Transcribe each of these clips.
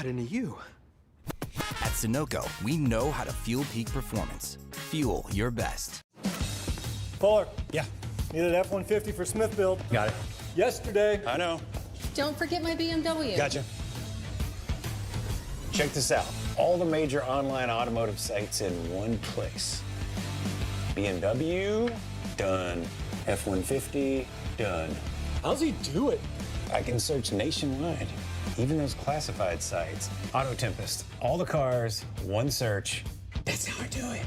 got into you? At Sunoco, we know how to fuel peak performance. Fuel your best. Fuller, Yeah, needed F-150 for Smith build. got it. Yesterday. I know. Don't forget my BMW. Gotcha. Check this out. All the major online automotive sites in one place. BMW, done. F-150, done. How's he do it? I can search nationwide, even those classified sites. Auto Tempest, all the cars, one search. That's how I do it.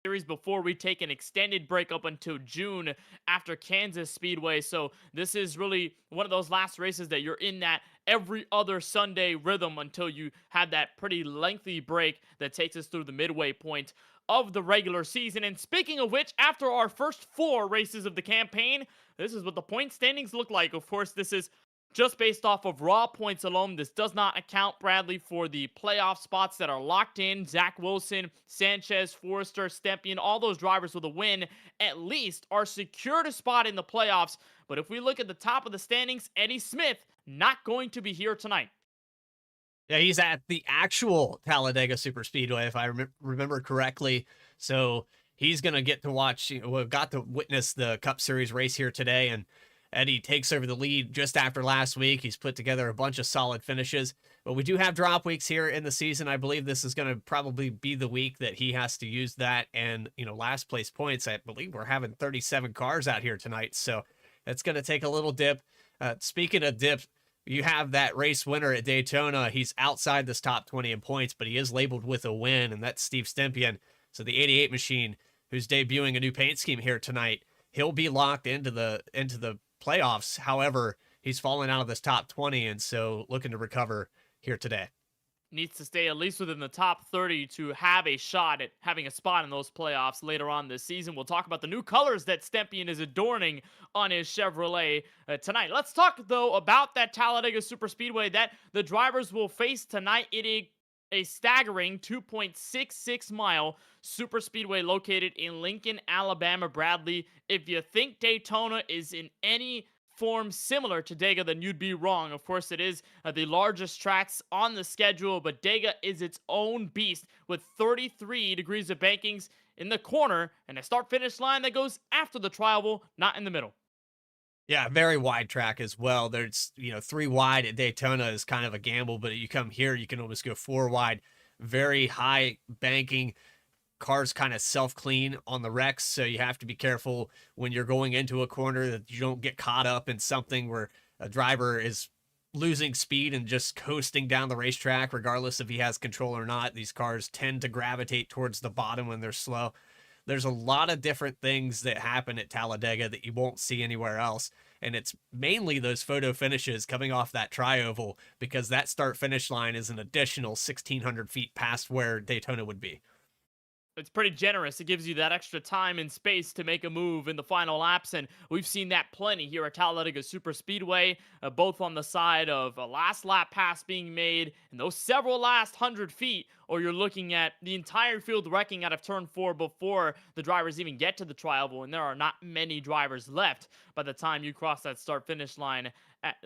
Series before we take an extended break up until June after Kansas Speedway. So this is really one of those last races that you're in that every other Sunday rhythm until you have that pretty lengthy break that takes us through the midway point of the regular season. And speaking of which, after our first 4 races of the campaign, this is what the point standings look like. Of course, this is just based off of raw points alone. This does not account, Bradley, for the playoff spots that are locked in. Zach Wilson, Sanchez, Forrester, Stempien, all those drivers with a win at least are secured a spot in the playoffs. But if we look at the top of the standings, Eddie Smith not going to be here tonight. Yeah, he's at the actual Talladega Superspeedway, if I remember correctly. So he's going to get to watch, got to witness the Cup Series race here today. And Eddie takes over the lead just after last week. He's put together a bunch of solid finishes. But we do have drop weeks here in the season. I believe this is going to probably be the week that he has to use that. And, last place points, I believe we're having 37 cars out here tonight. So it's going to take a little dip. Speaking of dip, you have that race winner at Daytona. He's outside this top 20 in points, but he is labeled with a win, and that's Steve Stempien. So the 88 machine, who's debuting a new paint scheme here tonight, he'll be locked into the playoffs. However, he's fallen out of this top 20, and so looking to recover here today. Needs to stay at least within the top 30 to have a shot at having a spot in those playoffs later on this season. We'll talk about the new colors that Stempien is adorning on his Chevrolet tonight. Let's talk, though, about that Talladega Superspeedway that the drivers will face tonight. It is a staggering 2.66 mile superspeedway located in Lincoln, Alabama. Bradley, if you think Daytona is in any form similar to Dega, then you'd be wrong. Of course, it is the largest tracks on the schedule, but Dega is its own beast with 33 degrees of bankings in the corner and a start-finish line that goes after the tri-oval, not in the middle. Yeah, very wide track as well. There's, 3 wide at Daytona is kind of a gamble, but you come here, you can almost go 4 wide. Very high banking. Cars kind of self-clean on the wrecks, so you have to be careful when you're going into a corner that you don't get caught up in something where a driver is losing speed and just coasting down the racetrack, regardless if he has control or not. These cars tend to gravitate towards the bottom when they're slow. There's a lot of different things that happen at Talladega that you won't see anywhere else, and it's mainly those photo finishes coming off that tri-oval, because that start-finish line is an additional 1,600 feet past where Daytona would be. It's pretty generous. It gives you that extra time and space to make a move in the final laps, and we've seen that plenty here at Talladega Superspeedway, both on the side of a last lap pass being made and those several last 100 feet, or you're looking at the entire field wrecking out of turn 4 before the drivers even get to the tri-oval, and there are not many drivers left by the time you cross that start-finish line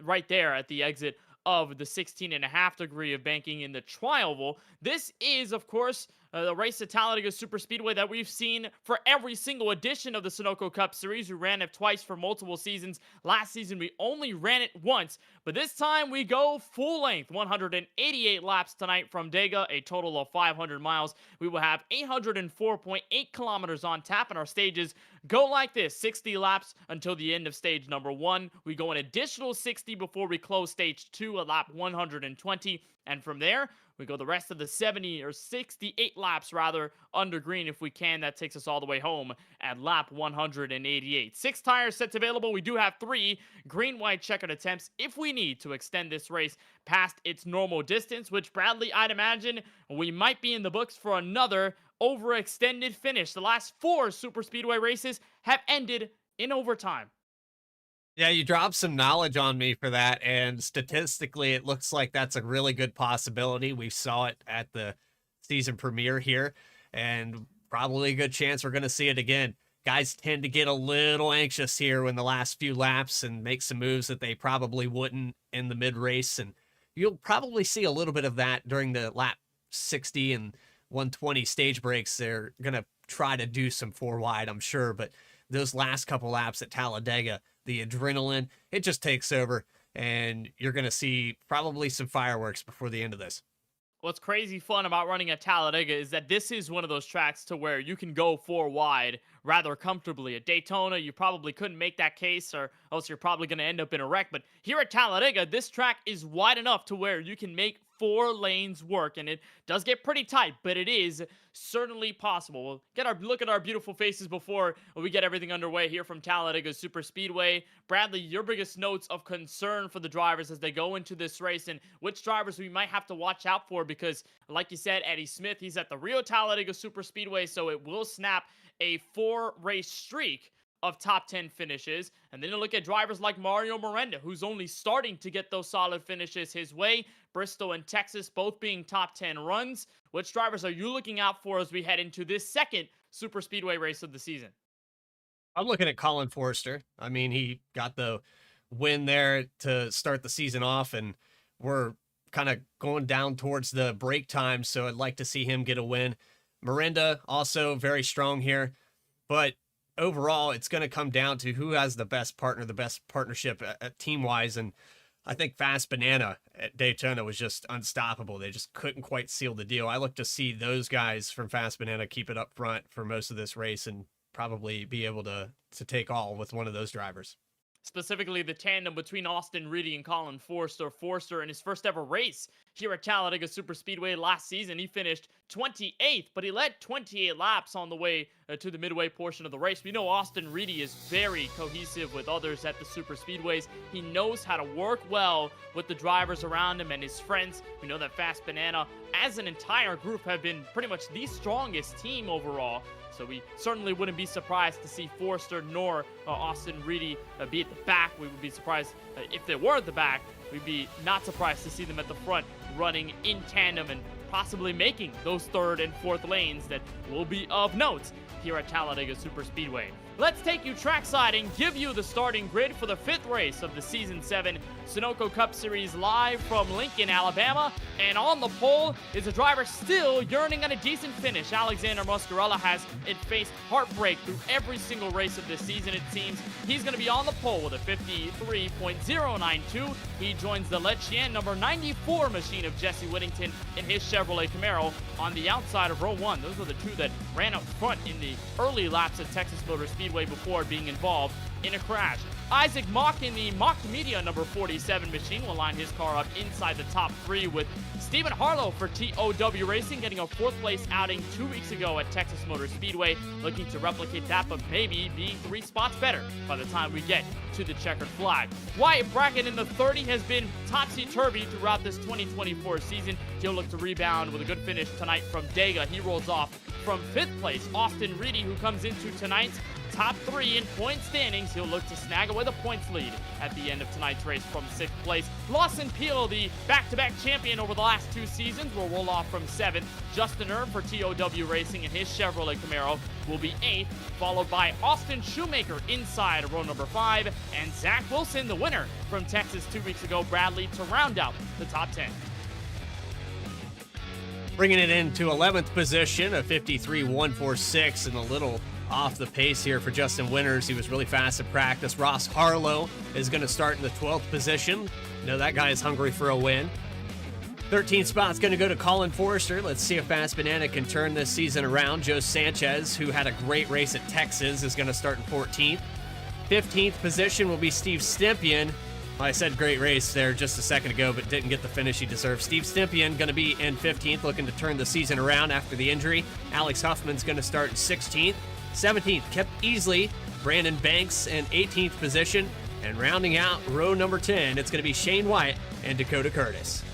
right there at the exit of the 16.5 degree of banking in the tri-oval. This is, of course, the race at Talladega Superspeedway that we've seen for every single edition of the Sunoco Cup Series. We ran it twice for multiple seasons. Last season, we only ran it once, but this time we go full length, 188 laps tonight from Dega, a total of 500 miles. We will have 804.8 kilometers on tap, and our stages go like this: 60 laps until the end of stage number 1. We go an additional 60 before we close stage 2 at lap 120, and from there, we go the rest of the 70 or 68 laps rather under green if we can. That takes us all the way home at lap 188. 6 tire sets available. We do have 3 green-white checkered attempts if we need to extend this race past its normal distance, which, Bradley, I'd imagine we might be in the books for another overextended finish. The last 4 superspeedway races have ended in overtime. Yeah, you dropped some knowledge on me for that, and statistically, it looks like that's a really good possibility. We saw it at the season premiere here, and probably a good chance we're going to see it again. Guys tend to get a little anxious here in the last few laps and make some moves that they probably wouldn't in the mid-race, and you'll probably see a little bit of that during the lap 60 and 120 stage breaks. They're going to try to do some 4 wide, I'm sure, but those last couple laps at Talladega, the adrenaline, it just takes over, and you're going to see probably some fireworks before the end of this. What's crazy fun about running at Talladega is that this is one of those tracks to where you can go 4 wide rather comfortably. At Daytona, you probably couldn't make that case, or else you're probably going to end up in a wreck. But here at Talladega, this track is wide enough to where you can make 4 lanes work, and it does get pretty tight, but it is certainly possible. We'll get our look at our beautiful faces before we get everything underway here from Talladega Super Speedway. Bradley, your biggest notes of concern for the drivers as they go into this race, and which drivers we might have to watch out for, because like you said, Eddie Smith, he's at the Rio Talladega Super Speedway, so it will snap a 4-race streak of top 10 finishes. And then you look at drivers like Mario Miranda, who's only starting to get those solid finishes his way. Bristol and Texas both being top 10 runs. Which drivers are you looking out for as we head into this second super speedway race of the season? I'm looking at Colin Forster. I mean, he got the win there to start the season off, and we're kind of going down towards the break time, so I'd like to see him get a win. Miranda also very strong here, but overall, it's going to come down to who has the best partner, the best partnership team-wise, and I think Fast Banana at Daytona was just unstoppable. They just couldn't quite seal the deal. I look to see those guys from Fast Banana keep it up front for most of this race and probably be able to take all with one of those drivers. Specifically the tandem between Austin Reedy and Colin Forster. Forster in his first ever race here at Talladega Super Speedway last season, he finished 28th, but he led 28 laps on the way to the midway portion of the race. We know Austin Reedy is very cohesive with others at the Super Speedways. He knows how to work well with the drivers around him and his friends. We know that Fast Banana, as an entire group, have been pretty much the strongest team overall. So we certainly wouldn't be surprised to see Forster nor Austin Reedy be at the back. We would be surprised if they were at the back. We'd be not surprised to see them at the front running in tandem and possibly making those third and fourth lanes that will be of note here at Talladega Super Speedway. Let's take you trackside and give you the starting grid for the 5th race of the Season 7 Sunoco Cup Series live from Lincoln, Alabama. And on the pole is a driver still yearning on a decent finish. Alexander Muscarella has faced heartbreak through every single race of this season, it seems. He's going to be on the pole with a 53.092. He joins the Lechien number 94 machine of Jesse Whittington in his Chevrolet Camaro on the outside of row 1. Those were the two that ran up front in the early laps at Texas Motor Speedway before being involved in a crash. Isaac Mock in the Mock Media number 47 machine will line his car up inside the top 3, with Stephen Harlow for TOW Racing getting a 4th place outing 2 weeks ago at Texas Motor Speedway, looking to replicate that, but maybe being 3 spots better by the time we get to the checkered flag. Wyatt Brackett in the 30 has been topsy-turvy throughout this 2024 season. He'll look to rebound with a good finish tonight from Dega. He rolls off from 5th place. Austin Reedy, who comes into tonight's top 3 in point standings, he'll look to snag away the points lead at the end of tonight's race from 6th place. Lawson Peel, the back-to-back champion over the last 2 seasons, will roll off from 7th. Justin Erb for TOW Racing in his Chevrolet Camaro will be 8th, followed by Austin Shoemaker inside row number 5, and Zach Wilson, the winner from Texas 2 weeks ago, Bradley, to round out the top 10. Bringing it into 11th position, a 53.146, and a little off the pace here for Justin Winters. He was really fast at practice. Ross Harlow is going to start in the 12th position. You know, that guy is hungry for a win. 13th spot's going to go to Colin Forster. Let's see if Fast Banana can turn this season around. Joe Sanchez, who had a great race at Texas, is going to start in 14th. 15th position will be Steve Stempien. I said great race there just a second ago, but didn't get the finish he deserved. Steve Stempien going to be in 15th, looking to turn the season around after the injury. Alex Huffman's going to start in 16th. 17th, kept easily. Brandon Banks in 18th position. And rounding out row number 10, it's going to be Shane Wyatt and Dakota Curtis.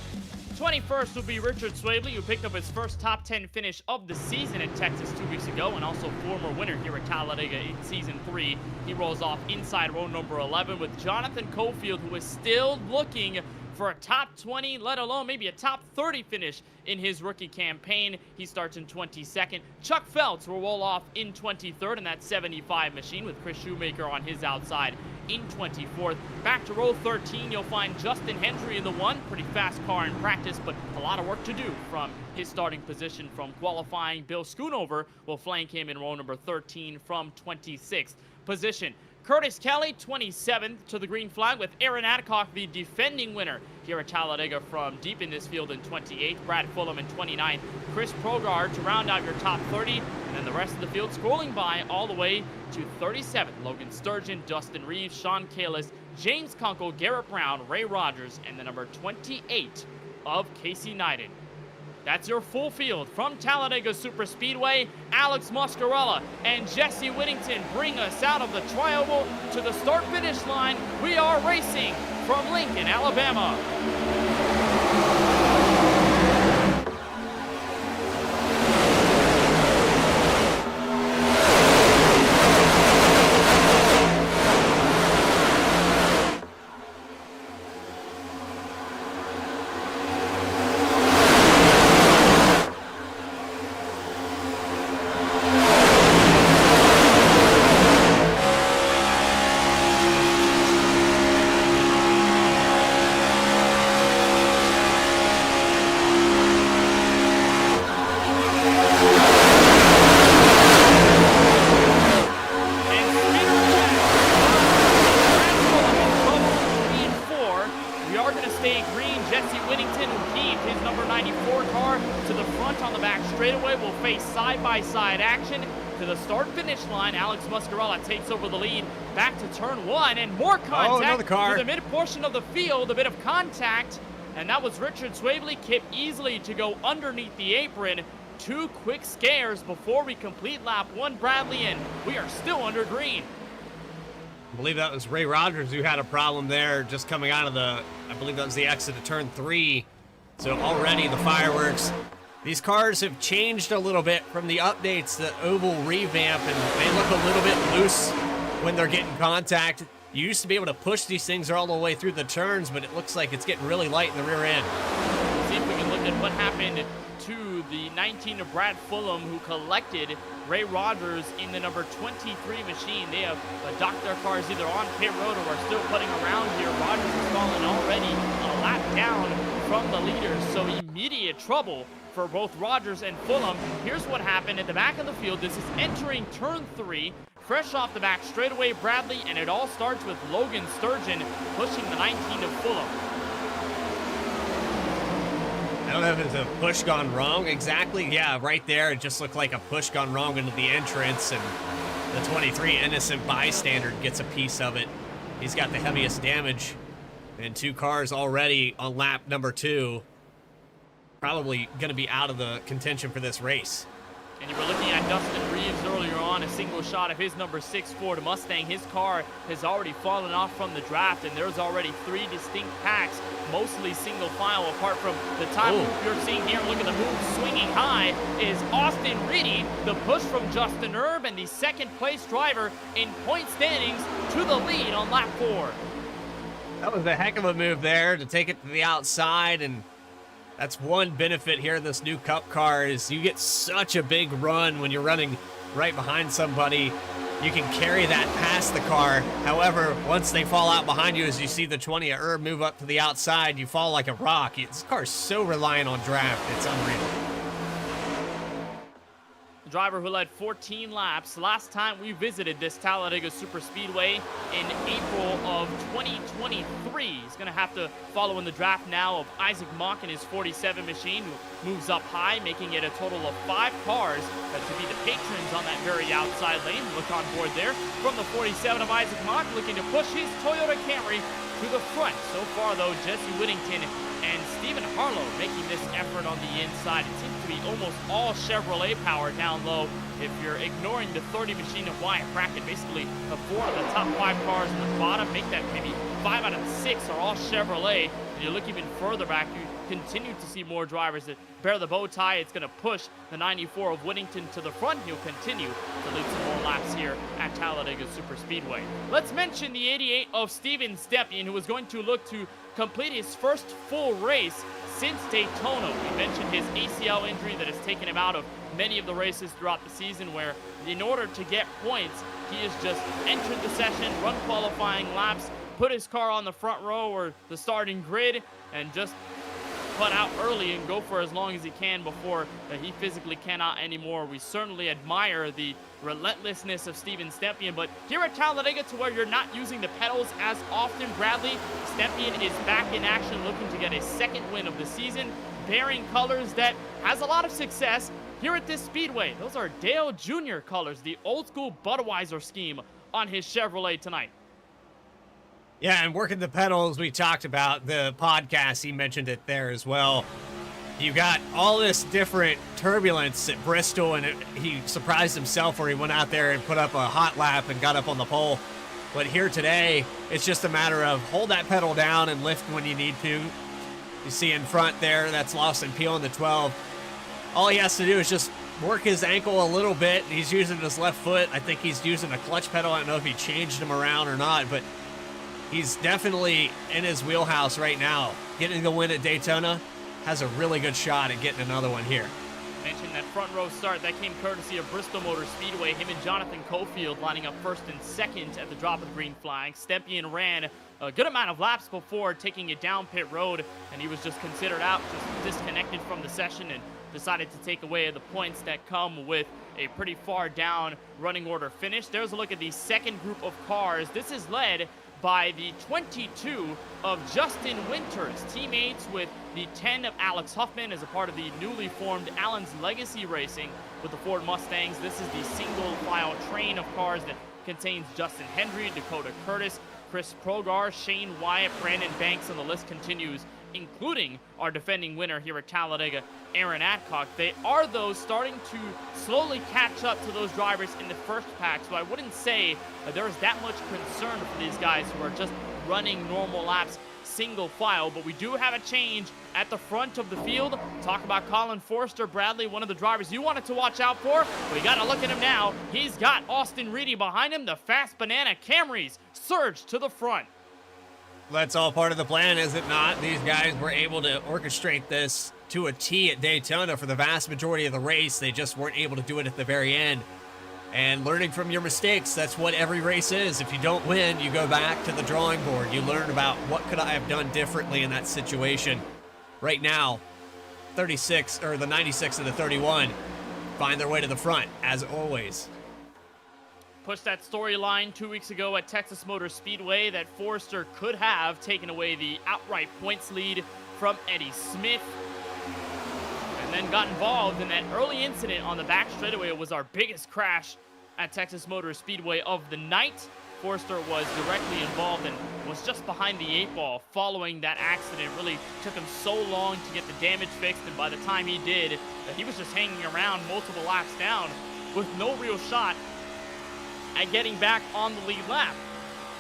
21st will be Richard Swavely, who picked up his first top 10 finish of the season in Texas 2 weeks ago, and also former winner here at Talladega in Season 3. He rolls off inside row number 11 with Jonathan Cofield, who is still looking for a top 20, let alone maybe a top 30 finish in his rookie campaign. He starts in 22nd. Chuck Phelps will roll off in 23rd in that 75 machine, with Chris Shoemaker on his outside in 24th. Back to row 13, you'll find Justin Hendry in the 1. Pretty fast car in practice, but a lot of work to do from his starting position from qualifying. Bill Schoonover will flank him in row number 13 from 26th position. Curtis Kelly, 27th to the green flag, with Aaron Adcock, the defending winner here at Talladega, from deep in this field in 28th. Brad Fulham in 29th. Chris Progard to round out your top 30. And then the rest of the field scrolling by all the way to 37th. Logan Sturgeon, Dustin Reeves, Sean Kalis, James Kunkel, Garrett Brown, Ray Rogers, and the number 28 of Casey Neiden. That's your full field from Talladega Superspeedway. Alex Muscarella and Jesse Whittington bring us out of the tri-oval to the start-finish line. We are racing from Lincoln, Alabama. Side action to the start-finish line. Alex Muscarella takes over the lead. Back to turn one, and more contact to the mid-portion of the field. A bit of contact, and that was Richard Swavely. Kept easily to go underneath the apron. Two quick scares before we complete lap one, Bradley, and we are still under green. I believe that was Ray Rogers who had a problem there just coming out of the, I believe that was the exit of turn 3. So already the fireworks. These cars have changed a little bit from the updates, the oval revamp, and they look a little bit loose when they're getting contact. You used to be able to push these things all the way through the turns, but it looks like it's getting really light in the rear end. See if we can look at what happened to the 19 of Brad Fulham, who collected Ray Rogers in the number 23 machine. They have docked their cars either on pit road or are still putting around here. Rogers has fallen already a lap down from the leaders, so immediate trouble for both Rogers and Fulham. Here's what happened at the back of the field. This is entering turn 3, fresh off the back straightaway, Bradley, and it all starts with Logan Sturgeon pushing the 19 of Fulham. I don't know if it's a push gone wrong exactly. Yeah, right there, it just looked like a push gone wrong into the entrance, and the 23 innocent bystander gets a piece of it. He's got the heaviest damage, and 2 cars already on lap number 2. Probably going to be out of the contention for this race. And you were looking at Dustin Reeves earlier on, a single shot of his number 6 Ford Mustang. His car has already fallen off from the draft, and there's already 3 distinct packs, mostly single file, apart from the time loop you're seeing here. Look at the move swinging high is Austin Reedy, the push from Justin Erb, and the second place driver in point standings to the lead on lap 4. That was a heck of a move there to take it to the outside, and that's one benefit here of this new Cup car is you get such a big run when you're running right behind somebody. You can carry that past the car. However, once they fall out behind you, as you see the 20 of Herb move up to the outside, you fall like a rock. This car is so reliant on draft. It's unreal. The driver who led 14 laps last time we visited this Talladega Superspeedway in April of 2023. He's going to have to follow in the draft now of Isaac Mock in his 47 machine, who moves up high, making it a total of 5 cars to be the patrons on that very outside lane. Look on board there from the 47 of Isaac Mock, looking to push his Toyota Camry to the front. So far, though, Jesse Whittington and Stephen Harlow making this effort on the inside. It seems to be almost all Chevrolet power down low. If you're ignoring the 30 machine of Wyatt Brackett, basically 4 of the top 5 cars in the bottom, make that maybe 5 out of 6 are all Chevrolet. And you look even further back, you continue to see more drivers that bear the bow tie. It's going to push the 94 of Whittington to the front. He'll continue to lead some more laps here at Talladega Superspeedway. Let's mention the 88 of Steven Stepien, who is going to look to complete his first full race since Daytona. We mentioned his ACL injury that has taken him out of many of the races throughout the season, where in order to get points, he has just entered the session, run qualifying laps, put his car on the front row or the starting grid, and just cut out early and go for as long as he can before he physically cannot anymore. We certainly admire the relentlessness of Steven Stepien, but here at Talladega, to where you're not using the pedals as often, Bradley, Stepien is back in action, looking to get his second win of the season, bearing colors that has a lot of success here at this speedway. Those are Dale Jr. colors, the old school Budweiser scheme on his Chevrolet tonight. Yeah, and working the pedals, we talked about the podcast. He mentioned it there as well. You got all this different turbulence at Bristol, and he surprised himself where he went out there and put up a hot lap and got up on the pole. But here today, it's just a matter of hold that pedal down and lift when you need to. You see in front there, that's Lawson Peel in the 12. All he has to do is just work his ankle a little bit. He's using his left foot. I think he's using a clutch pedal. I don't know if he changed him around or not, but he's definitely in his wheelhouse right now. Getting the win at Daytona, has a really good shot at getting another one here. Mentioned that front row start that came courtesy of Bristol Motor Speedway. Him and Jonathan Cofield lining up first and second at the drop of the green flag. Stepien ran a good amount of laps before taking it down pit road, and he was just considered out, just disconnected from the session, and decided to take away the points that come with a pretty far down running order finish. There's a look at the second group of cars. This is led by the 22 of Justin Winters, teammates with the 10 of Alex Huffman as a part of the newly formed Allen's Legacy Racing with the Ford Mustangs. This is the single file train of cars that contains Justin Hendry, Dakota Curtis, Chris Progar, Shane Wyatt, Brandon Banks, and the list continues, including our defending winner here at Talladega, Aaron Adcock. They are, though, starting to slowly catch up to those drivers in the first pack, so I wouldn't say there's that much concern for these guys who are just running normal laps single file, but we do have a change at the front of the field. Talk about Colin Forster, Bradley, one of the drivers you wanted to watch out for. We got to look at him now. He's got Austin Reedy behind him. The Fast Banana Camrys surge to the front. That's all part of the plan, is it not? These guys were able to orchestrate this to a T at Daytona for the vast majority of the race. They just weren't able to do it at the very end. And learning from your mistakes, that's what every race is. If you don't win, you go back to the drawing board. You learn about what could I have done differently in that situation. Right now, 36 or the 96 and the 31 find their way to the front, as always. Pushed that storyline 2 weeks ago at Texas Motor Speedway that Forster could have taken away the outright points lead from Eddie Smith, and then got involved in that early incident on the back straightaway. It was our biggest crash at Texas Motor Speedway of the night. Forster was directly involved and was just behind the 8-ball following that accident. It really took him so long to get the damage fixed, and by the time he did, he was just hanging around multiple laps down with no real shot at getting back on the lead lap.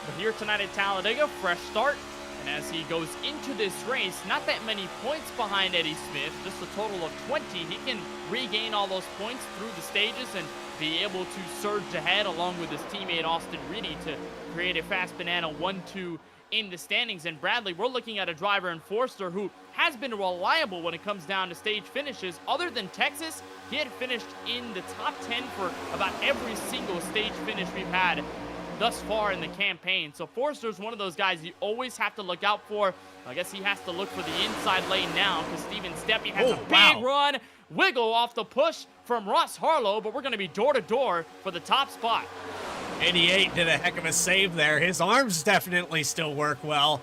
But here tonight at Talladega, fresh start, and as he goes into this race, not that many points behind Eddie Smith, just a total of 20. He can regain all those points through the stages and be able to surge ahead along with his teammate Austin Reedy to create a Fast Banana 1-2 in the standings. And Bradley, we're looking at a driver in Forster who has been reliable when it comes down to stage finishes. Other than Texas, he had finished in the top 10 for about every single stage finish we've had thus far in the campaign. So Forster's one of those guys you always have to look out for. I guess he has to look for the inside lane now because Steven Steppe has a big run. Wiggle off the push from Ross Harlow, but we're going to be door-to-door for the top spot. 88 did a heck of a save there. His arms definitely still work well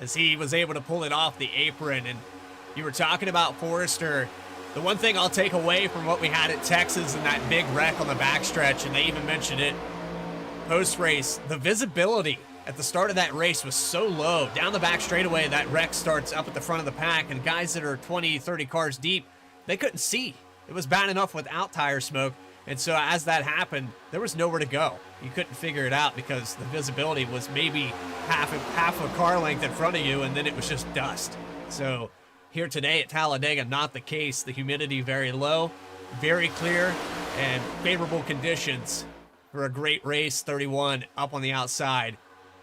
as he was able to pull it off the apron. And you were talking about Forster. The one thing I'll take away from what we had at Texas and that big wreck on the backstretch, and they even mentioned it post-race, the visibility at the start of that race was so low. Down the back straightaway, that wreck starts up at the front of the pack, and guys that are 20, 30 cars deep, they couldn't see. It was bad enough without tire smoke. And so as that happened, there was nowhere to go. You couldn't figure it out because the visibility was maybe half a car length in front of you, and then it was just dust. So here today at Talladega, not the case. The humidity very low, very clear, and favorable conditions for a great race. 31 up on the outside,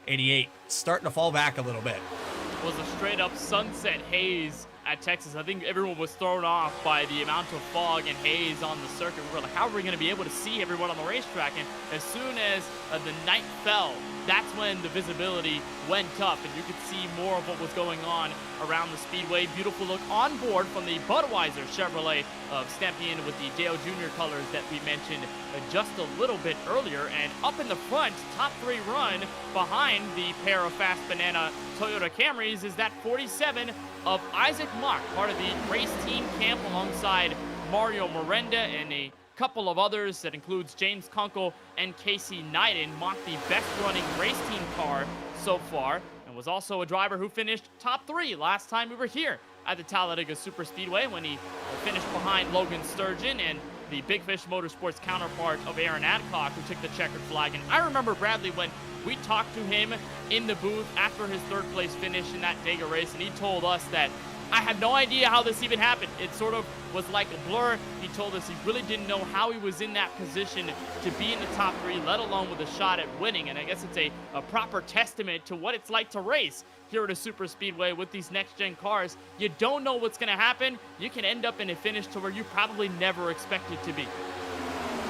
88 starting to fall back a little bit. It was a straight up sunset haze at Texas. I think everyone was thrown off by the amount of fog and haze on the circuit. We were like, how are we going to be able to see everyone on the racetrack? And as soon as the night fell, that's when the visibility went up and you could see more of what was going on around the speedway. Beautiful look on board from the Budweiser Chevrolet of Stepien with the Dale Jr. colors that we mentioned just a little bit earlier. And up in the front, top three run behind the pair of Fast Banana Toyota Camrys is that 47 of Isaac Mock, part of the race team camp alongside Mario Miranda and a couple of others that includes James Kunkel and Casey Knighton. Mock, the best running race team car so far. was also a driver who finished top 3 last time we were here at the Talladega Superspeedway when he finished behind Logan Sturgeon and the Big Fish Motorsports counterpart of Aaron Adcock, who took the checkered flag. And I remember, Bradley, when we talked to him in the booth after his 3rd place finish in that Dega race, and he told us that I had no idea how this even happened. It sort of was like a blur. He told us he really didn't know how he was in that position to be in the top 3, let alone with a shot at winning. And I guess it's a proper testament to what it's like to race here at a super speedway with these next-gen cars. You don't know what's going to happen. You can end up in a finish to where you probably never expected to be.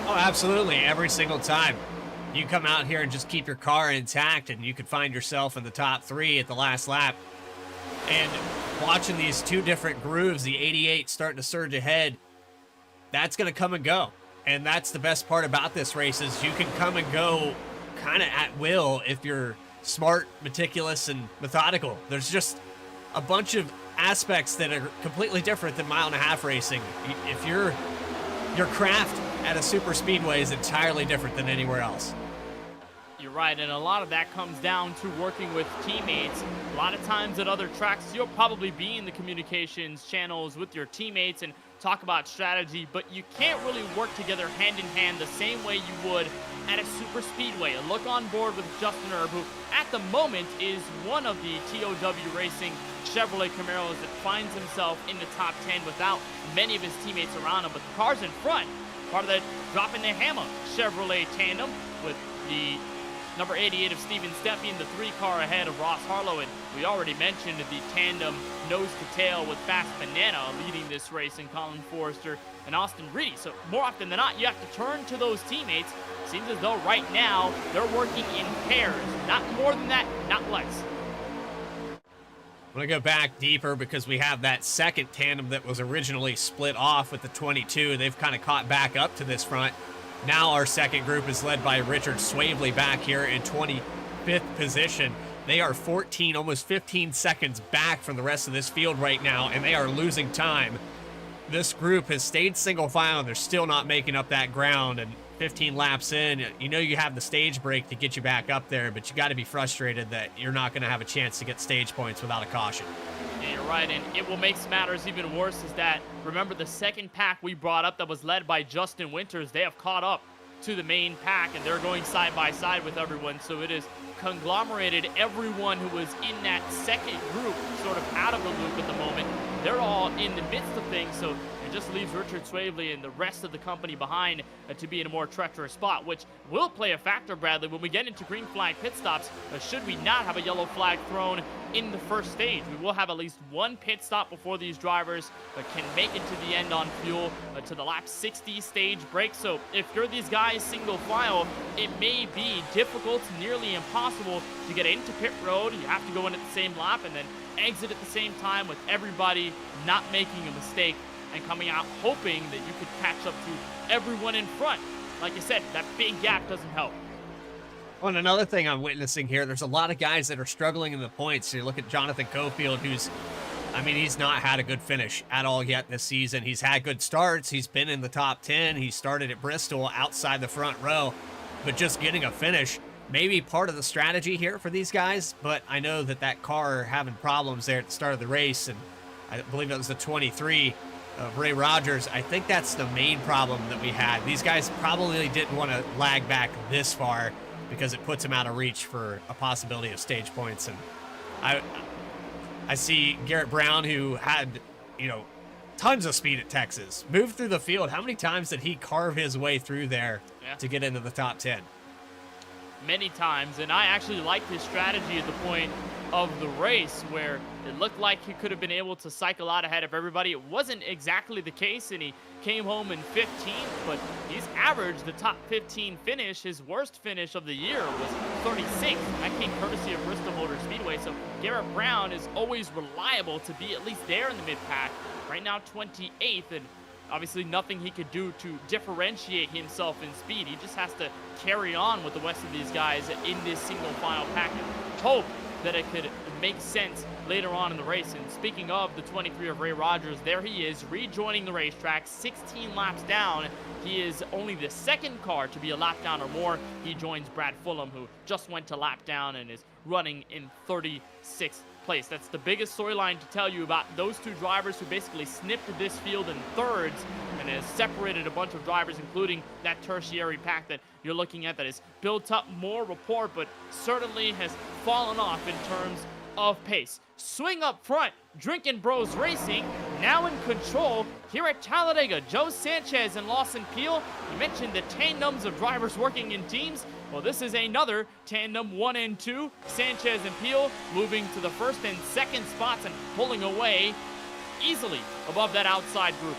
Oh, absolutely. Every single time. You come out here and just keep your car intact, and you could find yourself in the top 3 at the last lap. And watching these 2 different grooves, the 88 starting to surge ahead, that's going to come and go. And that's the best part about this race is you can come and go kind of at will if you're smart, meticulous, and methodical. There's just a bunch of aspects that are completely different than mile-and-a-half racing. If your craft at a super speedway is entirely different than anywhere else. You're right, and a lot of that comes down to working with teammates. A lot of times at other tracks, you'll probably be in the communications channels with your teammates and talk about strategy, but you can't really work together hand in hand the same way you would at a super speedway. A look on board with Justin Erb, who at the moment is one of the TOW Racing Chevrolet Camaros that finds himself in the top 10 without many of his teammates around him, but the cars in front, part of the dropping the hammer Chevrolet tandem with the number 88 of Steven Stepp being the 3 car ahead of Ross Harlow. And we already mentioned the tandem nose to tail with Fast Banana leading this race, and Colin Forrester and Austin Reedy. So more often than not, you have to turn to those teammates. Seems as though right now they're working in pairs. Not more than that, not less. I'm going to go back deeper because we have that second tandem that was originally split off with the 22. They've kind of caught back up to this front. Now our second group is led by Richard Swavely back here in 25th position. They are 14, almost 15 seconds back from the rest of this field right now, and they are losing time. This group has stayed single file, and they're still not making up that ground. And 15 laps in, you know you have the stage break to get you back up there, but you got to be frustrated that you're not going to have a chance to get stage points without a caution. Yeah, you're right, and it will make matters even worse is that, remember the second pack we brought up that was led by Justin Winters, they have caught up to the main pack, and they're going side by side with everyone, so it is conglomerated everyone who was in that second group sort of out of the loop at the moment. They're all in the midst of things, so it just leaves Richard Swavely and the rest of the company behind to be in a more treacherous spot, which will play a factor, Bradley, when we get into green flag pit stops. Should we not have a yellow flag thrown in the first stage, we will have at least one pit stop before these drivers can make it to the end on fuel, to the lap 60 stage break. So if you're these guys single file, it may be difficult, nearly impossible to get into pit road. You have to go in at the same lap and then exit at the same time, with everybody not making a mistake and coming out hoping that you could catch up to everyone in front. Like I said, that big gap doesn't help. Well, and another thing I'm witnessing here, there's a lot of guys that are struggling in the points. You look at Jonathan Cofield, who's, I mean, he's not had a good finish at all yet this season. He's had good starts. He's been in the top 10. He started at Bristol outside the front row, but just getting a finish may be part of the strategy here for these guys. But I know that that car having problems there at the start of the race, and I believe it was the 23 of Ray Rogers. I think that's the main problem that we had. These guys probably didn't want to lag back this far because it puts them out of reach for a possibility of stage points. And I see Garrett Brown, who had, you know, tons of speed at Texas, move through the field. How many times did he carve his way through there to get into the top 10? Many times, and I actually liked his strategy at the point of the race where it looked like he could have been able to cycle out ahead of everybody. It wasn't exactly the case, and he came home in 15th, but he's averaged the top 15 finish. His worst finish of the year was 36th. That came courtesy of Bristol Motor Speedway, so Garrett Brown is always reliable to be at least there in the mid-pack. Right now, 28th, and obviously nothing he could do to differentiate himself in speed. He just has to carry on with the rest of these guys in this single file pack and hope that it could make sense later on in the race. And speaking of the 23 of Ray Rogers, there he is rejoining the racetrack 16 laps down. He is only the second car to be a lap down or more. He joins Brad Fulham, who just went to lap down and is running in 36th place. That's the biggest storyline to tell you about those two drivers who basically snipped this field in thirds and has separated a bunch of drivers, including that tertiary pack that you're looking at that has built up more rapport, but certainly has fallen off in terms of pace. Swing up front, Drinkin' Bros Racing, now in control here at Talladega. Joe Sanchez and Lawson Peel. You mentioned the tandems of drivers working in teams. Well, this is another tandem, 1 and 2. Sanchez and Peel moving to the first and second spots and pulling away easily above that outside group.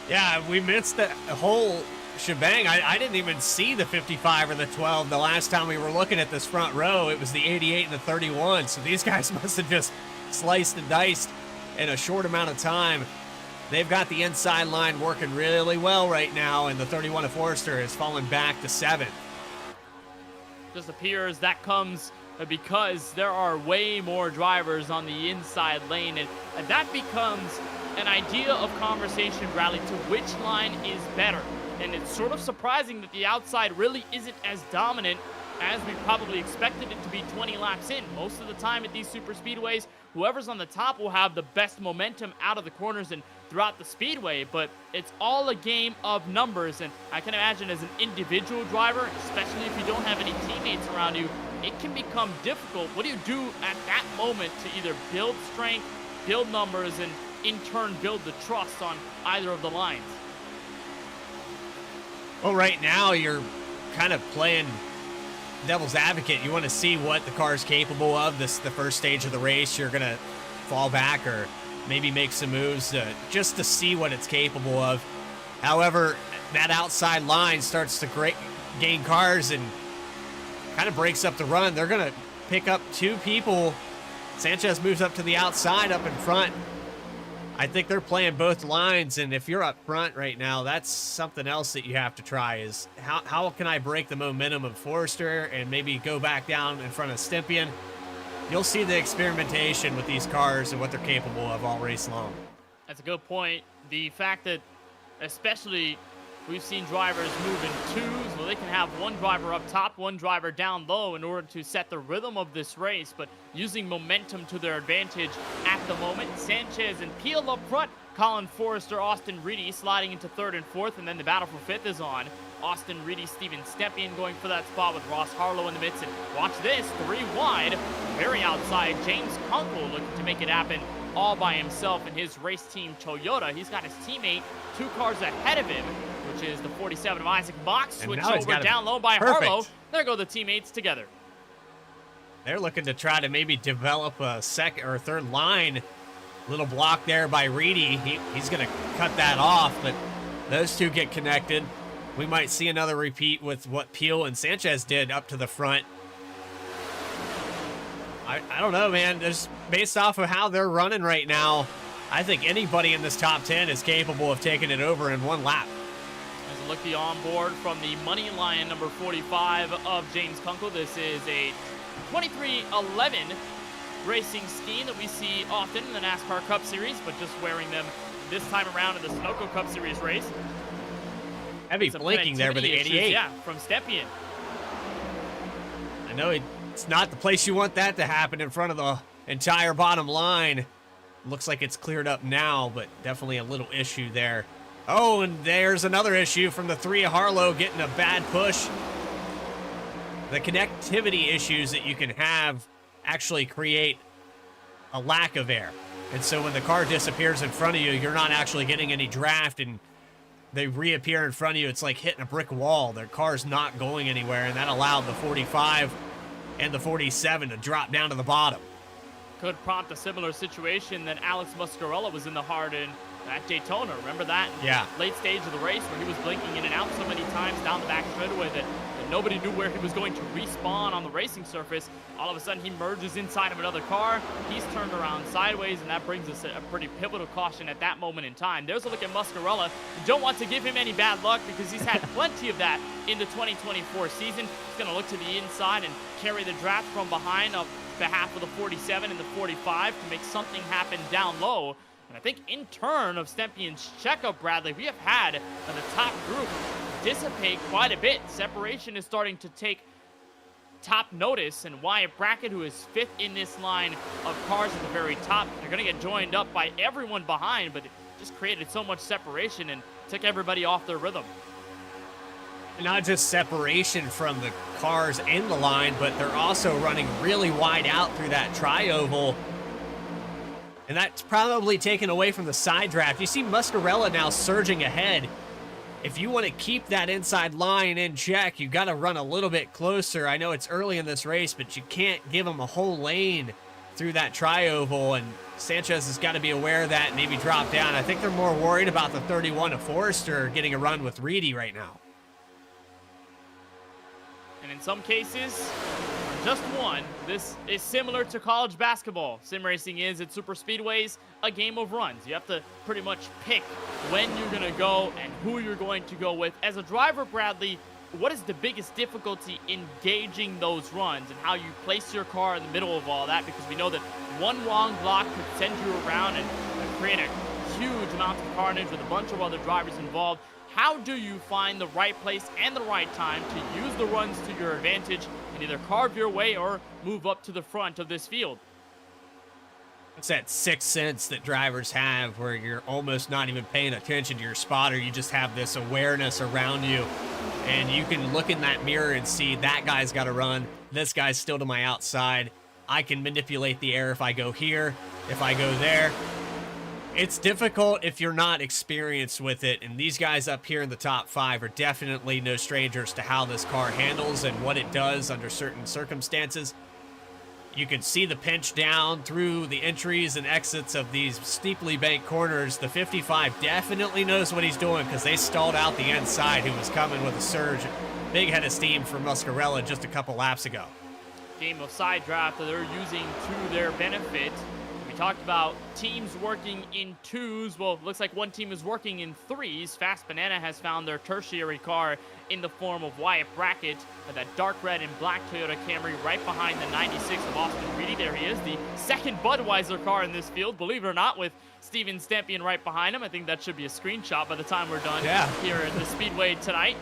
Yeah, we missed the whole shebang. I didn't even see the 55 or the 12 the last time we were looking at this front row. It was the 88 and the 31. So these guys must have just sliced and diced in a short amount of time. They've got the inside line working really well right now, and the 31 of Forrester has fallen back to 7th. Just appears that comes because there are way more drivers on the inside lane, and that becomes an idea of conversation, Bradley, to which line is better. And it's sort of surprising that the outside really isn't as dominant as we probably expected it to be 20 laps in. Most of the time at these super speedways, whoever's on the top will have the best momentum out of the corners and throughout the speedway, but it's all a game of numbers. And I can imagine as an individual driver, especially if you don't have any teammates around you, it can become difficult. What do you do at that moment to either build strength, build numbers, and in turn build the trust on either of the lines? Well, right now you're kind of playing devil's advocate. You want to see what the car is capable of. The first stage of the race, you're going to fall back or maybe make some moves just to see what it's capable of. However, that outside line starts to gain cars and kind of breaks up the run. They're going to pick up 2 people. Sanchez moves up to the outside up in front. I think they're playing both lines, and if you're up front right now, that's something else that you have to try is how can I break the momentum of Forrester and maybe go back down in front of Stempien. You'll see the experimentation with these cars and what they're capable of all race long. That's a good point. The fact that especially we've seen drivers move in twos where they can have one driver up top, one driver down low in order to set the rhythm of this race, but using momentum to their advantage at the moment. Sanchez and Peel up front. Colin Forrester, Austin Reedy sliding into 3rd and 4th, and then the battle for 5th is on. Austin Reedy, Steven Stempien going for that spot with Ross Harlow in the midst. And watch this, 3 wide, very outside. James Kunkel looking to make it happen all by himself in his race team Toyota. He's got his teammate 2 cars ahead of him, which is the 47 of Isaac Mock. Switch over down low by Harlow. There go the teammates together. They're looking to try to maybe develop a second or third line. Little block there by Reedy. He's going to cut that off, but those 2 get connected. We might see another repeat with what Peel and Sanchez did up to the front. I don't know, man. Just based off of how they're running right now, I think anybody in this top 10 is capable of taking it over in 1 lap. As a look the onboard from the money line number 45 of James Kunkel. This is a 2311 racing scheme that we see often in the NASCAR Cup Series, but just wearing them this time around in the Sunoco Cup Series race. Heavy blinking there with the 88. Yeah, from Stempien. I know it's not the place you want that to happen in front of the entire bottom line. Looks like it's cleared up now, but definitely a little issue there. Oh, and there's another issue from the 3 of Harlow getting a bad push. The connectivity issues that you can have actually create a lack of air. And so when the car disappears in front of you, you're not actually getting any draft, and they reappear in front of you. It's like hitting a brick wall. Their car's not going anywhere, and that allowed the 45 and the 47 to drop down to the bottom. Could prompt a similar situation that Alex Muscarella was in the heart in at Daytona. Remember that? Yeah. Late stage of the race where he was blinking in and out so many times down the back straightaway that nobody knew where he was going to respawn on the racing surface. All of a sudden, he merges inside of another car. He's turned around sideways, and that brings us a pretty pivotal caution at that moment in time. There's a look at Muscarella. You don't want to give him any bad luck because he's had plenty of that in the 2024 season. He's going to look to the inside and carry the draft from behind on behalf of the 47 and the 45 to make something happen down low. And I think in turn of Stempien's checkup, Bradley, we have had the top group dissipate quite a bit. Separation is starting to take top notice, and Wyatt Brackett, who is 5th in this line of cars at the very top. They're going to get joined up by everyone behind, but it just created so much separation and took everybody off their rhythm. Not just separation from the cars in the line, but they're also running really wide out through that tri-oval. And that's probably taken away from the side draft. You see Muscarella now surging ahead. If you want to keep that inside line in check, you got to run a little bit closer. I know it's early in this race, but you can't give him a whole lane through that tri-oval, and Sanchez has got to be aware of that and maybe drop down. I think they're more worried about the 31 of Forrester getting a run with Reedy right now. And in some cases, just one. This is similar to college basketball. Sim racing is at super speedways a game of runs. You have to pretty much pick when you're going to go and who you're going to go with. As a driver, Bradley, what is the biggest difficulty in gauging those runs and how you place your car in the middle of all that? Because we know that one wrong block could send you around and create a huge amount of carnage with a bunch of other drivers involved. How do you find the right place and the right time to use the runs to your advantage and either carve your way or move up to the front of this field? It's that sixth sense that drivers have where you're almost not even paying attention to your spotter. You just have this awareness around you, and you can look in that mirror and see that guy's got to run. This guy's still to my outside. I can manipulate the air if I go here, if I go there. It's difficult if you're not experienced with it, and these guys up here in the top 5 are definitely no strangers to how this car handles and what it does under certain circumstances. You can see the pinch down through the entries and exits of these steeply banked corners. The 55 definitely knows what he's doing because they stalled out the inside who was coming with a surge. Big head of steam for Muscarella just a couple laps ago. Game of side draft that they're using to their benefit. Talked about teams working in 2s. Well, it looks like one team is working in 3s. Fast Banana has found their tertiary car in the form of Wyatt Brackett, that dark red and black Toyota Camry right behind the 96 of Austin Reedy. There he is, the second Budweiser car in this field, believe it or not, with Steven Stampian right behind him. I think that should be a screenshot by the time we're done here at the Speedway tonight.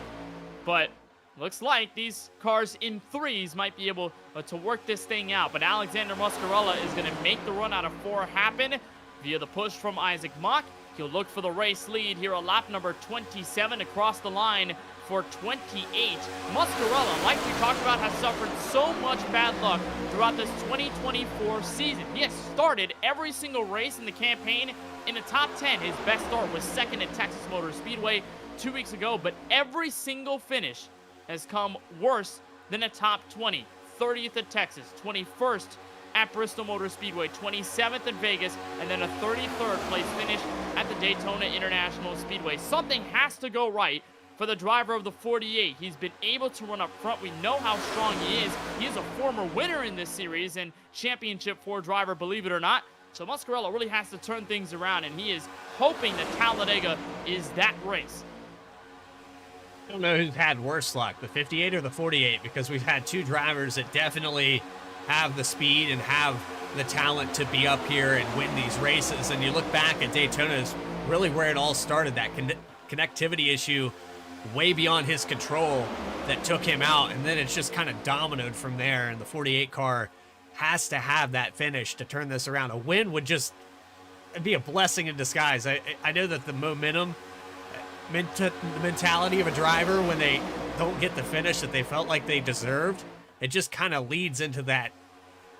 But looks like these cars in 3s might be able to work this thing out. But Alexander Muscarella is going to make the run out of 4 happen via the push from Isaac Mock. He'll look for the race lead here on lap number 27 across the line for 28. Muscarella, like we talked about, has suffered so much bad luck throughout this 2024 season. He has started every single race in the campaign in the top 10. His best start was 2nd at Texas Motor Speedway 2 weeks ago, but every single finish has come worse than a top 20. 30th at Texas, 21st at Bristol Motor Speedway, 27th at Vegas, and then a 33rd place finish at the Daytona International Speedway. Something has to go right for the driver of the 48. He's been able to run up front. We know how strong he is. He is a former winner in this series and Championship 4 driver, believe it or not. So Muscarella really has to turn things around, and he is hoping that Talladega is that race. I don't know who's had worse luck, the 58 or the 48, because we've had 2 drivers that definitely have the speed and have the talent to be up here and win these races. And you look back at Daytona is really where it all started, that connectivity issue way beyond his control that took him out. And then it's just kind of dominoed from there. And the 48 car has to have that finish to turn this around. A win would just be a blessing in disguise. I know that the momentum, the mentality of a driver when they don't get the finish that they felt like they deserved, it just kind of leads into that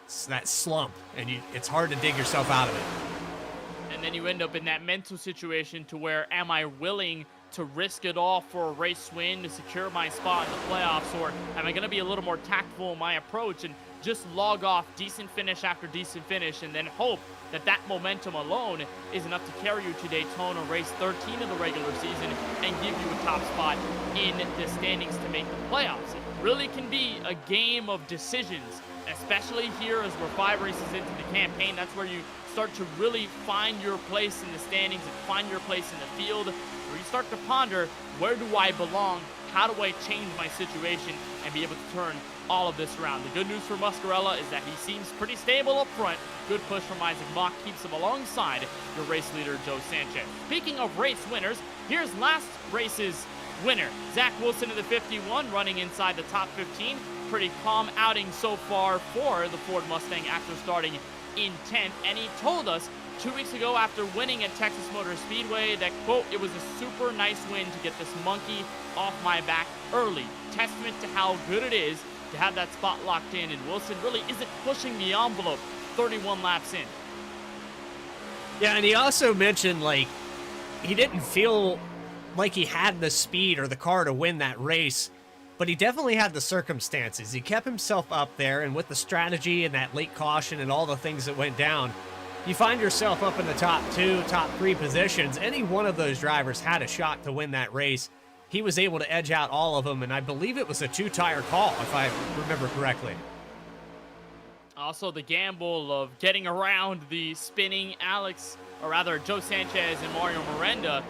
slump, and it's hard to dig yourself out of it. And then you end up in that mental situation to where, am I willing to risk it all for a race win to secure my spot in the playoffs, or am I going to be a little more tactful in my approach and just log off decent finish after decent finish and then hope that that momentum alone is enough to carry you to Daytona, race 13 of the regular season, and give you a top spot in the standings to make the playoffs. It really can be a game of decisions, especially here as we're 5 races into the campaign. That's where you start to really find your place in the standings and find your place in the field, where you start to ponder, where do I belong? How do I change my situation and be able to turn all of this around? The good news for Muscarella is that he seems pretty stable up front. Good push from Isaac Mock keeps him alongside your race leader, Joe Sanchez. Speaking of race winners, here's last race's winner. Zach Wilson in the 51 running inside the top 15. pretty calm outing so far for the Ford Mustang after starting in 10th. And he told us 2 weeks ago after winning at Texas Motor Speedway that, quote, it was a super nice win to get this monkey off my back early. Testament to how good it is to have that spot locked in, and Wilson really isn't pushing the envelope 31 laps in. Yeah, and he also mentioned, like, he didn't feel like he had the speed or the car to win that race, but he definitely had the circumstances. He kept himself up there, and with the strategy and that late caution and all the things that went down, you find yourself up in the top 2, top 3 positions. Any one of those drivers had a shot to win that race. He was able to edge out all of them, and I believe it was a 2-tire call, if I remember correctly. Also, the gamble of getting around the spinning Joe Sanchez and Mario Miranda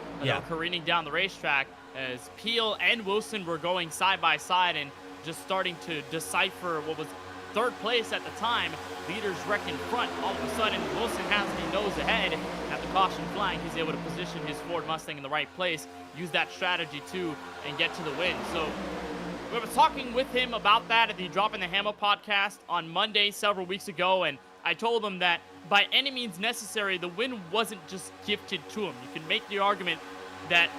careening down the racetrack as Peel and Wilson were going side by side and just starting to decipher what was third place at the time. Leaders wreck in front. All of a sudden, Wilson has the nose ahead. At the caution flag, he's able to position his Ford Mustang in the right place, use that strategy too, and get to the win. So we were talking with him about that at the Drop in the Hammer podcast on Monday several weeks ago, and I told him that by any means necessary, the win wasn't just gifted to him. You can make the argument that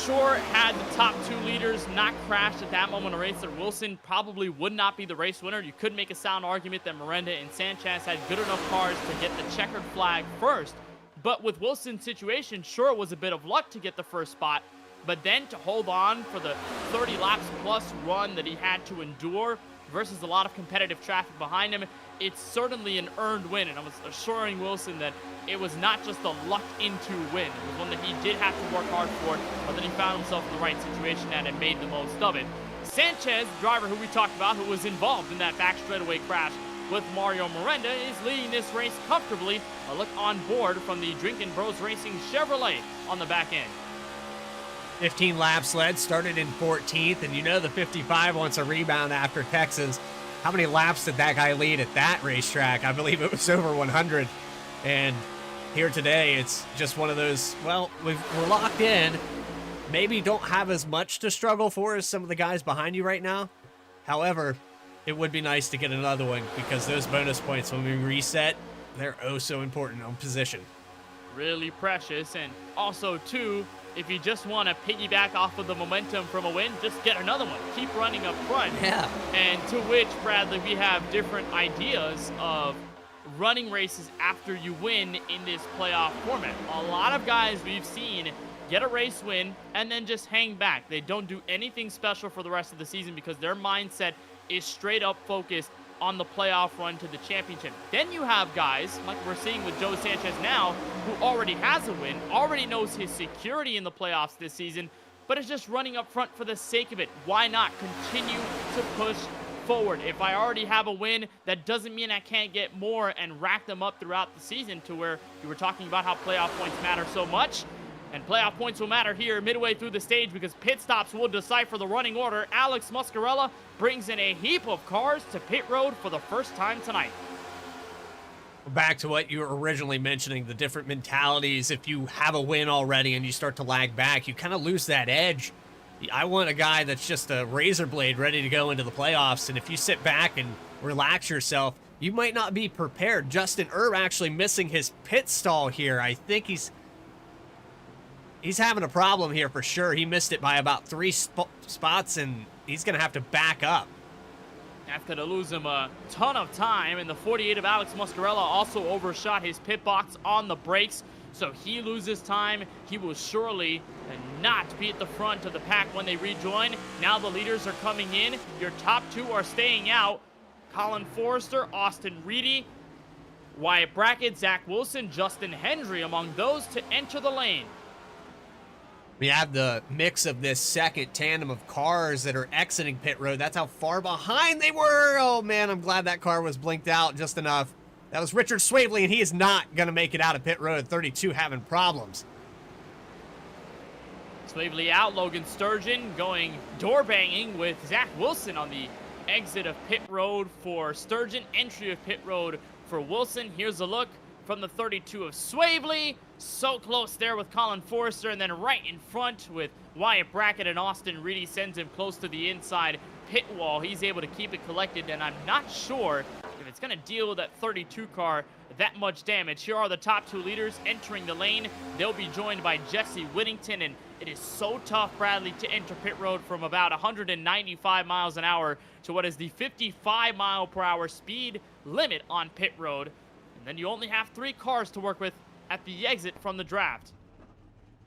sure, had the top 2 leaders not crashed at that moment of the race, that Wilson probably would not be the race winner. You could make a sound argument that Miranda and Sanchez had good enough cars to get the checkered flag first. But with Wilson's situation, sure, it was a bit of luck to get the first spot, but then to hold on for the 30 laps plus run that he had to endure versus a lot of competitive traffic behind him, it's certainly an earned win. And I was assuring Wilson that it was not just a lucked into win. It was one that he did have to work hard for, but then he found himself in the right situation and made the most of it. Sanchez, the driver who we talked about, who was involved in that back straightaway crash with Mario Miranda, is leading this race comfortably. A look on board from the Drinkin' Bros Racing Chevrolet on the back end. 15 laps led, started in 14th, and you know the 55 wants a rebound after Texas. How many laps did that guy lead at that racetrack? I believe it was over 100. And here today, it's just one of those, well, we're locked in. Maybe don't have as much to struggle for as some of the guys behind you right now. However, it would be nice to get another one because those bonus points, when we reset, they're oh so important on position. Really precious. And also, too, if you just want to piggyback off of the momentum from a win, just get another one. Keep running up front. Yeah. And to which, Bradley, we have different ideas of running races after you win in this playoff format. A lot of guys we've seen get a race win and then just hang back. They don't do anything special for the rest of the season because their mindset is straight up focused on the playoff run to the championship. Then you have guys, like we're seeing with Joe Sanchez now, who already has a win, already knows his security in the playoffs this season, but is just running up front for the sake of it. Why not continue to push forward? If I already have a win, that doesn't mean I can't get more and rack them up throughout the season, to where you were talking about how playoff points matter so much. And playoff points will matter here midway through the stage because pit stops will decipher the running order. Alex Muscarella brings in a heap of cars to pit road for the first time tonight. Back to what you were originally mentioning, the different mentalities. If you have a win already and you start to lag back, you kind of lose that edge. I want a guy that's just a razor blade ready to go into the playoffs. And if you sit back and relax yourself, you might not be prepared. Justin Erb actually missing his pit stall here. I think he's having a problem here for sure. He missed it by about 3 spots, and he's going to have to back up. After to lose him a ton of time, and the 48 of Alex Muscarella also overshot his pit box on the brakes, so he loses time. He will surely not be at the front of the pack when they rejoin. Now the leaders are coming in. Your top 2 are staying out. Colin Forrester, Austin Reedy, Wyatt Brackett, Zach Wilson, Justin Hendry among those to enter the lane. We have the mix of this second tandem of cars that are exiting pit road. That's how far behind they were. Oh, man, I'm glad that car was blinked out just enough. That was Richard Swavely, and he is not going to make it out of pit road. 32 having problems. Swavely out. Logan Sturgeon going door banging with Zach Wilson on the exit of pit road for Sturgeon. Entry of pit road for Wilson. Here's a look from the 32 of Swavely. So close there with Colin Forrester, and then right in front with Wyatt Brackett, and Austin Reedy sends him close to the inside. pit wall, he's able to keep it collected, and I'm not sure if it's going to deal that 32 car that much damage. Here are the top 2 leaders entering the lane. They'll be joined by Jesse Whittington, and it is so tough, Bradley, to enter pit road from about 195 miles an hour to what is the 55-mile-per-hour speed limit on pit road. And then you only have 3 cars to work with at the exit from the draft.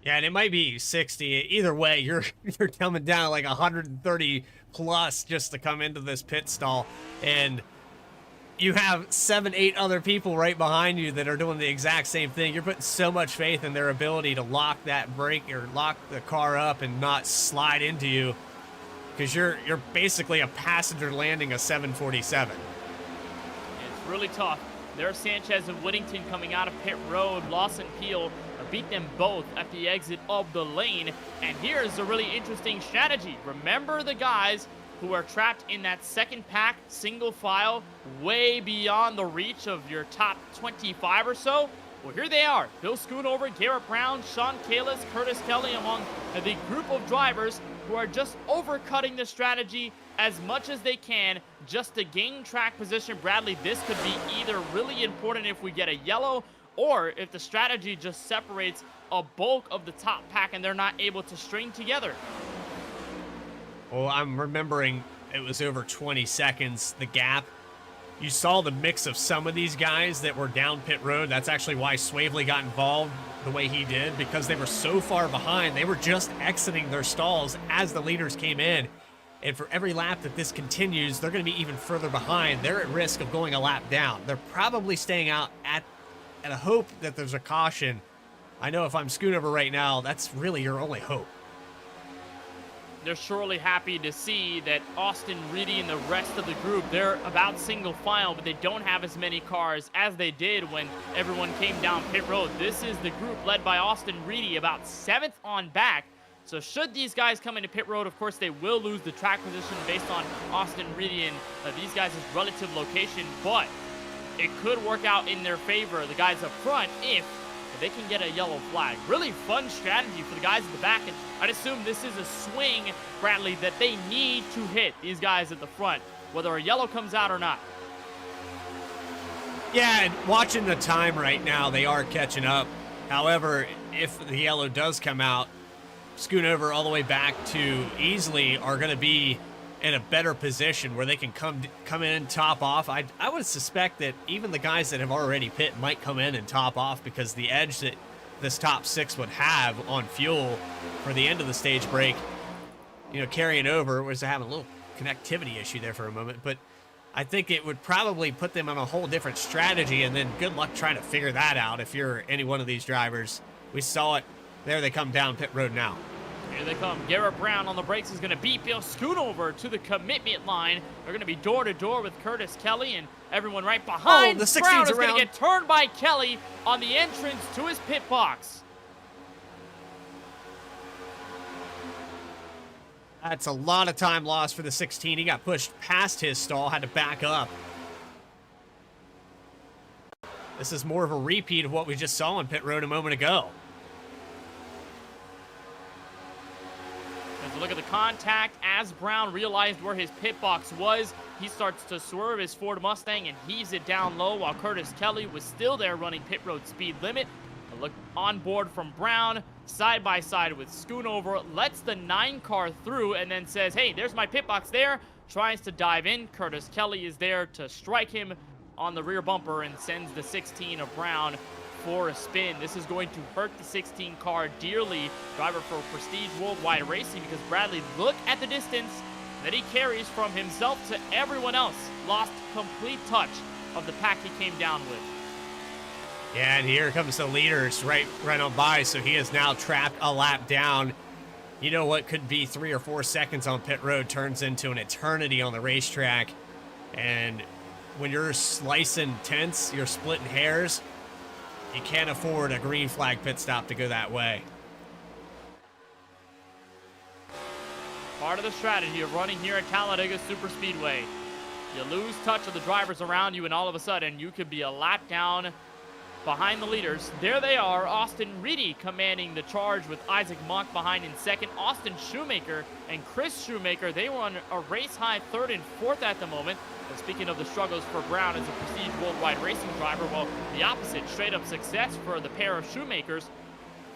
Yeah, and it might be 60. Either way, you're coming down like 130 plus just to come into this pit stall. And you have 7, 8 other people right behind you that are doing the exact same thing. You're putting so much faith in their ability to lock that brake or lock the car up and not slide into you, because you're basically a passenger landing a 747. It's really tough. There's Sanchez and Whittington coming out of pit road. Lawson Peel beat them both at the exit of the lane. And here's a really interesting strategy. Remember the guys who are trapped in that second pack, single file, way beyond the reach of your top 25 or so? Well, here they are. Bill Schoonover, Garrett Brown, Sean Kalis, Curtis Kelly among the group of drivers who are just overcutting the strategy as much as they can just to gain track position. Bradley, this could be either really important if we get a yellow, or if the strategy just separates a bulk of the top pack and they're not able to string together. Well, I'm remembering it was over 20 seconds, the gap. You saw the mix of some of these guys that were down pit road. That's actually why Swavely got involved the way he did, because they were so far behind. They were just exiting their stalls as the leaders came in. And for every lap that this continues, they're going to be even further behind. They're at risk of going a lap down. They're probably staying out at a hope that there's a caution. I know if I'm Schoonover right now, that's really your only hope. They're surely happy to see that Austin Reedy and the rest of the group, they're about single file, but they don't have as many cars as they did when everyone came down pit road. This is the group led by Austin Reedy, about 7th on back. So should these guys come into pit road, of course, they will lose the track position based on Austin Reedy and these guys' relative location, but it could work out in their favor, the guys up front, if they can get a yellow flag. Really fun strategy for the guys at the back, and I'd assume this is a swing, Bradley, that they need to hit these guys at the front, whether a yellow comes out or not. Yeah, and watching the time right now, they are catching up. However, if the yellow does come out, Schoonover all the way back to Easley are going to be in a better position where they can come in, top off. I would suspect that even the guys that have already pit might come in and top off, because the edge that this top 6 would have on fuel for the end of the stage break, you know, carrying over, was having a little connectivity issue there for a moment, but I think it would probably put them on a whole different strategy, and then good luck trying to figure that out if you're any one of these drivers. We saw it. There they come down pit road now. Here they come. Garrett Brown on the brakes is going to beat Bill Schoonover to the commitment line. They're going to be door-to-door with Curtis Kelly and everyone right behind. Oh, the 16's Brown is going around. to get turned by Kelly on the entrance to his pit box. That's a lot of time lost for the 16. He got pushed past his stall, had to back up. This is more of a repeat of what we just saw on pit road a moment ago. Look at the contact. As Brown realized where his pit box was, he starts to swerve his Ford Mustang and heaves it down low, while Curtis Kelly was still there running pit road speed limit. A look on board from Brown, side by side with Schoonover, lets the 9 car through and then says, hey, there's my pit box there. Tries to dive in. Curtis Kelly is there to strike him on the rear bumper and sends the 16 of Brown for a spin. This is going to hurt the 16 car dearly, driver for Prestige Worldwide Racing, because Bradley, look at the distance that he carries from himself to everyone else. Lost complete touch of the pack he came down with. Yeah, and here comes the leaders right on by, so he is now trapped a lap down. You know what could be 3 or 4 seconds on pit road turns into an eternity on the racetrack. And when you're slicing tents, you're splitting hairs, you can't afford a green flag pit stop to go that way. Part of the strategy of running here at Talladega Superspeedway. You lose touch of the drivers around you, and all of a sudden, you could be a lap down behind the leaders. There they are, Austin Reedy commanding the charge with Isaac Monk behind in second. Austin Shoemaker and Chris Shoemaker, they were on a race-high third and fourth at the moment. And speaking of the struggles for Brown as a prestige worldwide racing driver, well, the opposite, straight-up success for the pair of Shoemakers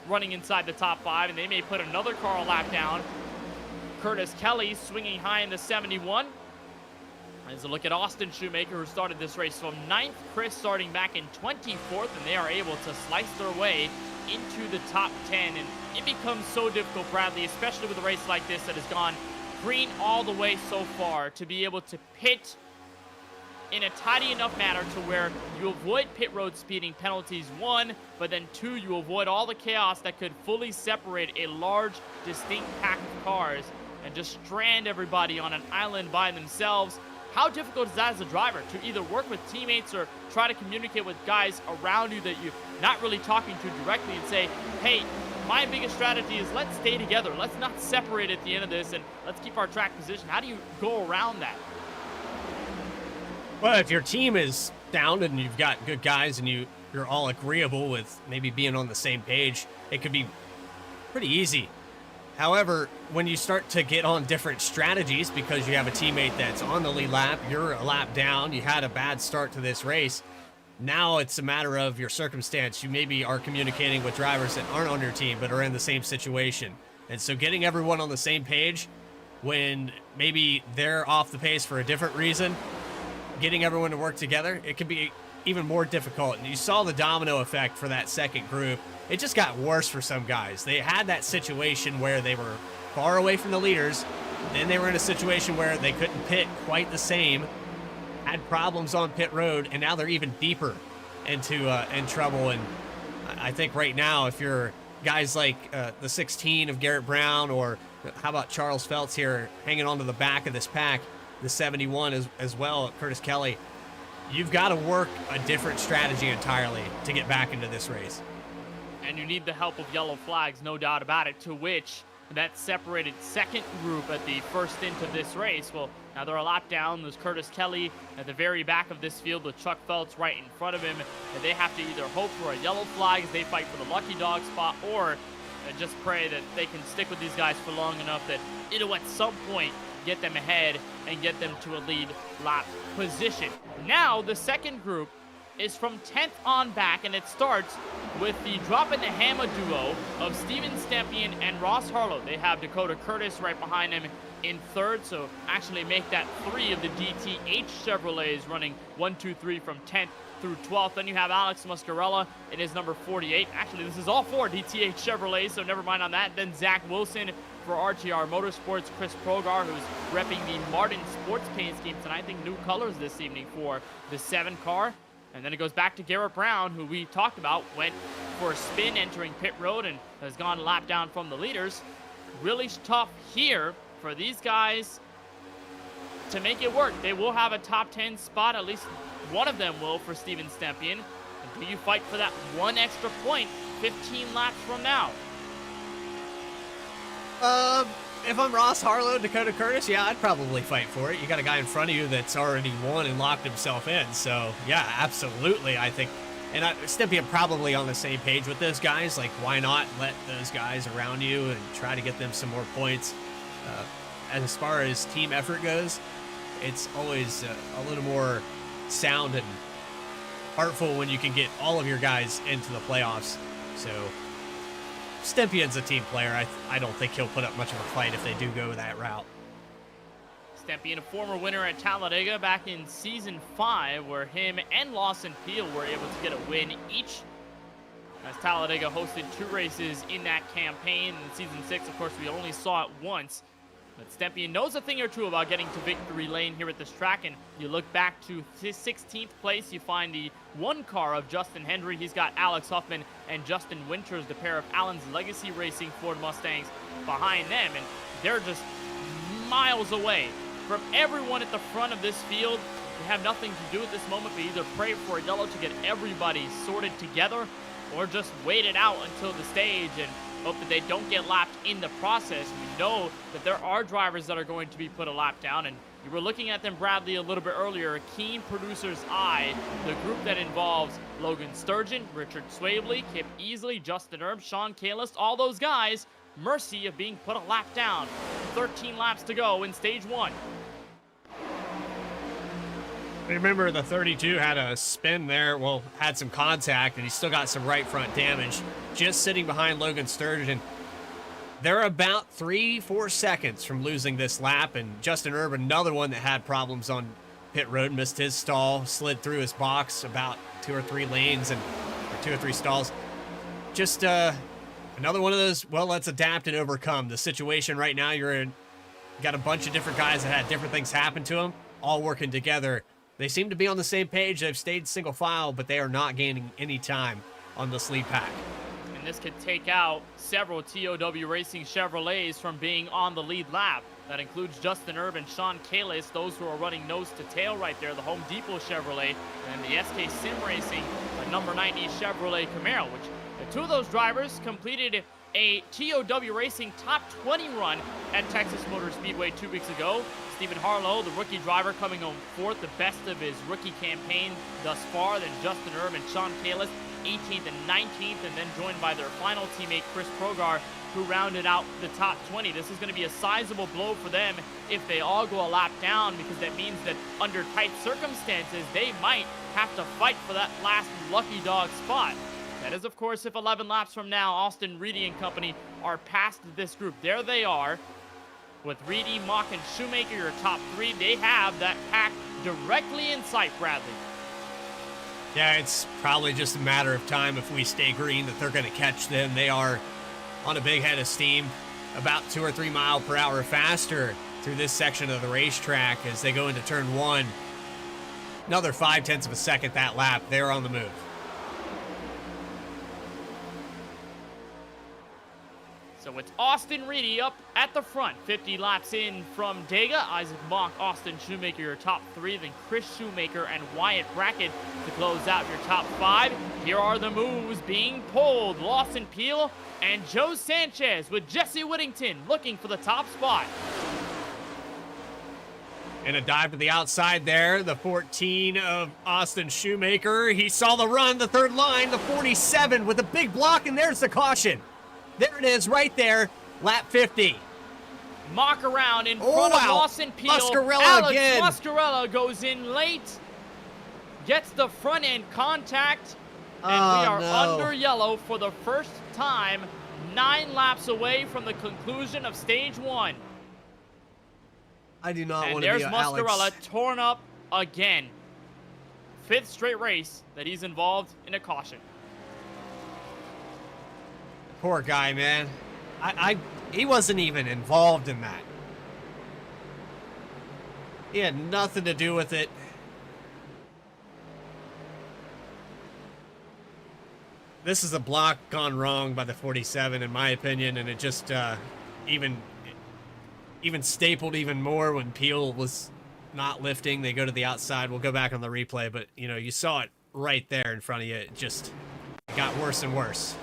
running inside the top 5, and they may put another car a lap down. Curtis Kelly swinging high in the 71. As a look at Austin Shoemaker, who started this race from 9th, Chris starting back in 24th, and they are able to slice their way into the top 10. And it becomes so difficult, Bradley, especially with a race like this that has gone green all the way so far, to be able to pit in a tidy enough manner to where you avoid pit road speeding penalties, 1, but then 2, you avoid all the chaos that could fully separate a large, distinct pack of cars and just strand everybody on an island by themselves. How difficult is that as a driver to either work with teammates or try to communicate with guys around you that you're not really talking to directly and say, hey, my biggest strategy is let's stay together. Let's not separate at the end of this, and let's keep our track position. How do you go around that? Well, if your team is down and you've got good guys and you're all agreeable with maybe being on the same page, it could be pretty easy. However, when you start to get on different strategies because you have a teammate that's on the lead lap, you're a lap down, you had a bad start to this race, now it's a matter of your circumstance. You maybe are communicating with drivers that aren't on your team but are in the same situation. And so getting everyone on the same page when maybe they're off the pace for a different reason, getting everyone to work together, it can be even more difficult. And you saw the domino effect for that second group. It just got worse for some guys. They had that situation where they were far away from the leaders. Then they were in a situation where they couldn't pit quite the same, had problems on pit road, and now they're even deeper into in trouble. And I think right now, if you're guys like the 16 of Garrett Brown, or how about Charles Feltz here hanging onto the back of this pack, the 71 as well, Curtis Kelly, you've got to work a different strategy entirely to get back into this race. And you need the help of yellow flags, no doubt about it, to which that separated second group at the first stint of this race. Well, now they're a lap down. There's Curtis Kelly at the very back of this field with Chuck Feltz right in front of him. And they have to either hope for a yellow flag as they fight for the lucky dog spot, or just pray that they can stick with these guys for long enough that it'll at some point get them ahead and get them to a lead lap position. Now the second group is from 10th on back, and it starts with the drop in the hammer duo of Steven Stempian and Ross Harlow. They have Dakota Curtis right behind him in third, so actually make that 3 of the DTH Chevrolets running 1, 2, 3 from 10th through 12th. Then you have Alex Muscarella in his number 48. Actually, this is all 4 DTH Chevrolets, so never mind on that. Then Zach Wilson for RTR Motorsports, Chris Progar, who's repping the Martin Sports Paint Schemes, and I think new colors this evening for the 7 car. And then it goes back to Garrett Brown, who we talked about, went for a spin entering pit road and has gone a lap down from the leaders. Really tough here for these guys to make it work. They will have a top 10 spot, at least one of them will, for Steven Stempian. And do you fight for that 1 extra point 15 laps from now? If I'm Ross Harlow, Dakota Curtis, yeah, I'd probably fight for it. You got a guy in front of you that's already won and locked himself in. So, yeah, absolutely, I think. And Stempian probably on the same page with those guys. Like, why not let those guys around you and try to get them some more points? As far as team effort goes, it's always a little more sound and heartful when you can get all of your guys into the playoffs. So Stempian's a team player. I don't think he'll put up much of a fight if they do go that route. Stempian, a former winner at Talladega back in Season 5, where him and Lawson Peel were able to get a win each, as Talladega hosted 2 races in that campaign. In Season 6, of course, we only saw it once. But Stempian knows a thing or two about getting to victory lane here at this track, and you look back to his 16th place, you find the 1 car of Justin Hendry. He's got Alex Huffman and Justin Winters, the pair of Allen's Legacy Racing Ford Mustangs, behind them, and they're just miles away from everyone at the front of this field. They have nothing to do at this moment but either pray for a yellow to get everybody sorted together, or just wait it out until the stage and hope that they don't get lapped in the process. We know that there are drivers that are going to be put a lap down, and You were looking at them, Bradley, a little bit earlier. A keen producer's eye. The group that involves Logan Sturgeon, Richard Swabley, Kip Easley, Justin Erb, Sean Kalis, all those guys, mercy of being put a lap down. 13 laps to go in stage 1. Remember, the 32 had a spin there, well, had some contact, and he still got some right front damage. Just sitting behind Logan Sturgeon. They're about 3-4 seconds from losing this lap, and Justin Erb, another one that had problems on pit road, missed his stall, slid through his box about 2 or 3 lanes, or 2 or 3 stalls. Just another one of those, well, let's adapt and overcome. The situation right now you're in, you got a bunch of different guys that had different things happen to them, all working together. They seem to be on the same page. They've stayed single file, but they are not gaining any time on this lead pack. And this could take out several TOW Racing Chevrolets from being on the lead lap. That includes Justin Erb and Sean Kalis, those who are running nose to tail right there, the Home Depot Chevrolet, and the SK Sim Racing, the number 90 Chevrolet Camaro, which the 2 of those drivers completed a TOW Racing top 20 run at Texas Motor Speedway 2 weeks ago. Stephen Harlow, the rookie driver, coming home 4th, the best of his rookie campaign thus far. Then Justin Erb and Sean Kalis, 18th and 19th, and then joined by their final teammate, Chris Progar, who rounded out the top 20. This is going to be a sizable blow for them if they all go a lap down, because that means that under tight circumstances, they might have to fight for that last lucky dog spot. That is, of course, if 11 laps from now, Austin Reedy and company are past this group. There they are. With Reedy, Mock, and Shoemaker, your top 3, they have that pack directly in sight, Bradley. Yeah, it's probably just a matter of time if we stay green that they're going to catch them. They are on a big head of steam, about 2 or 3 mile per hour faster through this section of the racetrack as they go into turn 1. Another 0.5 of a second that lap. They're on the move. So it's Austin Reedy up at the front, 50 laps in from Dega. Isaac Mock, Austin Shoemaker, your top 3. Then Chris Shoemaker and Wyatt Brackett to close out your top 5. Here are the moves being pulled. Lawson Peel and Joe Sanchez with Jesse Whittington looking for the top spot. And a dive to the outside there, the 14 of Austin Shoemaker. He saw the run, the 3rd line, the 47 with a big block, and there's the caution. There it is right there, lap 50. Mock around in front of Lawson Peel. Muscarella Alex again. Muscarella goes in late, gets the front end contact, and we are under yellow for the first time, 9 laps away from the conclusion of stage 1. I do not want to to be be Muscarella Alex. torn up again. 5th straight race that he's involved in a caution. Poor guy, man. He wasn't even involved in that. He had nothing to do with it. This is a block gone wrong by the 47, in my opinion, and it just even stapled even more when Peel was not lifting. They go to the outside. We'll go back on the replay, but you know, you saw it right there in front of you. It just got worse and worse.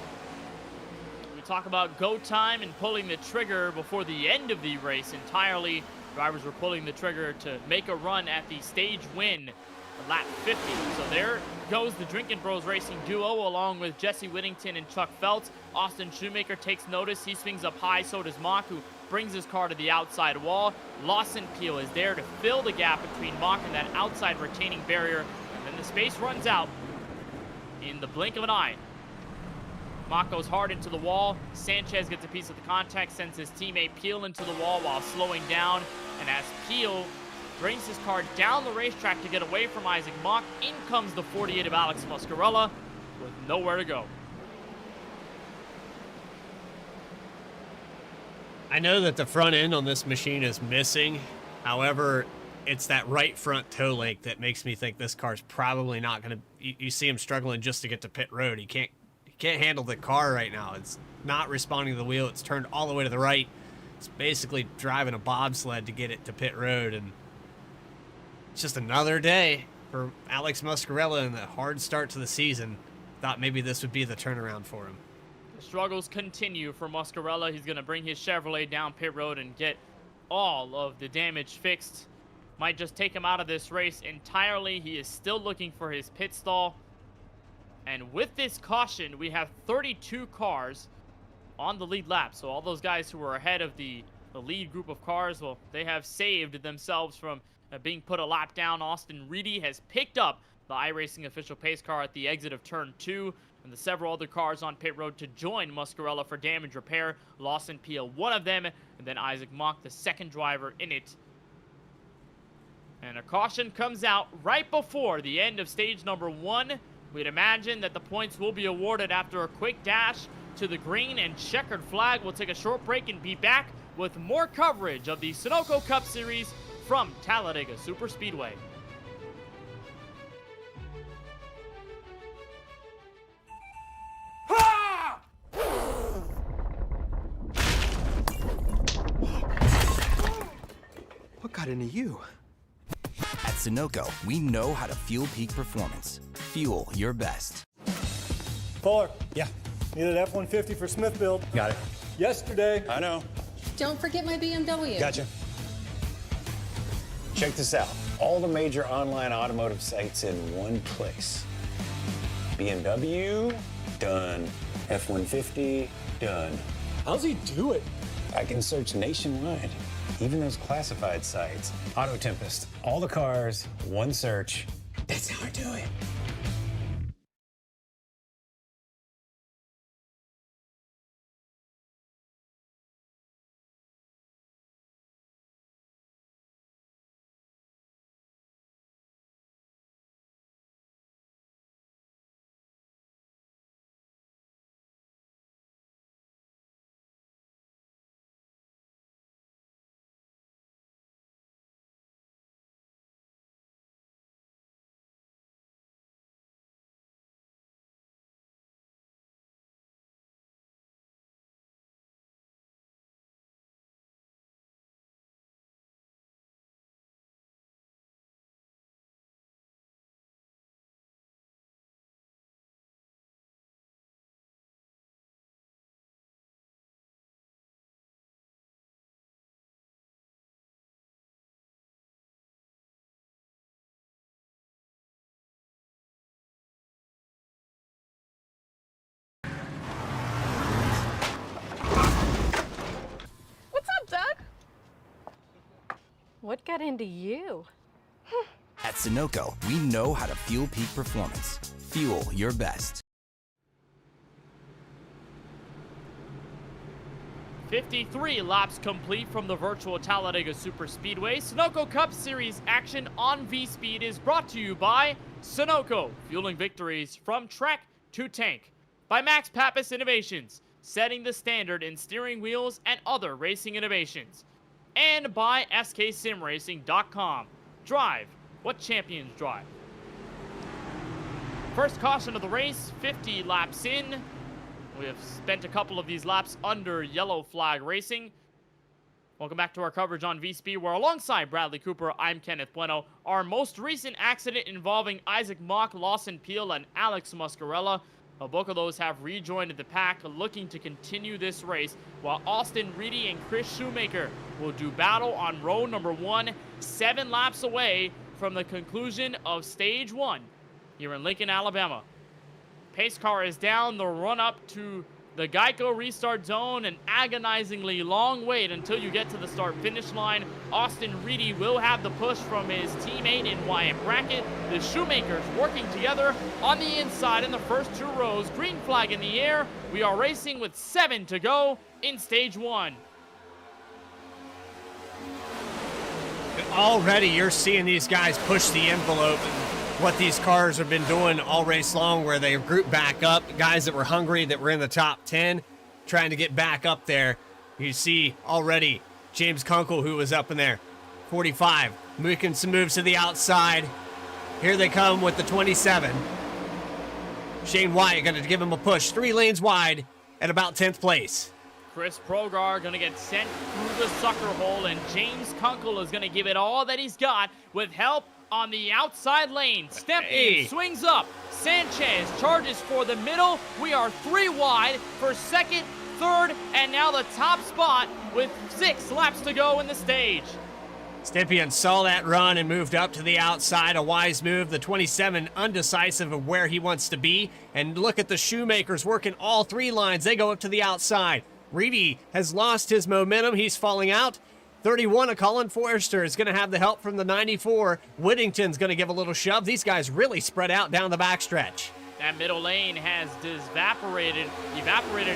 Talk about go time and pulling the trigger before the end of the race entirely. Drivers were pulling the trigger to make a run at the stage win, lap 50. So there goes the Drinkin' Bros Racing duo along with Jesse Whittington and Chuck Feltz. Austin Shoemaker takes notice. He swings up high, so does Mock, who brings his car to the outside wall. Lawson Peel is there to fill the gap between Mock and that outside retaining barrier. And then the space runs out in the blink of an eye. Mock goes hard into the wall. Sanchez gets a piece of the contact, sends his teammate Peel into the wall while slowing down. And as Peel brings his car down the racetrack to get away from Isaac Mock, in comes the 48 of Alex Muscarella with nowhere to go. I know that the front end on this machine is missing. However, it's that right front toe link that makes me think this car's probably not going to... You see him struggling just to get to pit road. He can't handle the car right now. It's not responding to the wheel. It's turned all the way to the right. It's basically driving a bobsled to get it to pit road, and it's just another day for Alex Muscarella and the hard start to the season. Thought maybe this would be the turnaround for him. The struggles continue for Muscarella. He's going to bring his Chevrolet down pit road and get all of the damage fixed might just take him out of this race entirely. He is still looking for his pit stall. And with this caution, we have 32 cars on the lead lap. So all those guys who were ahead of the lead group of cars, well, they have saved themselves from being put a lap down. Austin Reedy has picked up the iRacing official pace car at the exit of turn 2, and the several other cars on pit road to join Muscarella for damage repair. Lawson Peel, one of them, and then Isaac Mock, the second driver in it. And a caution comes out right before the end of stage number 1. We'd imagine that the points will be awarded after a quick dash to the green and checkered flag. We'll take a short break and be back with more coverage of the Sunoco Cup Series from Talladega Superspeedway. What got into you? At Sunoco, we know how to fuel peak performance. Fuel your best. Fuller, Yeah, needed F-150 for Smith build. got it. Yesterday. I know. Don't forget my BMW. Gotcha. Check this out. All the major online automotive sites in one place. BMW, done. F-150, done. How's he do it? I can search nationwide, even those classified sites. Auto Tempest, all the cars, one search. That's how I do it. What got into you? At Sunoco, we know how to fuel peak performance. Fuel your best. 53 laps complete from the virtual Talladega Superspeedway. Sunoco Cup Series action on VSPEED is brought to you by Sunoco, fueling victories from track to tank. By Max Pappas Innovations, setting the standard in steering wheels and other racing innovations. And by SKSimRacing.com. Drive what champions drive. First caution of the race, 50 laps in. We have spent a couple of these laps under yellow flag racing. Welcome back to our coverage on VSPEED, where alongside Bradley Cooper, I'm Kenneth Bueno. Our most recent accident involving Isaac Mock, Lawson Peel, and Alex Muscarella. Both of those have rejoined the pack, looking to continue this race, while Austin Reedy and Chris Shoemaker will do battle on row number 1, 7 laps away from the conclusion of stage 1 here in Lincoln, Alabama. Pace car is down the run up to the Geico restart zone, an agonizingly long wait until you get to the start-finish line. Austin Reedy will have the push from his teammate in Wyatt Brackett. The Shoemakers working together on the inside in the first 2 rows. Green flag in the air. We are racing with 7 to go in stage 1. Already you're seeing these guys push the envelope. What these cars have been doing all race long, where they group back up, guys that were hungry, that were in the top 10, trying to get back up there. You see already James Kunkel, who was up in there, 45, making some moves to the outside. Here they come with the 27. Shane Wyatt going to give him a push, 3 lanes wide at about 10th place. Chris Progar going to get sent through the sucker hole, and James Kunkel is going to give it all that he's got with help on the outside lane. Stempy swings up. Sanchez charges for the middle. We are 3 wide for second, third, and now the top spot with 6 laps to go in the stage. Stepien saw that run and moved up to the outside. A wise move. The 27 undecisive of where he wants to be. And look at the Shoemakers working all 3 lines. They go up to the outside. Reedy has lost his momentum. He's falling out. 31 of Colin Forrester is going to have the help from the 94. Whittington's going to give a little shove. These guys really spread out down the backstretch. That middle lane has evaporated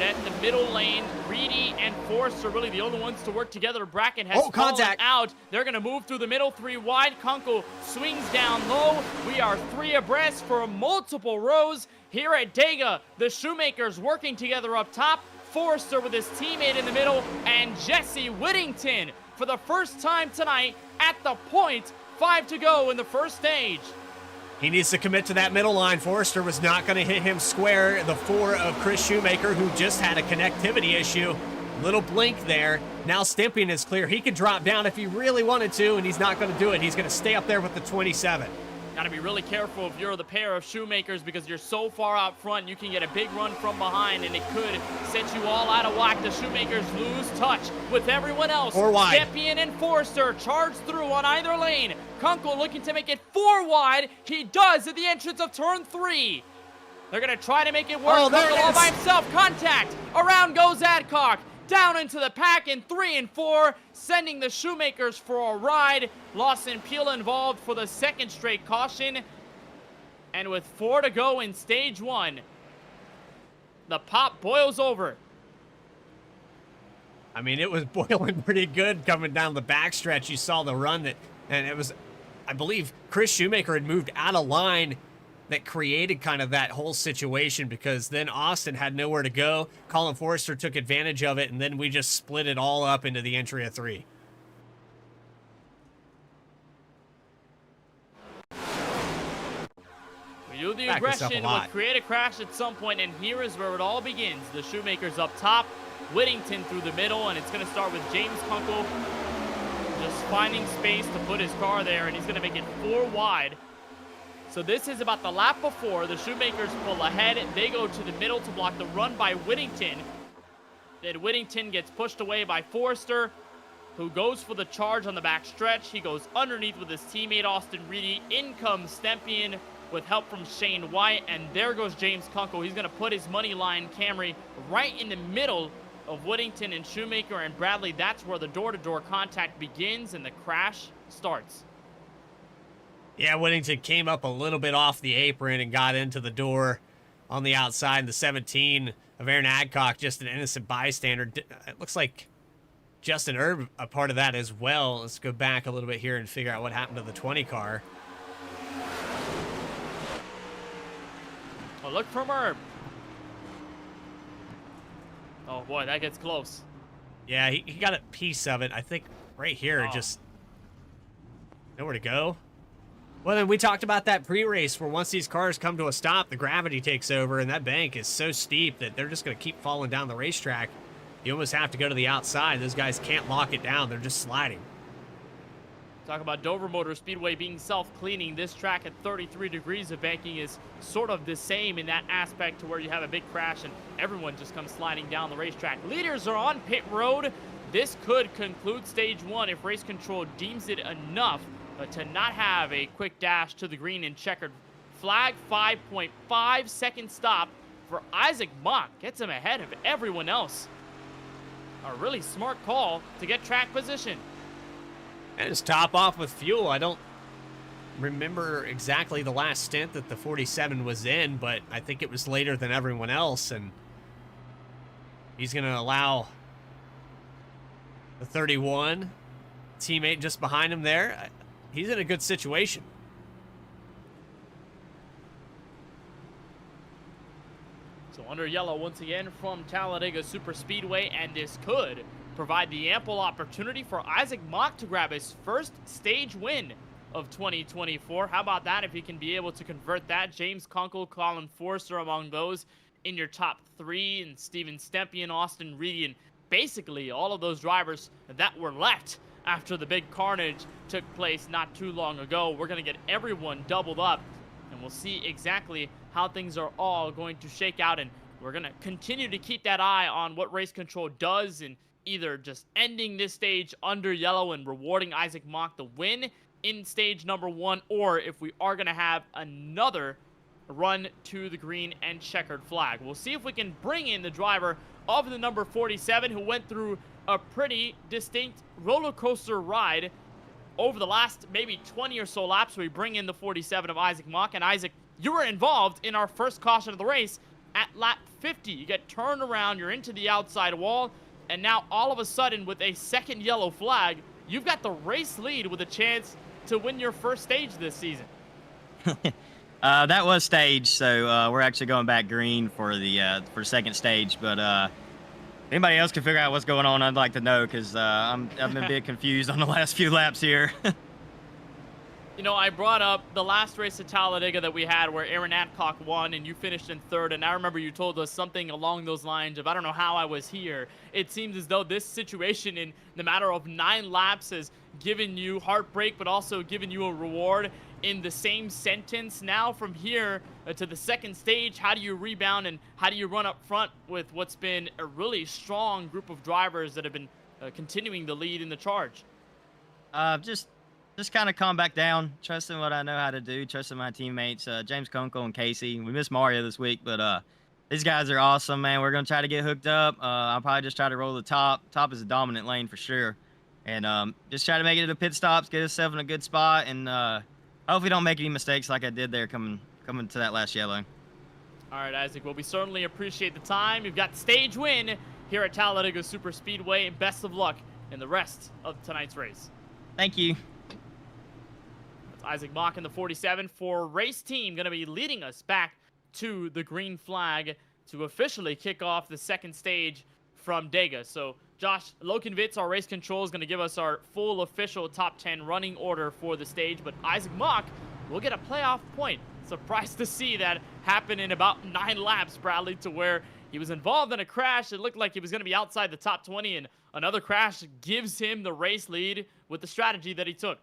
at the middle lane. Reedy and Forrester are really the only ones to work together. Bracken has fallen contact out. They're going to move through the middle, 3 wide. Kunkel swings down low. We are 3 abreast for multiple rows here at Dega. The Shoemakers working together up top. Forrester with his teammate in the middle, and Jesse Whittington for the first time tonight at the point. 5 to go in the first stage. He needs to commit to that middle line. Forrester was not going to hit him square. The 4 of Chris Shoemaker, who just had a connectivity issue. Little blink there. Now Stepien is clear. He could drop down if he really wanted to, and he's not going to do it. He's going to stay up there with the 27. Got to be really careful if you're the pair of Shoemakers, because you're so far out front, you can get a big run from behind, and it could set you all out of whack. The Shoemakers lose touch with everyone else. 4 wide. Stepien and Forrester charge through on either lane. Kunkel looking to make it 4 wide. He does at the entrance of turn 3. They're going to try to make it work. Oh, there Kunkel it all is. by himself. Contact. Around goes Adcock. Down into the pack in 3 and 4, sending the Shoemakers for a ride. Lawson Peel involved for the 2nd straight caution. And with 4 to go in stage 1, the pop boils over. I mean, it was boiling pretty good coming down the backstretch. You saw the run and it was, I believe, Chris Shoemaker had moved out of line. That created kind of that whole situation, because then Austin had nowhere to go. Colin Forrester took advantage of it, and then we just split it all up into the entry of 3. We do the Back this up a aggression, lot. we'll create a crash at some point, and here is where it all begins. The Shoemakers up top, Whittington through the middle, and it's going to start with James Kunkel just finding space to put his car there, and he's going to make it 4 wide. So this is about the lap before. The Shoemakers pull ahead. They go to the middle to block the run by Whittington. Then Whittington gets pushed away by Forrester, who goes for the charge on the back stretch. He goes underneath with his teammate Austin Reedy. In comes Stepien with help from Shane White, and there goes James Kunkel. He's going to put his money line Camry right in the middle of Whittington and Shoemaker and Bradley. That's where the door-to-door contact begins and the crash starts. Yeah, Whittington came up a little bit off the apron and got into the door on the outside. The 17 of Aaron Adcock, just an innocent bystander. It looks like Justin Erb a part of that as well. Let's go back a little bit here and figure out what happened to the 20 car. Oh, look from Erb. Oh, boy, that gets close. Yeah, he got a piece of it. I think right here, Oh. just nowhere to go. Well, then we talked about that pre-race where once these cars come to a stop, the gravity takes over, and that bank is so steep that they're just going to keep falling down the racetrack. You almost have to go to the outside. Those guys can't lock it down. They're just sliding. Talk about Dover Motor Speedway being self-cleaning. This track at 33 degrees of banking is sort of the same in that aspect, to where you have a big crash and everyone just comes sliding down the racetrack. Leaders are on pit road. This could conclude stage 1 if race control deems it enough to not have a quick dash to the green and checkered flag. 5.5 second stop for Isaac Mock. Gets him ahead of everyone else. A really smart call to get track position. And just top off with fuel. I don't remember exactly the last stint that the 47 was in, but I think it was later than everyone else, and he's going to allow the 31 teammate just behind him there. He's in a good situation. So under yellow once again from Talladega Super Speedway, and this could provide the ample opportunity for Isaac Mock to grab his first stage win of 2024. How about that if he can be able to convert that? James Kunkel, Colin Forrester among those in your top 3, and Steven Stepien, Austin Reedy, and basically all of those drivers that were left after the big carnage took place not too long ago. We're going to get everyone doubled up, and we'll see exactly how things are all going to shake out, and we're going to continue to keep that eye on what race control does and either just ending this stage under yellow and rewarding Isaac Mock the win in stage number 1, or if we are going to have another run to the green and checkered flag. We'll see if we can bring in the driver of the number 47, who went through a pretty distinct roller coaster ride over the last maybe 20 or so laps. We bring in the 47 of Isaac Mock. And Isaac, you were involved in our first caution of the race at lap 50. You get turned around, you're into the outside wall, and now all of a sudden with a second yellow flag, you've got the race lead with a chance to win your first stage this season. That was stage, so we're actually going back green for the second stage. But anybody else can figure out what's going on, I'd like to know, because I've been a bit confused on the last few laps here. You know, I brought up the last race at Talladega that we had where Aaron Adcock won and you finished in third, and I remember you told us something along those lines of, I don't know how I was here. It seems as though this situation in the matter of 9 laps has given you heartbreak, but also given you a reward in the same sentence. Now from here to the second stage, how do you rebound and how do you run up front with what's been a really strong group of drivers that have been continuing the lead in the charge? Just kind of calm back down, trusting what I know how to do, trusting my teammates, James Kunkel and Casey. We missed Mario this week, but these guys are awesome, man. We're going to try to get hooked up. I'll probably just try to roll the top. Top is a dominant lane for sure. And just try to make it to the pit stops, get yourself in a good spot, and hopefully don't make any mistakes like I did there coming to that last yellow. All right, Isaac. Well, we certainly appreciate the time. You've got the stage win here at Talladega Super Speedway, and best of luck in the rest of tonight's race. Thank you. Isaac Mock in the 47 for race team, going to be leading us back to the green flag to officially kick off the second stage from Dega. So Josh Lokenvitz, our race control, is going to give us our full official top 10 running order for the stage, but Isaac Mock will get a playoff point. Surprised to see that happen in about 9 laps, Bradley, to where he was involved in a crash. It looked like he was going to be outside the top 20, and another crash gives him the race lead with the strategy that he took.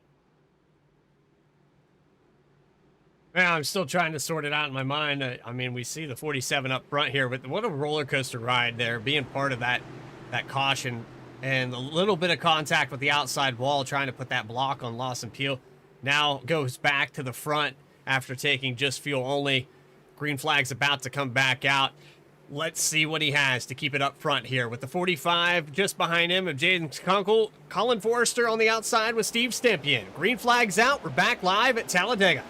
Yeah, I'm still trying to sort it out in my mind. I mean, we see the 47 up front here, but what a roller coaster ride there, being part of that caution and a little bit of contact with the outside wall, trying to put that block on Lawson Peel. Now goes back to the front after taking just fuel only. Green flag's about to come back out. Let's see what he has to keep it up front here with the 45 just behind him of Jaden Kunkel. Colin Forrester on the outside with Steve Stempien. Green flag's out. We're back live at Talladega.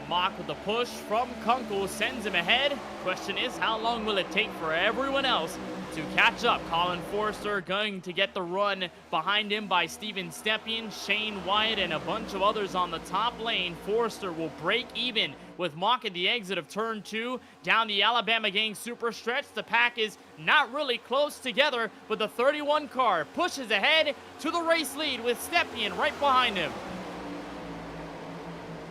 Mock with the push from Kunkel sends him ahead. Question is, how long will it take for everyone else to catch up? Colin Forrester going to get the run behind him by Steven Stempien, Shane Wyatt, and a bunch of others on the top lane. Forrester will break even with Mock at the exit of turn 2 down the Alabama Gang super stretch. The pack is not really close together, but the 31 car pushes ahead to the race lead with Stempien right behind him.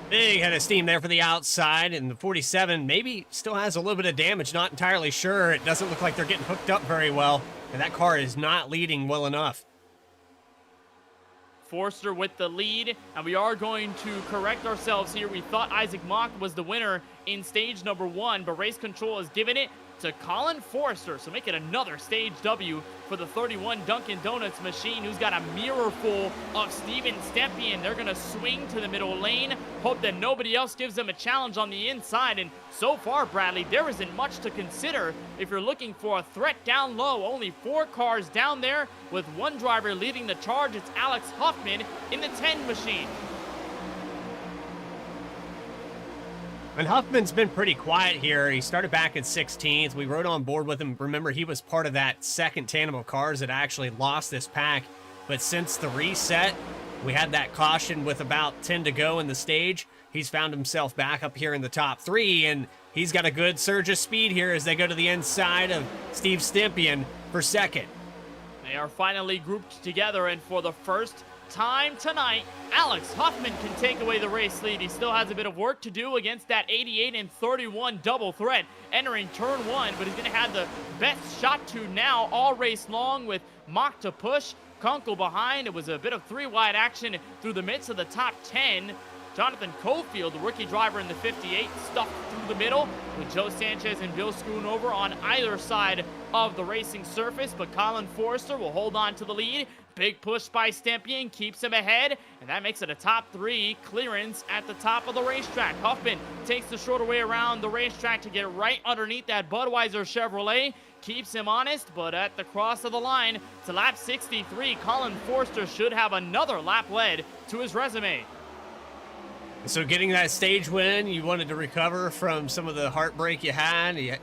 Big head of steam there for the outside, and the 47 maybe still has a little bit of damage, not entirely sure. It doesn't look like they're getting hooked up very well, and that car is not leading well enough. Forster with the lead, and we are going to correct ourselves here. We thought Isaac Mock was the winner in stage number 1, but race control has given it to Colin Forrester, so make it another stage W for the 31 Dunkin' Donuts machine, who's got a mirror full of Steven Stempien. They're going to swing to the middle lane, hope that nobody else gives them a challenge on the inside, and so far, Bradley, there isn't much to consider if you're looking for a threat down low. Only 4 cars down there with 1 driver leading the charge. It's Alex Huffman in the 10 machine. And Huffman's been pretty quiet here. He started back in 16th. We rode on board with him. Remember, he was part of that second tandem of cars that actually lost this pack. But since the reset, we had that caution with about 10 to go in the stage. He's found himself back up here in the top 3, and he's got a good surge of speed here as they go to the inside of Steve Stempien for second. They are finally grouped together, and for the first time tonight, Alex Huffman can take away the race lead. He still has a bit of work to do against that 88 and 31 double threat entering turn 1, but he's going to have the best shot to now all race long with Mock to push, Kunkel behind. It was a bit of 3-wide action through the midst of the top 10. Jonathan Cofield, the rookie driver in the 58, stuffed through the middle with Joe Sanchez and Bill Schoonover on either side of the racing surface, but Colin Forrester will hold on to the lead. Big push by Stempien keeps him ahead, and that makes it a top 3 clearance at the top of the racetrack. Huffman takes the shorter way around the racetrack to get right underneath that Budweiser Chevrolet. Keeps him honest, but at the cross of the line to lap 63, Colin Forrester should have another lap lead to his resume. So getting that stage win, you wanted to recover from some of the heartbreak you had. You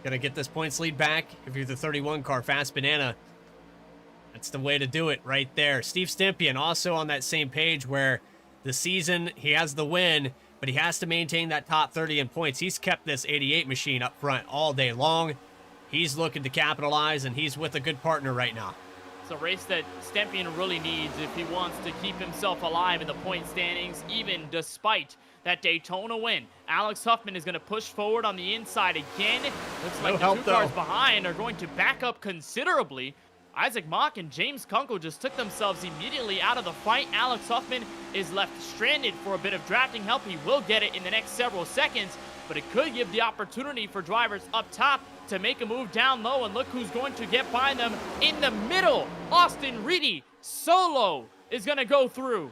got to get this points lead back. If you're the 31 car, Fast Banana, that's the way to do it right there. Steve Stempien also on that same page where the season, he has the win, but he has to maintain that top 30 in points. He's kept this 88 machine up front all day long. He's looking to capitalize, and he's with a good partner right now. It's a race that Stempien really needs if he wants to keep himself alive in the point standings, even despite that Daytona win. Alex Huffman is going to push forward on the inside again. Looks like the 2 cars behind are going to back up considerably. Isaac Mock and James Kunkel just took themselves immediately out of the fight. Alex Huffman is left stranded for a bit of drafting help. He will get it in the next several seconds, but it could give the opportunity for drivers up top to make a move down low, and look who's going to get by them in the middle. Austin Reedy solo is going to go through.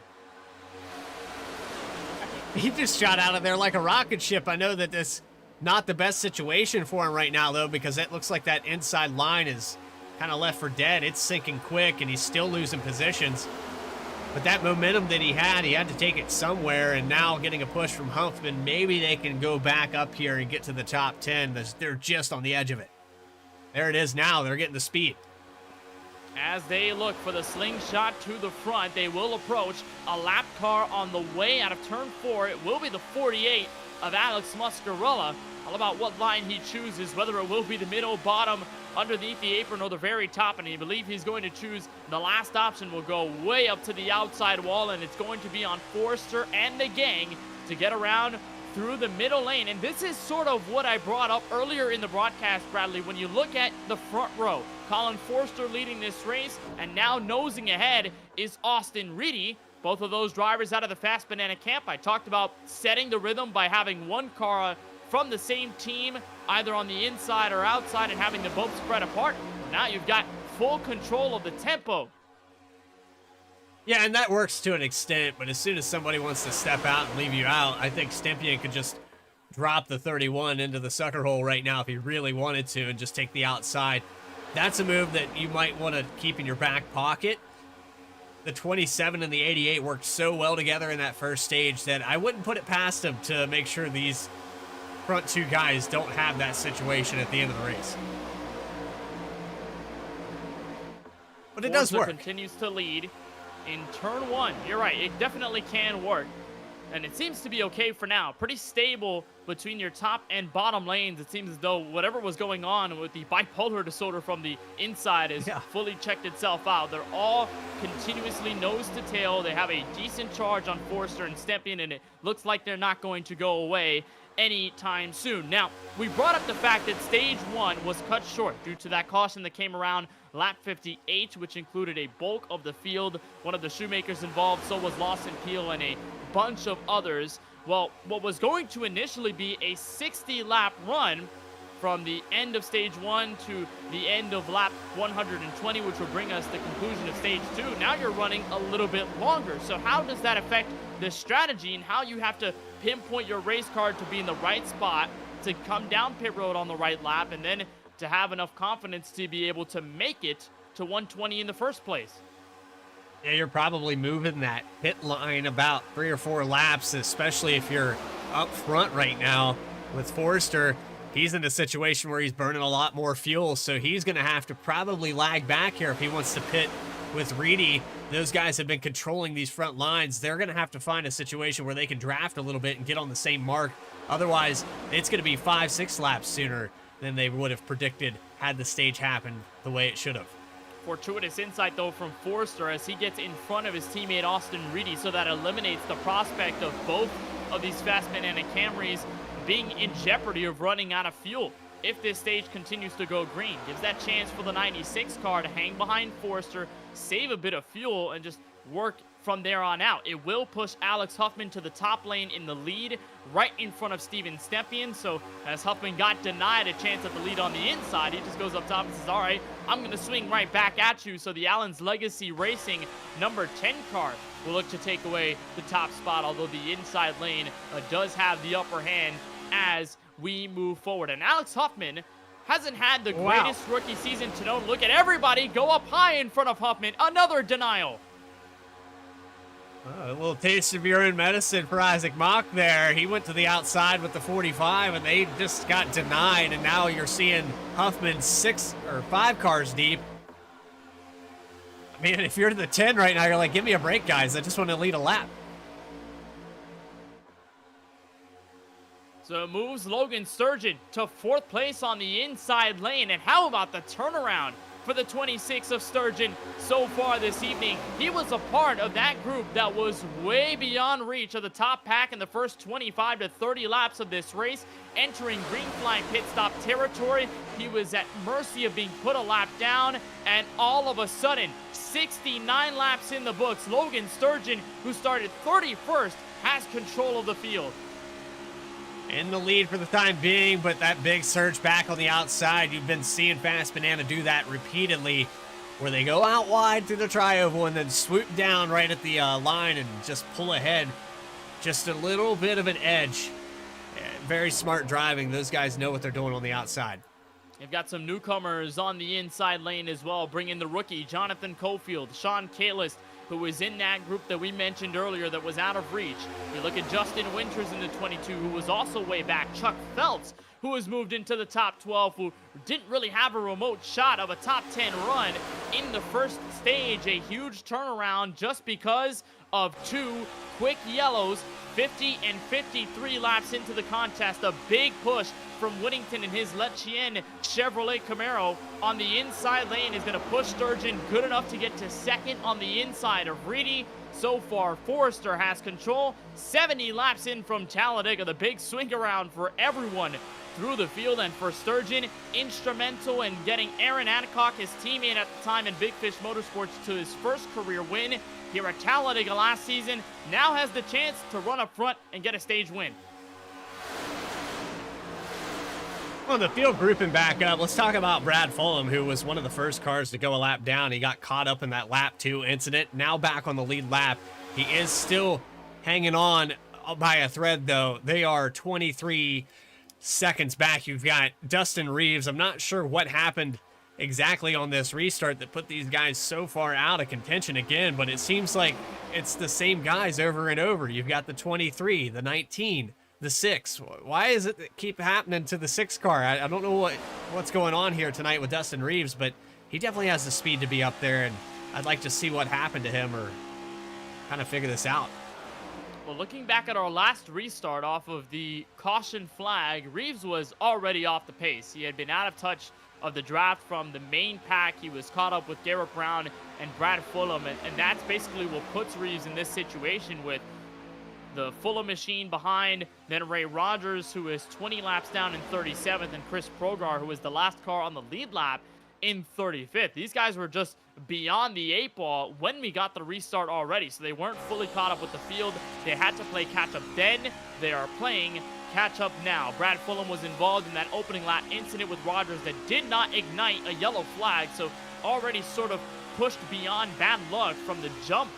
He just shot out of there like a rocket ship. I know that this not the best situation for him right now, though, because it looks like that inside line is kind of left for dead. It's sinking quick, and he's still losing positions. But that momentum that he had to take it somewhere, and now getting a push from Huffman, maybe they can go back up here and get to the top 10. They're just on the edge of it. There it is now. They're getting the speed. As they look for the slingshot to the front, they will approach a lap car on the way out of turn 4. It will be the 48 of Alex Muscarella. All about what line he chooses, whether it will be the middle, bottom, underneath the apron, or the very top, and I believe he's going to choose the last option. Will go way up to the outside wall, and it's going to be on Forrester and the gang to get around through the middle lane. And this is sort of what I brought up earlier in the broadcast, Bradley. When you look at the front row, Colin Forrester leading this race, and now nosing ahead is Austin Reedy. Both of those drivers out of the Fast Banana camp. I talked about setting the rhythm by having one car from the same team, either on the inside or outside, and having them both spread apart. Now you've got full control of the tempo. Yeah, and that works to an extent, but as soon as somebody wants to step out and leave you out, I think Stempien could just drop the 31 into the sucker hole right now if he really wanted to and just take the outside. That's a move that you might want to keep in your back pocket. The 27 and the 88 worked so well together in that first stage that I wouldn't put it past him to make sure these front 2 guys don't have that situation at the end of the race. But it does work. Continues to lead in turn 1. You're right, it definitely can work. And it seems to be okay for now. Pretty stable between your top and bottom lanes. It seems as though whatever was going on with the bipolar disorder from the inside has fully checked itself out. They're all continuously nose to tail. They have a decent charge on Forrester and Stempien, and it looks like they're not going to go away anytime soon. Now, we brought up the fact that stage 1 was cut short due to that caution that came around lap 58, which included a bulk of the field. One of the shoemakers involved, so was Lawson Peel, and a bunch of others. Well, what was going to initially be a 60-lap run from the end of stage 1 to the end of lap 120, which will bring us the conclusion of stage 2. Now you're running a little bit longer. So how does that affect the strategy and how you have to pinpoint your race car to be in the right spot, to come down pit road on the right lap, and then to have enough confidence to be able to make it to 120 in the first place? Yeah, you're probably moving that pit line about 3 or 4 laps, especially if you're up front right now with Forrester. He's in a situation where he's burning a lot more fuel, so he's going to have to probably lag back here if he wants to pit with Reedy. Those guys have been controlling these front lines. They're going to have to find a situation where they can draft a little bit and get on the same mark. Otherwise, it's going to be 5-6 laps sooner than they would have predicted had the stage happened the way it should have. Fortuitous insight, though, from Forrester as he gets in front of his teammate Austin Reedy, so that eliminates the prospect of both of these Fast Banana Camrys being in jeopardy of running out of fuel. If this stage continues to go green, gives that chance for the 96 car to hang behind Forrester, save a bit of fuel, and just work from there on out. It will push Alex Huffman to the top lane in the lead, right in front of Steven Stepien. So as Huffman got denied a chance at the lead on the inside, he just goes up top and says, all right, I'm going to swing right back at you. So the Allen's Legacy Racing number 10 car will look to take away the top spot, although the inside lane does have the upper hand as we move forward. And Alex Huffman hasn't had the greatest rookie season to know. Look at everybody go up high in front of Huffman. Another denial. A little taste of your own medicine for Isaac Mock there. He went to the outside with the 45, and they just got denied, and now you're seeing Huffman 6 or 5 cars deep. I mean, if you're in the 10 right now, you're like, give me a break, guys. I just want to lead a lap. So it moves Logan Sturgeon to 4th place on the inside lane. And how about the turnaround for the 26 of Sturgeon so far this evening? He was a part of that group that was way beyond reach of the top pack in the first 25 to 30 laps of this race. Entering green flag pit stop territory, he was at mercy of being put a lap down, and all of a sudden, 69 laps in the books, Logan Sturgeon, who started 31st, has control of the field. In the lead for the time being, but that big surge back on the outside, you've been seeing Fast Banana do that repeatedly, where they go out wide through the tri-oval and then swoop down right at the line and just pull ahead. Just a little bit of an edge. Very smart driving. Those guys know what they're doing on the outside. You've got some newcomers on the inside lane as well. Bring in the rookie, Jonathan Cofield, Sean Kalis, who was in that group that we mentioned earlier that was out of reach. You look at Justin Winters in the 22, who was also way back. Chuck Phelps, who has moved into the top 12, who didn't really have a remote shot of a top 10 run in the first stage. A huge turnaround just because of 2 quick yellows, 50 and 53 laps into the contest. A big push from Whittington and his Lechien Chevrolet Camaro on the inside lane is going to push Sturgeon good enough to get to 2nd on the inside of Reedy. So far, Forrester has control. 70 laps in from Talladega. The big swing around for everyone through the field, and for Sturgeon, instrumental in getting Aaron Adcock, his teammate at the time in Big Fish Motorsports, to his first career win here at Talladega last season. Now has the chance to run up front and get a stage win. On the field grouping back up, let's talk about Brad Fulham, who was one of the first cars to go a lap down. He got caught up in that lap 2 incident. Now back on the lead lap. He is still hanging on by a thread, though. They are 23 seconds back. You've got Dustin Reeves. I'm not sure what happened exactly on this restart that put these guys so far out of contention again, but it seems like it's the same guys over and over. You've got the 23, the 19, the 6. Why is it that keep happening to the 6 car? I don't know what's going on here tonight with Dustin Reeves, but he definitely has the speed to be up there, and I'd like to see what happened to him or kind of figure this out. Well, looking back at our last restart off of the caution flag, Reeves was already off the pace. He had been out of touch of the draft from the main pack. He was caught up with Garrett Brown and Brad Fulham, and that's basically what puts Reeves in this situation with the Fulham machine behind, then Ray Rogers, who is 20 laps down in 37th, and Chris Progar, who is the last car on the lead lap in 35th. These guys were just beyond the 8 ball when we got the restart already, so they weren't fully caught up with the field. They had to play catch up then. They are playing catch up now. Brad Fulham was involved in that opening lap incident with Rogers that did not ignite a yellow flag, so already sort of pushed beyond bad luck from the jump.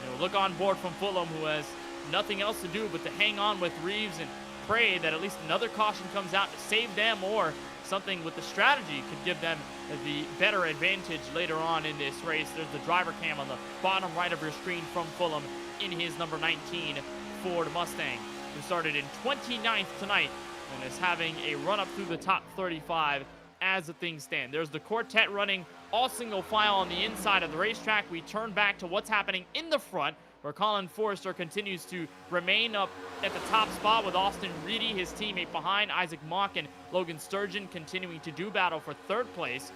And look on board from Fulham, who has nothing else to do but to hang on with Reeves and pray that at least another caution comes out to save them, or something with the strategy could give them the better advantage later on in this race. There's the driver cam on the bottom right of your screen from Fulham in his number 19 Ford Mustang, who started in 29th tonight and is having a run up through the top 35 as the things stand. There's the quartet running all single file on the inside of the racetrack. We turn back to what's happening in the front, where Colin Forrester continues to remain up at the top spot with Austin Reedy, his teammate behind. Isaac Mock and Logan Sturgeon continuing to do battle for 3rd place.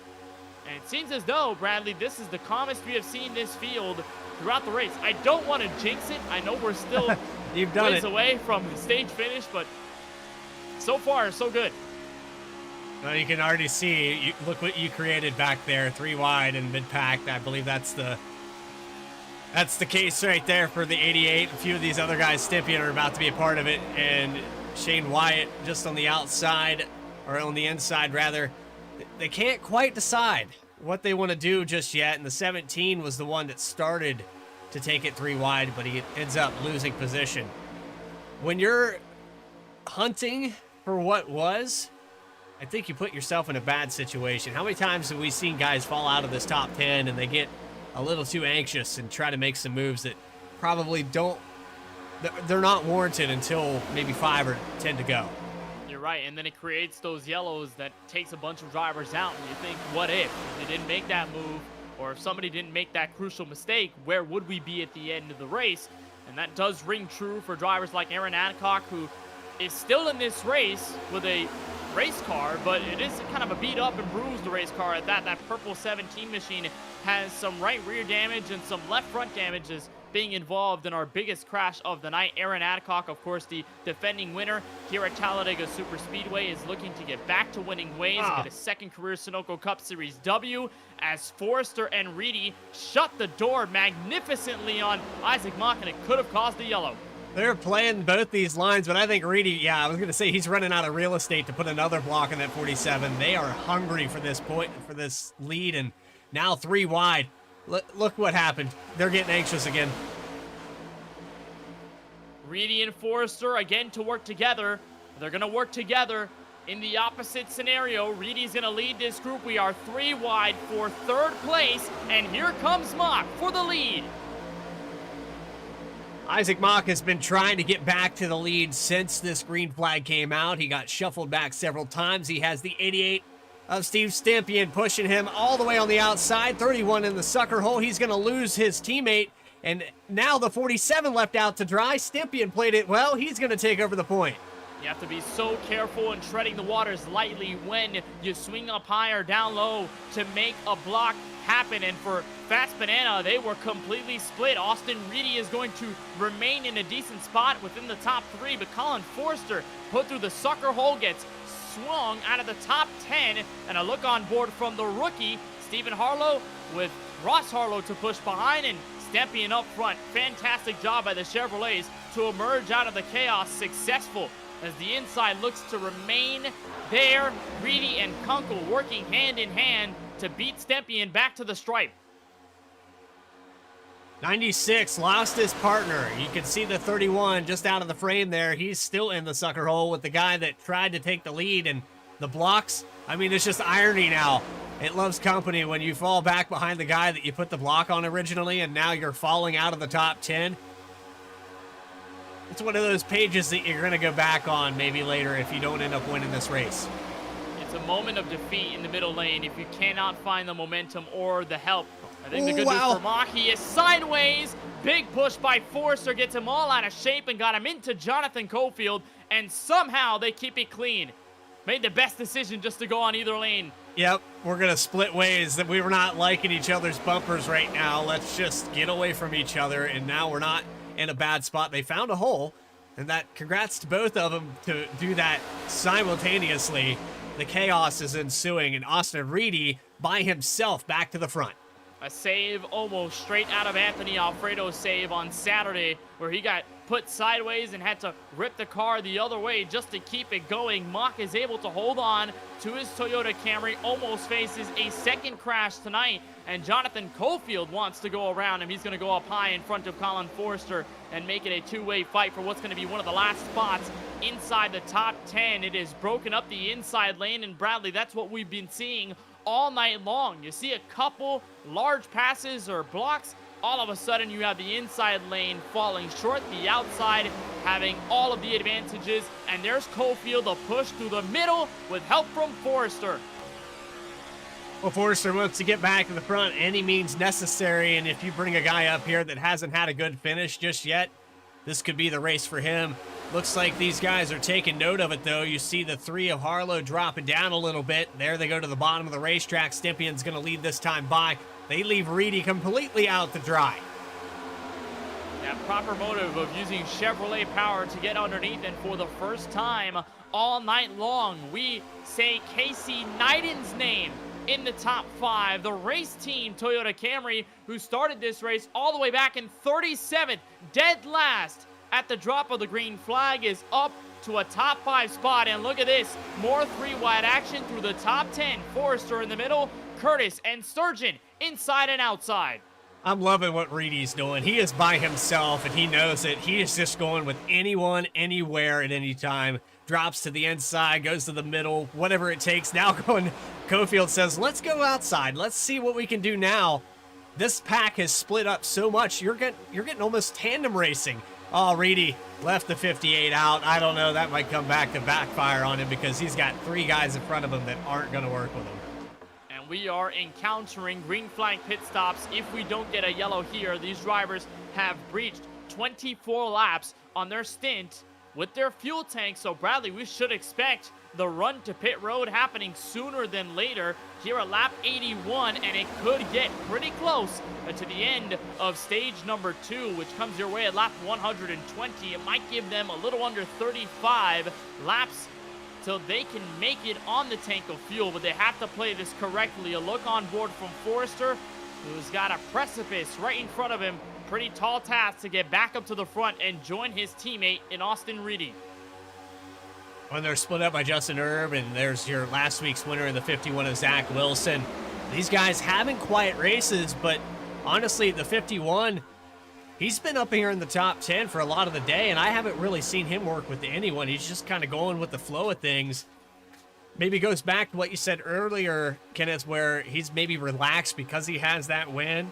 And it seems as though, Bradley, this is the calmest we have seen this field throughout the race. I don't want to jinx it. I know we're still You've done ways it. away from stage finish, but so far, so good. Well, you can already see, look what you created back there, 3 wide and mid-pack. I believe that's the That's the case right there for the 88. A few of these other guys, Stympian, are about to be a part of it, and Shane Wyatt just on the outside, or on the inside rather. They can't quite decide what they want to do just yet, and the 17 was the one that started to take it 3 wide, but he ends up losing position. When you're hunting for what was, I think you put yourself in a bad situation. How many times have we seen guys fall out of this top 10 and they get a little too anxious and try to make some moves that probably they're not warranted until maybe 5 or 10 to go. You're right, and then it creates those yellows that takes a bunch of drivers out, and you think, what if they didn't make that move, or if somebody didn't make that crucial mistake, where would we be at the end of the race? And that does ring true for drivers like Aaron Adcock, who is still in this race with a race car, but it is kind of a beat up and bruised race car at that. That purple 17 machine has some right rear damage and some left front damages being involved in our biggest crash of the night. Aaron Adcock, of course, the defending winner here at Talladega Superspeedway, is looking to get back to winning ways and get a second career Sunoco Cup Series W, as Forrester and Reedy shut the door magnificently on Isaac Mock, and it could have caused the yellow. They're playing both these lines, but I think Reedy, yeah, I was going to say he's running out of real estate to put another block in that 47. They are hungry for this point, for this lead, and now 3 wide. Look what happened. They're getting anxious again. Reedy and Forrester again to work together. They're going to work together in the opposite scenario. Reedy's going to lead this group. We are 3 wide for 3rd place, and here comes Mock for the lead. Isaac Mock has been trying to get back to the lead since this green flag came out. He got shuffled back several times. He has the 88 of Steve Stympian pushing him all the way on the outside. 31 in the sucker hole. He's going to lose his teammate. And now the 47 left out to dry. Stympian played it well. He's going to take over the point. You have to be so careful in treading the waters lightly when you swing up high or down low to make a block happen. And for Fast Banana, they were completely split. Austin Reedy is going to remain in a decent spot within the top 3, but Colin Forster put through the sucker hole, gets swung out of the top 10, and a look on board from the rookie, Stephen Harlow, with Ross Harlow to push behind and Stympian up front. Fantastic job by the Chevrolets to emerge out of the chaos successful, as the inside looks to remain there. Reedy and Kunkel working hand in hand to beat Stympian back to the stripe. 96 lost his partner. You can see the 31 just out of the frame there. He's still in the sucker hole with the guy that tried to take the lead, and the blocks, I mean, it's just irony now. It loves company when you fall back behind the guy that you put the block on originally, and now you're falling out of the top 10. It's one of those pages that you're going to go back on maybe later if you don't end up winning this race. It's a moment of defeat in the middle lane if you cannot find the momentum or the help. I think the good news for Mock, he is sideways. Big push by Forrester gets him all out of shape and got him into Jonathan Cofield, and somehow they keep it clean. Made the best decision just to go on either lane. Yep, we're going to split ways. That we were not liking each other's bumpers right now. Let's just get away from each other, and now we're not in a bad spot. They found a hole, and that congrats to both of them to do that simultaneously. The chaos is ensuing, and Austin Reedy by himself back to the front. A save almost straight out of Anthony Alfredo's save on Saturday, where he got put sideways and had to rip the car the other way just to keep it going. Mock is able to hold on to his Toyota Camry, almost faces a second crash tonight, and Jonathan Cofield wants to go around him. He's going to go up high in front of Colin Forrester and make it a 2-way fight for what's going to be one of the last spots inside the top 10. It is broken up the inside lane, and Bradley, that's what we've been seeing all night long. You see a couple large passes or blocks, all of a sudden you have the inside lane falling short, the outside having all of the advantages, and there's Cofield, a push through the middle with help from Forrester. Well, Forrester wants to get back to the front any means necessary, and if you bring a guy up here that hasn't had a good finish just yet, this could be the race for him. Looks like these guys are taking note of it, though. You see the 3 of Harlow dropping down a little bit. There they go to the bottom of the racetrack. Stympian's going to lead this time by. They leave Reedy completely out to dry. That proper motive of using Chevrolet power to get underneath, and for the first time all night long, we say Casey Knighton's name in the top 5. The race team, Toyota Camry, who started this race all the way back in 37th, dead last at the drop of the green flag, is up to a top 5 spot. And look at this, more 3-wide action through the top 10. Forrester in the middle, Curtis and Sturgeon inside and outside. I'm loving what Reedy's doing. He is by himself, and he knows it. He is just going with anyone, anywhere, at any time. Drops to the inside, goes to the middle, whatever it takes. Now Cofield says, let's go outside. Let's see what we can do now. This pack has split up so much. You're getting almost tandem racing. Oh, Reedy left the 58 out. I don't know. That might come back to backfire on him because he's got 3 guys in front of him that aren't going to work with him. We are encountering green flag pit stops. If we don't get a yellow here, these drivers have breached 24 laps on their stint with their fuel tank. So Bradley, we should expect the run to pit road happening sooner than later here at lap 81, and it could get pretty close to the end of stage number 2, which comes your way at lap 120. It might give them a little under 35 laps so they can make it on the tank of fuel, but they have to play this correctly. A look on board from Forrester, who's got a precipice right in front of him. Pretty tall task to get back up to the front and join his teammate in Austin Reedy. When they're split up by Justin Erb, and there's your last week's winner in the 51 of Zach Wilson. These guys having quiet races, but honestly, the 51, he's been up here in the top 10 for a lot of the day, and I haven't really seen him work with anyone. He's just kind of going with the flow of things. Maybe goes back to what you said earlier, Kenneth, where he's maybe relaxed because he has that win.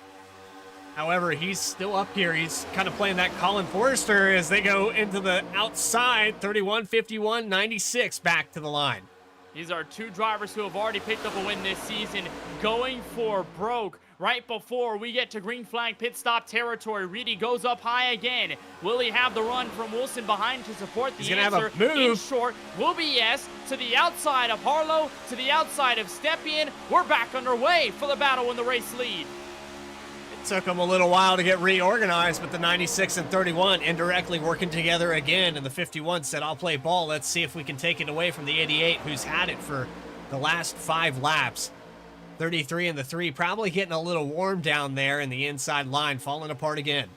However, he's still up here. He's kind of playing that Colin Forrester as they go into the outside, 31, 51, 96 back to the line. These are 2 drivers who have already picked up a win this season, going for broke. Right before we get to green flag pit stop territory, Reedy goes up high again. Will he have the run from Wilson behind to support the He's gonna answer? have a move. In short, will be yes. To the outside of Harlow, to the outside of Stepien. We're back underway for the battle in the race lead. It took them a little while to get reorganized, but the 96 and 31 indirectly working together again, and the 51 said, I'll play ball. Let's see if we can take it away from the 88, who's had it for the last 5 laps. 33 and the 3 probably getting a little warm down there, in the inside line falling apart again.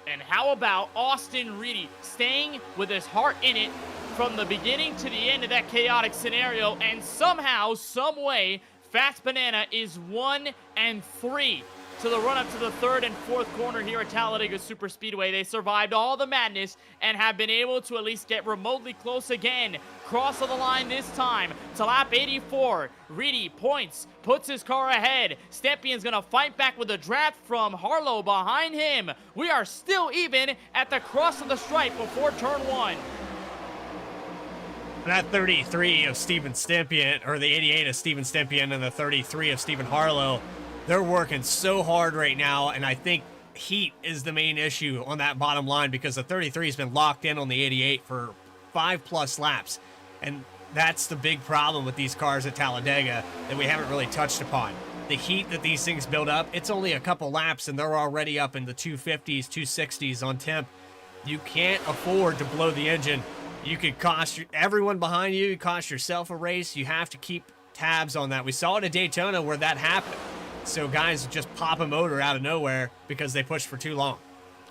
And how about Austin Reedy staying with his heart in it from the beginning to the end of that chaotic scenario, and somehow, some way, Fats Banana is 1 and 3 to the run up to the 3rd and 4th corner here at Talladega Superspeedway. They survived all the madness and have been able to at least get remotely close again. Cross of the line this time to lap 84. Reedy points, puts his car ahead. Stepien's gonna fight back with a draft from Harlow behind him. We are still even at the cross of the stripe before turn 1. That 33 of Steven Stempien, or the 88 of Steven Stempien, and the 33 of Stephen Harlow, they're working so hard right now, and I think heat is the main issue on that bottom line because the 33 has been locked in on the 88 for 5+ laps, and that's the big problem with these cars at Talladega that we haven't really touched upon. The heat that these things build up, it's only a couple laps, and they're already up in the 250s, 260s on temp. You can't afford to blow the engine. You could cost everyone behind you, you cost yourself a race. You have to keep tabs on that. We saw it at Daytona where that happened. So guys just pop a motor out of nowhere because they pushed for too long.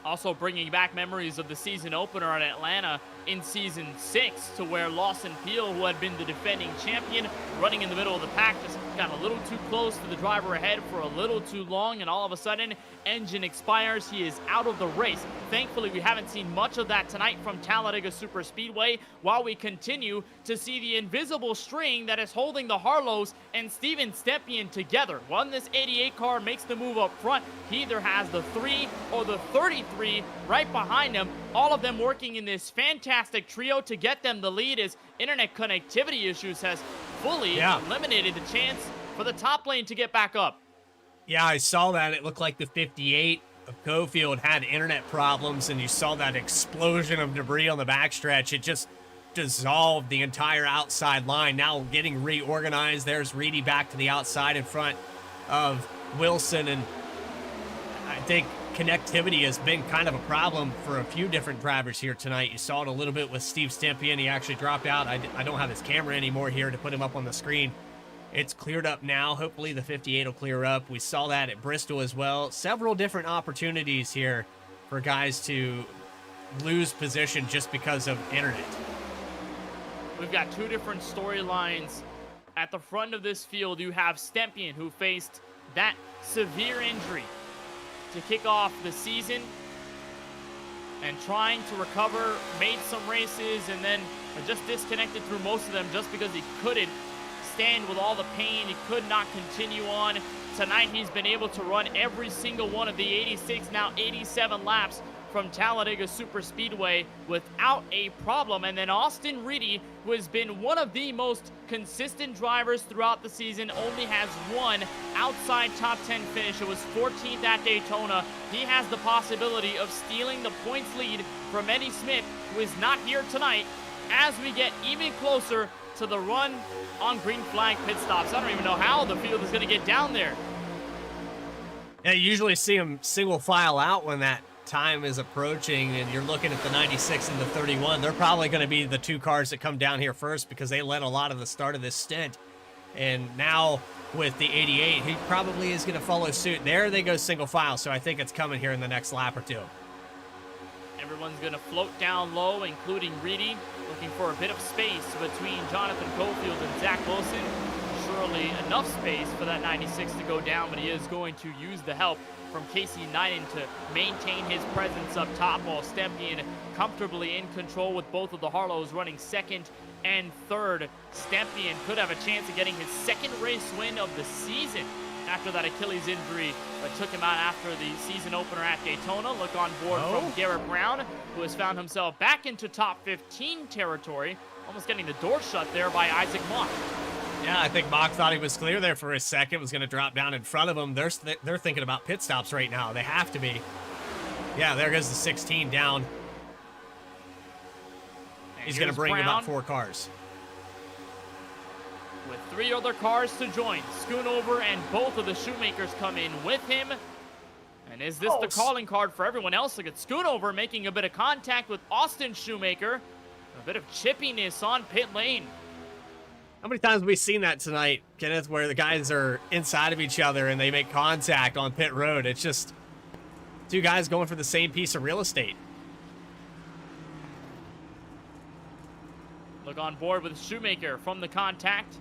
Also bringing back memories of the season opener at Atlanta in season 6, to where Lawson Peel, who had been the defending champion, running in the middle of the pack, just got a little too close to the driver ahead for a little too long, and all of a sudden, engine expires. He is out of the race. Thankfully, we haven't seen much of that tonight from Talladega Superspeedway, while we continue to see the invisible string that is holding the Harlows and Steven Stepien together. When this 88 car makes the move up front, he either has the 3 or the 33 right behind him, all of them working in this fantastic trio to get them the lead, as internet connectivity issues has fully eliminated the chance for the top lane to get back up. Yeah, I saw that. It looked like the 58 of Cofield had internet problems, and you saw that explosion of debris on the backstretch. It just dissolved the entire outside line. Now getting reorganized. There's Reedy back to the outside in front of Wilson, and I think connectivity has been kind of a problem for a few different drivers here tonight. You saw it a little bit with Steve Stempien. He actually dropped out. I don't have his camera anymore here to put him up on the screen. It's cleared up now. Hopefully the 58 will clear up. We saw that at Bristol as well. Several different opportunities here for guys to lose position just because of internet. We've got two different storylines. At the front of this field, you have Stempien, who faced that severe injury to kick off the season and trying to recover, made some races, and then just disconnected through most of them just because he couldn't stand with all the pain. He could not continue on. Tonight, he's been able to run every single one of the 86, now 87 laps from Talladega Super Speedway without a problem. And then Austin Reedy, who has been one of the most consistent drivers throughout the season, only has one outside top 10 finish. It was 14th at Daytona. He has the possibility of stealing the points lead from Eddie Smith, who is not here tonight, as we get even closer to the run on green flag pit stops. I don't even know how the field is going to get down there. Yeah, you usually see them single file out when that time is approaching, and you're looking at the 96 and the 31. They're probably going to be the two cars that come down here first because they led a lot of the start of this stint. And now with the 88, he probably is going to follow suit. There they go single file, so I think it's coming here in the next lap or two. Everyone's going to float down low, including Reedy, looking for a bit of space between Jonathan Cofield and Zach Wilson. Surely enough space for that 96 to go down, but he is going to use the help from Casey Neinen to maintain his presence up top, while Stempien comfortably in control with both of the Harlows running second and third. Stempien could have a chance of getting his second race win of the season after that Achilles injury that took him out after the season opener at Daytona. Look on board from Garrett Brown, who has found himself back into top 15 territory, almost getting the door shut there by Isaac Mock. Yeah, I think Mock thought he was clear there for a second, was going to drop down in front of him. They're thinking about pit stops right now. They have to be. Yeah, there goes the 16 down. He's going to bring about 4 cars. With 3 other cars to join, Schoonover and both of the Shoemakers come in with him. And is this the calling card for everyone else? Look at Schoonover making a bit of contact with Austin Shoemaker. A bit of chippiness on pit lane. How many times have we seen that tonight, Kenneth, where the guys are inside of each other and they make contact on pit road? It's just two guys going for the same piece of real estate. Look on board with Shoemaker from the contact.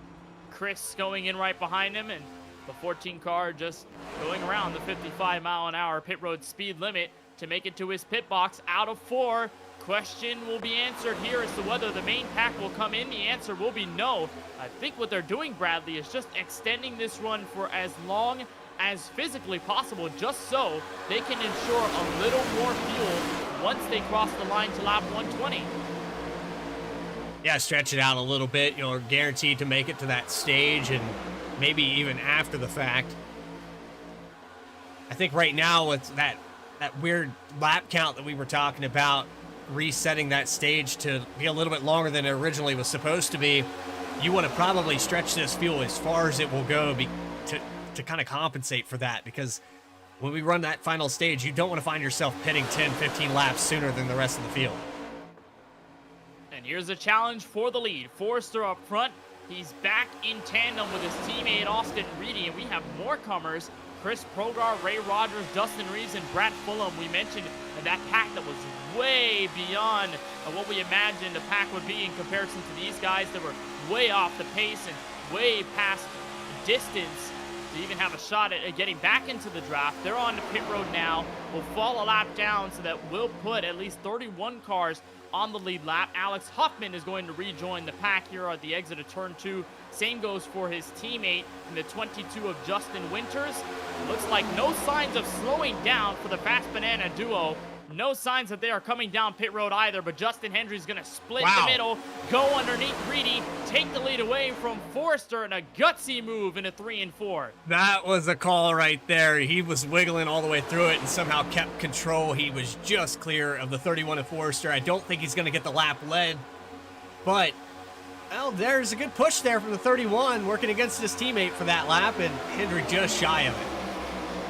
Chris going in right behind him, and the 14 car just going around the 55-mile-an-hour pit road speed limit to make it to his pit box out of 4. Question will be answered here as to whether the main pack will come in. The answer will be no. I think what they're doing, Bradley, is just extending this run for as long as physically possible, just so they can ensure a little more fuel once they cross the line to lap 120. Yeah, stretch it out a little bit. You're guaranteed to make it to that stage, and maybe even after the fact. I think right now with that weird lap count that we were talking about, resetting that stage to be a little bit longer than it originally was supposed to be, you want to probably stretch this fuel as far as it will go to kind of compensate for that, because when we run that final stage, you don't want to find yourself pitting 10, 15 laps sooner than the rest of the field. And here's a challenge for the lead. Forrester up front. He's back in tandem with his teammate Austin Reedy, and we have more comers. Chris Progar, Ray Rogers, Dustin Reeves, and Brad Fulham. We mentioned that pack that was way beyond what we imagined a pack would be in comparison to these guys that were way off the pace and way past distance to even have a shot at getting back into the draft. They're on the pit road now. We'll fall a lap down, so that will put at least 31 cars on the lead lap. Alex Huffman is going to rejoin the pack here at the exit of turn 2. Same goes for his teammate in the 22 of Justin Winters. Looks like no signs of slowing down for the Fast Banana duo. No signs that they are coming down pit road either, but Justin Hendry's going to split the middle, go underneath Reedy, take the lead away from Forrester, and a gutsy move into 3 and 4. That was a call right there. He was wiggling all the way through it and somehow kept control. He was just clear of the 31 of Forrester. I don't think he's going to get the lap led, but well, there's a good push there from the 31 working against his teammate for that lap, and Hendry just shy of it.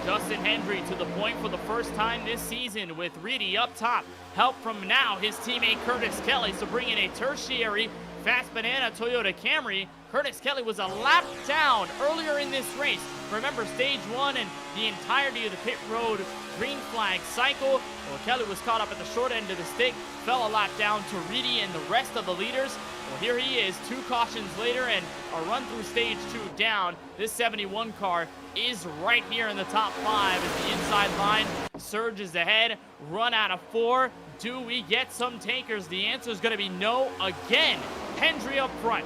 Justin Hendry to the point for the first time this season with Reedy up top. Help from now his teammate Curtis Kelly. So bring in a tertiary Fast Banana Toyota Camry. Curtis Kelly was a lap down earlier in this race. Remember, stage 1 and the entirety of the pit road green flag cycle. Well, Kelly was caught up at the short end of the stick, fell a lap down to Reedy and the rest of the leaders. Well, here he is, 2 cautions later, and a run through stage 2 down. This 71 car is right here in the top 5 as the inside line surges ahead. Run out of 4. Do we get some takers? The answer is going to be no again. Hendry up front.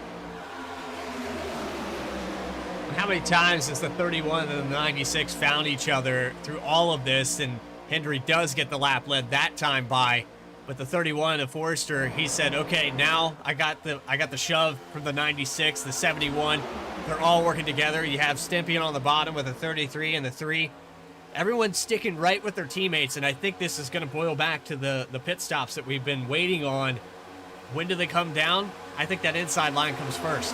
How many times has the 31 and the 96 found each other through all of this? And Hendry does get the lap led that time by, but the 31 of Forrester, he said, okay, now I got the shove from the 96, the 71. They're all working together. You have Stempion on the bottom with a 33 and the 3. Everyone's sticking right with their teammates, and I think this is going to boil back to the pit stops that we've been waiting on. When do they come down? I think that inside line comes first.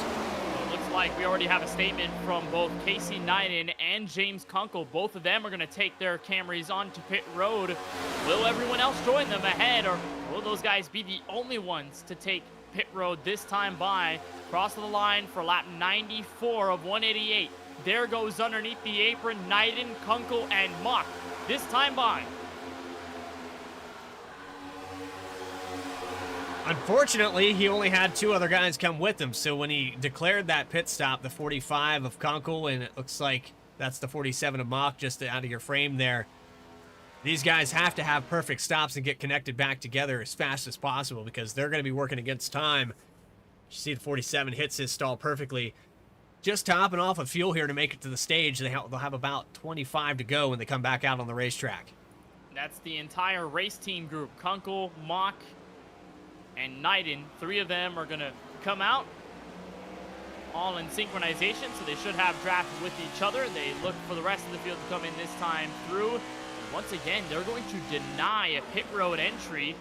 Like we already have a statement from both Casey Neiden and James Kunkel. Both of them are going to take their Camrys onto pit road. Will everyone else join them ahead, or will those guys be the only ones to take pit road this time by? Cross the line for lap 94 of 188. There goes underneath the apron Neiden, Kunkel, and Mock. This time by. Unfortunately, he only had 2 other guys come with him, so when he declared that pit stop, the 45 of Kunkel, and it looks like that's the 47 of Mock just out of your frame there, these guys have to have perfect stops and get connected back together as fast as possible because they're going to be working against time. You see the 47 hits his stall perfectly. Just topping off of fuel here to make it to the stage. They'll have about 25 to go when they come back out on the racetrack. That's the entire race team group. Kunkel, Mock, and Neiden. 3 of them are going to come out all in synchronization, so they should have draft with each other. They look for the rest of the field to come in this time through. And once again, they're going to deny a pit road entry.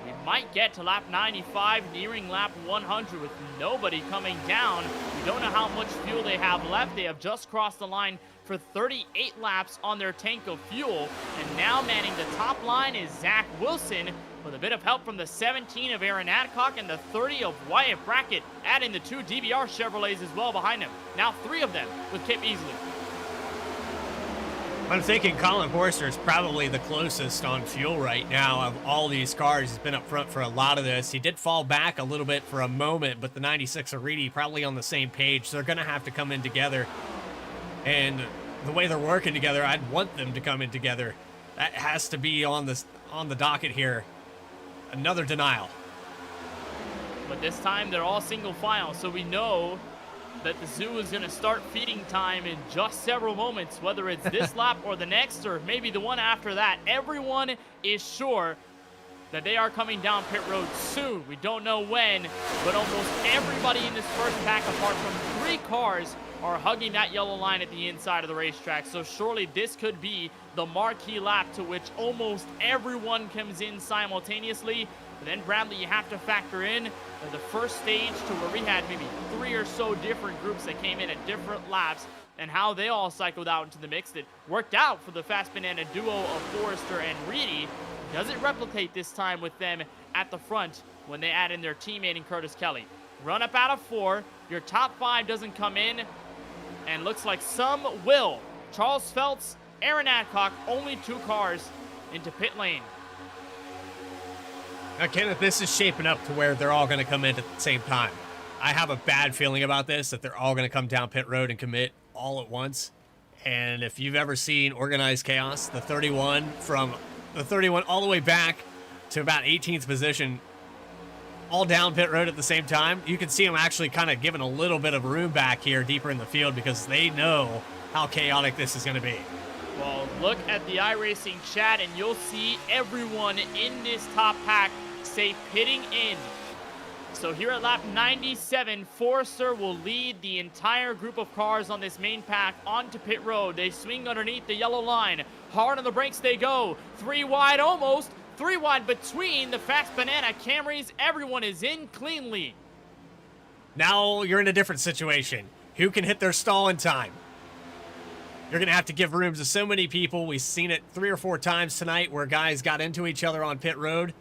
We might get to lap 95, nearing lap 100 with nobody coming down. We don't know how much fuel they have left. They have just crossed the line for 38 laps on their tank of fuel. And now manning the top line is Zach Wilson, with a bit of help from the 17 of Aaron Adcock and the 30 of Wyatt Brackett, adding the 2 DBR Chevrolets as well behind him. Now 3 of them with Kip Easley. I'm thinking Colin Forrester is probably the closest on fuel right now of all these cars. He's been up front for a lot of this. He did fall back a little bit for a moment, but the 96 of Reedy probably on the same page. So they're going to have to come in together. And the way they're working together, I'd want them to come in together. That has to be on the docket here. Another denial. But this time they're all single file, so we know that the zoo is going to start feeding time in just several moments, whether it's this lap or the next or maybe the one after that. Everyone is sure that they are coming down pit road soon. We don't know when, but almost everybody in this first pack, apart from 3 cars, are hugging that yellow line at the inside of the racetrack. So surely this could be the marquee lap to which almost everyone comes in simultaneously. But then, Bradley, you have to factor in the first stage to where we had maybe 3 or so different groups that came in at different laps and how they all cycled out into the mix that worked out for the Fast Banana duo of Forrester and Reedy. Does it replicate this time with them at the front when they add in their teammate in Curtis Kelly? Run up out of 4. Your top 5 doesn't come in, and looks like some will. Charles Feltz, Aaron Adcock, only 2 cars into pit lane. Now, Kenneth, this is shaping up to where they're all going to come in at the same time. I have a bad feeling about this, that they're all going to come down pit road and commit all at once. And if you've ever seen Organized Chaos, the 31 from the 31 all the way back to about 18th position, all down pit road at the same time, you can see them actually kind of giving a little bit of room back here deeper in the field because they know how chaotic this is going to be. Well, look at the iRacing chat and you'll see everyone in this top pack say pitting in. So here at lap 97, Forrester will lead the entire group of cars on this main pack onto pit road. They swing underneath the yellow line. Hard on the brakes they go. 3 wide almost. 3 wide between the Fast Banana Camrys. Everyone is in cleanly. Now you're in a different situation. Who can hit their stall in time? You're going to have to give room to so many people. We've seen it 3 or 4 times tonight where guys got into each other on pit road.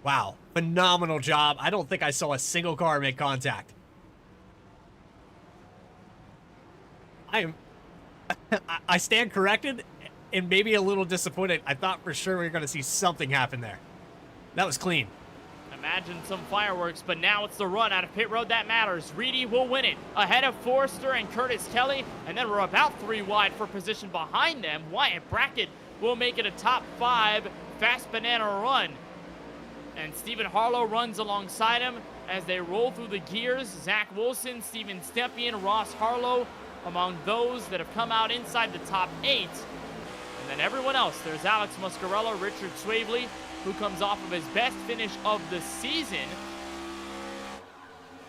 Wow, phenomenal job. I don't think I saw a single car make contact. I stand corrected and maybe a little disappointed. I thought for sure we were going to see something happen there. That was clean. Imagine some fireworks, but now it's the run out of pit road that matters. Reedy will win it ahead of Forrester and Curtis Kelly, and then we're about 3 wide for position behind them. Wyatt Brackett will make it a top 5 Fast Banana run. And Stephen Harlow runs alongside him as they roll through the gears. Zach Wilson, Steven Stepien, Ross Harlow among those that have come out inside the top 8. And then everyone else, there's Alex Muscarello, Richard Swavely, who comes off of his best finish of the season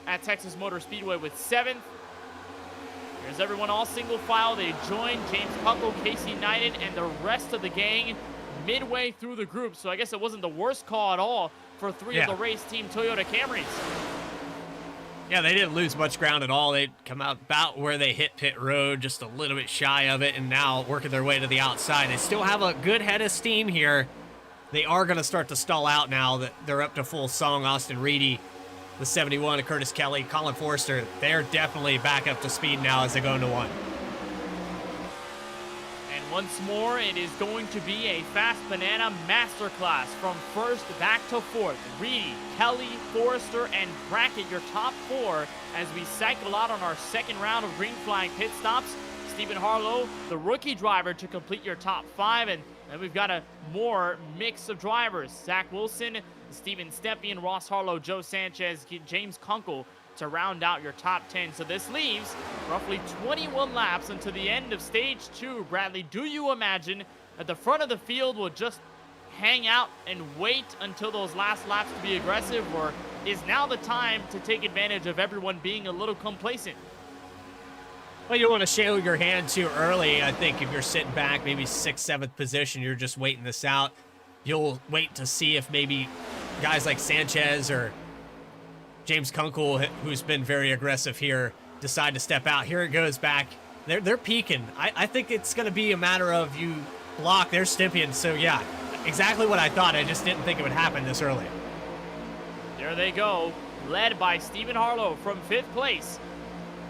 at Texas Motor Speedway with 7th. Here's everyone all single file. They join James Kunkel, Casey Knighton, and the rest of the gang midway through the group. So I guess it wasn't the worst call at all for 3 of the race team Toyota Camrys. Yeah, they didn't lose much ground at all. They'd come out about where they hit pit road, just a little bit shy of it, and now working their way to the outside. They still have a good head of steam here. They are going to start to stall out now that they're up to full song. Austin Reedy, the 71, and Curtis Kelly, Colin Forrester, they're definitely back up to speed now as they go into 1. And once more, it is going to be a Fast Banana masterclass from 1st back to 4th. Reedy, Kelly, Forrester, and Brackett, your top 4 as we cycle out on our 2nd round of green flag pit stops. Stephen Harlow, the rookie driver, to complete your top 5, and then we've got a more mix of drivers. Zach Wilson, Steven Stepien, Ross Harlow, Joe Sanchez, James Kunkel to round out your top 10. So this leaves roughly 21 laps until the end of stage 2. Bradley, do you imagine that the front of the field will just hang out and wait until those last laps to be aggressive, or is now the time to take advantage of everyone being a little complacent? Well, you don't want to show your hand too early. I think if you're sitting back, maybe 6th, 7th position, you're just waiting this out. You'll wait to see if maybe guys like Sanchez or James Kunkel, who's been very aggressive here, decide to step out. Here it goes back. They're peaking. I think it's going to be a matter of you block their Stippian. So, yeah, exactly what I thought. I just didn't think it would happen this early. There they go, led by Stephen Harlow from 5th place.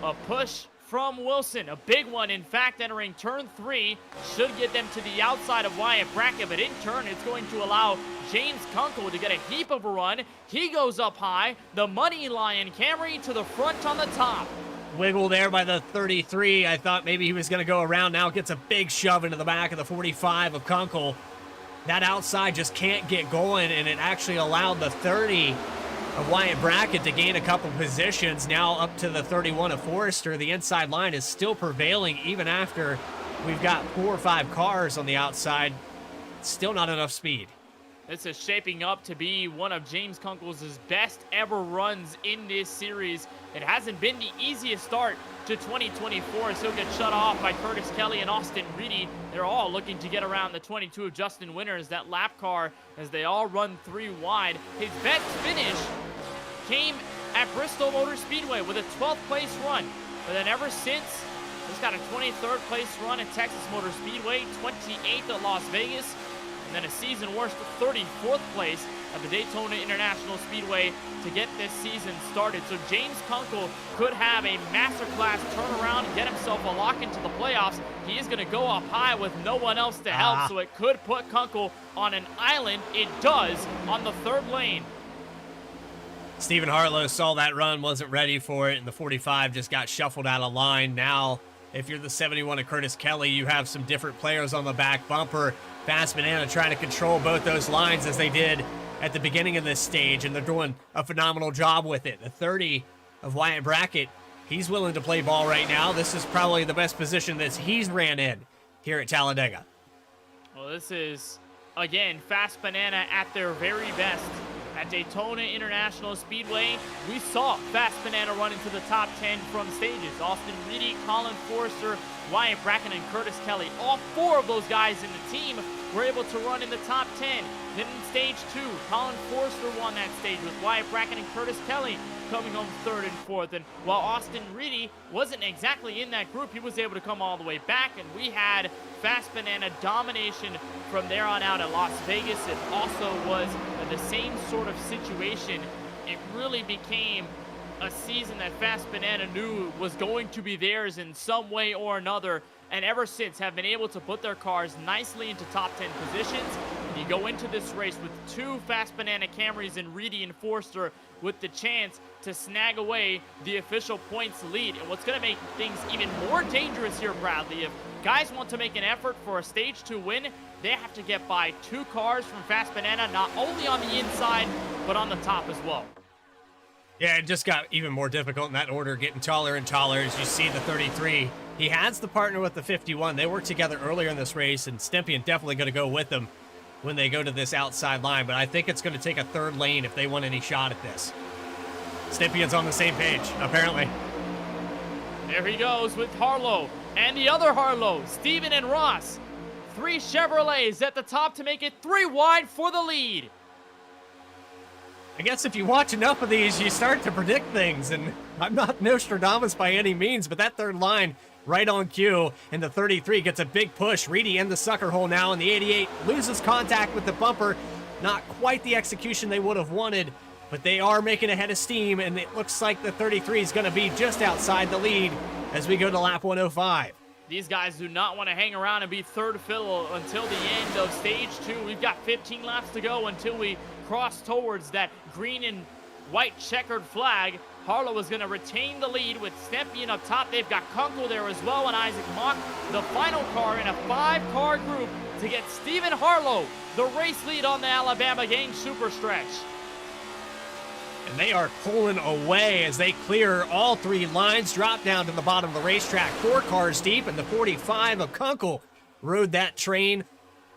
A push from Wilson, a big one, in fact, entering turn 3, should get them to the outside of Wyatt Brackett, but in turn, it's going to allow James Kunkel to get a heap of a run. He goes up high, the Money Lion Camry to the front on the top. Wiggle there by the 33. I thought maybe he was going to go around. Now gets a big shove into the back of the 45 of Kunkel. That outside just can't get going, and it actually allowed the 30 of Wyatt Brackett to gain a couple positions. Now up to the 31 of Forrester. The inside line is still prevailing even after we've got 4 or 5 cars on the outside. Still not enough speed. This is shaping up to be one of James Kunkel's best ever runs in this series. It hasn't been the easiest start to 2024, so he'll get shut off by Curtis Kelly and Austin Reedy. They're all looking to get around the 22 of Justin Winters, that lap car, as they all run 3 wide. His best finish came at Bristol Motor Speedway with a 12th place run. But then ever since, he's got a 23rd place run at Texas Motor Speedway, 28th at Las Vegas, and then a season worst 34th place at the Daytona International Speedway to get this season started. So James Kunkel could have a masterclass turnaround and get himself a lock into the playoffs. He is going to go up high with no one else to help, so it could put Kunkel on an island. It does on the 3rd lane. Stephen Harlow saw that run, wasn't ready for it, and the 45 just got shuffled out of line. Now, if you're the 71 of Curtis Kelly, you have some different players on the back bumper. Fast Banana trying to control both those lines as they did at the beginning of this stage, and they're doing a phenomenal job with it. The 30 of Wyatt Brackett, he's willing to play ball right now. This is probably the best position that he's ran in here at Talladega. Well, this is, again, Fast Banana at their very best. At Daytona International Speedway, we saw Fast Banana run into the top 10 from stages. Austin Reedy, Colin Forrester, Wyatt Brackett, and Curtis Kelly. All 4 of those guys in the team were able to run in the top 10. Then in stage 2, Colin Forrester won that stage with Wyatt Brackett and Curtis Kelly coming home 3rd and 4th. And while Austin Reedy wasn't exactly in that group, he was able to come all the way back, and we had Fast Banana domination from there on out at Las Vegas. It also was the same sort of situation. It really became a season that Fast Banana knew was going to be theirs in some way or another, and ever since have been able to put their cars nicely into top 10 positions. And you go into this race with 2 Fast Banana Camrys in Reedy and Forster with the chance to snag away the official points lead. And what's going to make things even more dangerous here, Bradley, if guys want to make an effort for a Stage 2 win, they have to get by 2 cars from Fast Banana, not only on the inside, but on the top as well. Yeah, it just got even more difficult in that order, getting taller and taller as you see the 33. He has the partner with the 51. They worked together earlier in this race, and Stempien definitely going to go with them when they go to this outside line. But I think it's going to take a third lane if they want any shot at this. Stempien's on the same page, apparently. There he goes with Harlow and the other Harlow, Steven and Ross. 3 Chevrolets at the top to make it 3 wide for the lead. I guess if you watch enough of these, you start to predict things, and I'm not Nostradamus by any means, but that third line right on cue, and the 33 gets a big push. Reedy in the sucker hole now, and the 88 loses contact with the bumper. Not quite the execution they would have wanted, but they are making a head of steam, and it looks like the 33 is going to be just outside the lead as we go to lap 105. These guys do not want to hang around and be third fiddle until the end of Stage 2. We've got 15 laps to go until we cross towards that green and white checkered flag. Harlow is going to retain the lead with Stempien up top. They've got Kunkel there as well, and Isaac Mock, the final car in a 5-car group to get Stephen Harlow the race lead on the Alabama Gang Super Stretch. And they are pulling away as they clear all 3 lines, drop down to the bottom of the racetrack, 4 cars deep, and the 45 of Kunkel rode that train.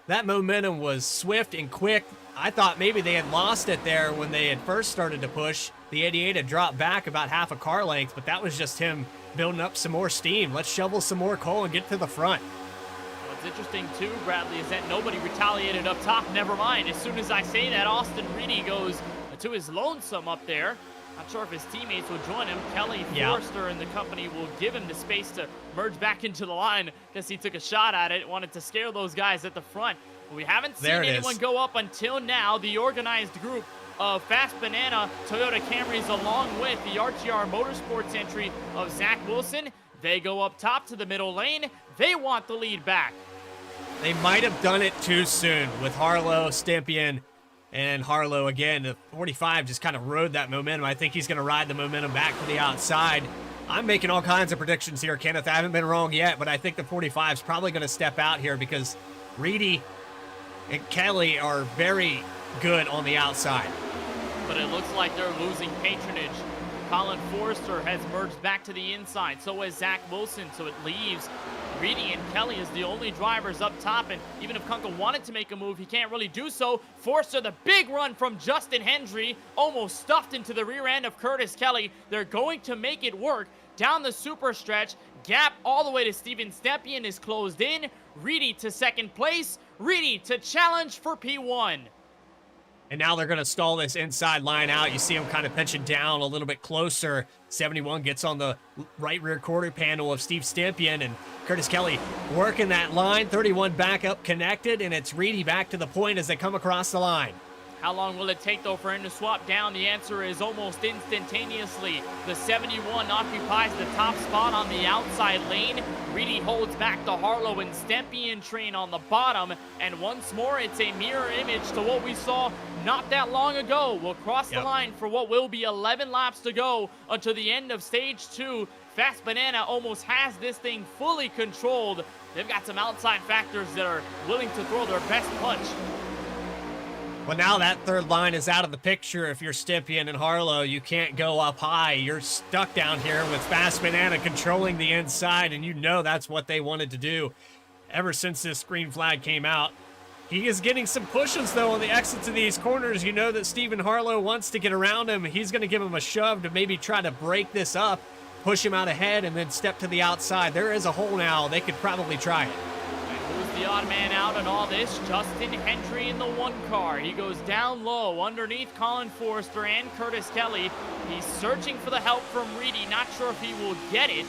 That momentum was swift and quick. I thought maybe they had lost it there when they had first started to push. The 88 had dropped back about half a car length, but that was just him building up some more steam. Let's shovel some more coal and get to the front. What's interesting too, Bradley, is that nobody retaliated up top. Never mind. As soon as I say that, Austin Reedy goes to his lonesome up there. Not sure if his teammates will join him. Kelly, Forrester, and the company will give him the space to merge back into the line. Guess he took a shot at it, wanted to scare those guys at the front. But we haven't seen anyone go up until now. The organized group of Fast Banana Toyota Camrys, along with the RTR Motorsports entry of Zach Wilson, they go up top to the middle lane. They want the lead back. They might have done it too soon with Harlow, Stempien, and Harlow again. The 45 just kind of rode that momentum. I think he's going to ride the momentum back to the outside. I'm making all kinds of predictions here, Kenneth. I haven't been wrong yet, but I think the 45 is probably going to step out here because Reedy and Kelly are very good on the outside. But it looks like they're losing patronage. Colin Forrester has merged back to the inside. So has Zach Wilson. So it leaves Reedy and Kelly as the only drivers up top. And even if Kunkel wanted to make a move, he can't really do so. Forrester, the big run from Justin Hendry, almost stuffed into the rear end of Curtis Kelly. They're going to make it work down the super stretch. Gap all the way to Steven Stempien is closed in. Reedy to second place. Reedy to challenge for P1. And now they're going to stall this inside line out. You see him kind of pinching down a little bit closer. 71 gets on the right rear quarter panel of Steve Stempien, and Curtis Kelly working that line. 31 back up connected, and it's Reedy back to the point as they come across the line. How long will it take, though, for him to swap down? The answer is almost instantaneously. The 71 occupies the top spot on the outside lane. Reedy holds back the Harlow and Stempien train on the bottom. And once more, it's a mirror image to what we saw not that long ago. We'll cross the line for what will be 11 laps to go until the end of Stage 2. Fast Banana almost has this thing fully controlled. They've got some outside factors that are willing to throw their best punch. Well, now that third line is out of the picture. If you're Stempien and Harlow, you can't go up high. You're stuck down here with Fast Banana controlling the inside, and you know that's what they wanted to do ever since this green flag came out. He is getting some pushes, though, on the exits of these corners. You know that Stephen Harlow wants to get around him. He's going to give him a shove to maybe try to break this up, push him out ahead, and then step to the outside. There is a hole now. They could probably try it. Who's the odd man out in all this? Justin Hendry in the 1 car. He goes down low underneath Colin Forrester and Curtis Kelly. He's searching for the help from Reedy. Not sure if he will get it.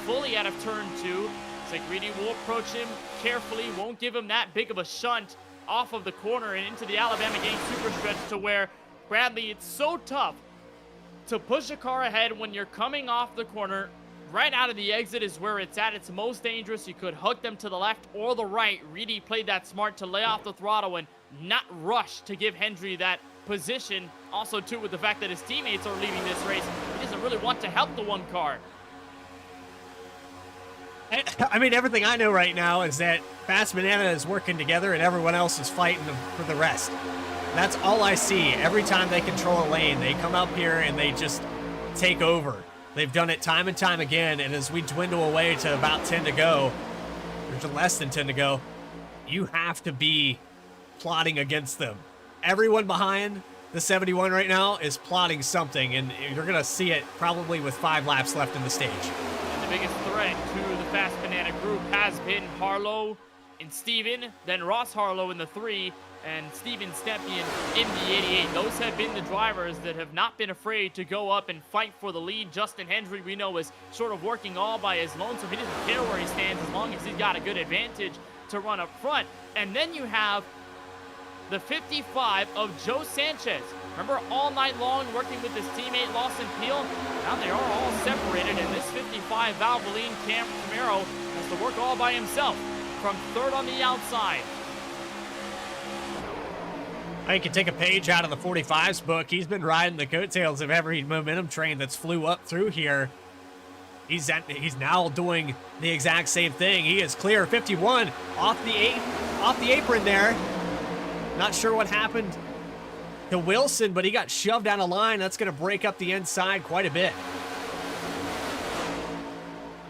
Fully out of turn 2. It's like Reedy will approach him carefully. Won't give him that big of a shunt off of the corner and into the Alabama Gang super stretch to where, Bradley, it's so tough to push a car ahead when you're coming off the corner. Right out of the exit is where it's at its most dangerous. You could hook them to the left or the right. Reedy played that smart to lay off the throttle and not rush to give Hendry that position. Also, too, with the fact that his teammates are leaving this race, he doesn't really want to help the one car. I mean, everything I know right now is that Fast Banana is working together and everyone else is fighting for the rest. That's all I see. Every time they control a lane, they come up here and they just take over. They've done it time and time again, and as we dwindle away to about 10 to go, or to less than 10 to go, you have to be plotting against them. Everyone behind the 71 right now is plotting something, and you're going to see it probably with 5 laps left in the stage. And the biggest threat to the Fast Banana group has been Harlow and Steven, then Ross Harlow in the 3, and Steven Stepien in the 88. Those have been the drivers that have not been afraid to go up and fight for the lead. Justin Hendry, we know, is sort of working all by his lonesome. He doesn't care where he stands as long as he's got a good advantage to run up front. And then you have the 55 of Joe Sanchez. Remember, all night long working with his teammate Lawson Peel? Now they are all separated, and this 55 Valvoline Camaro has to work all by himself from third on the outside. I can take a page out of the 45's book. He's been riding the coattails of every momentum train that's flew up through here. He's now doing the exact same thing. He is clear. 51 off the apron there. Not sure what happened to Wilson, but he got shoved down a line. That's going to break up the inside quite a bit.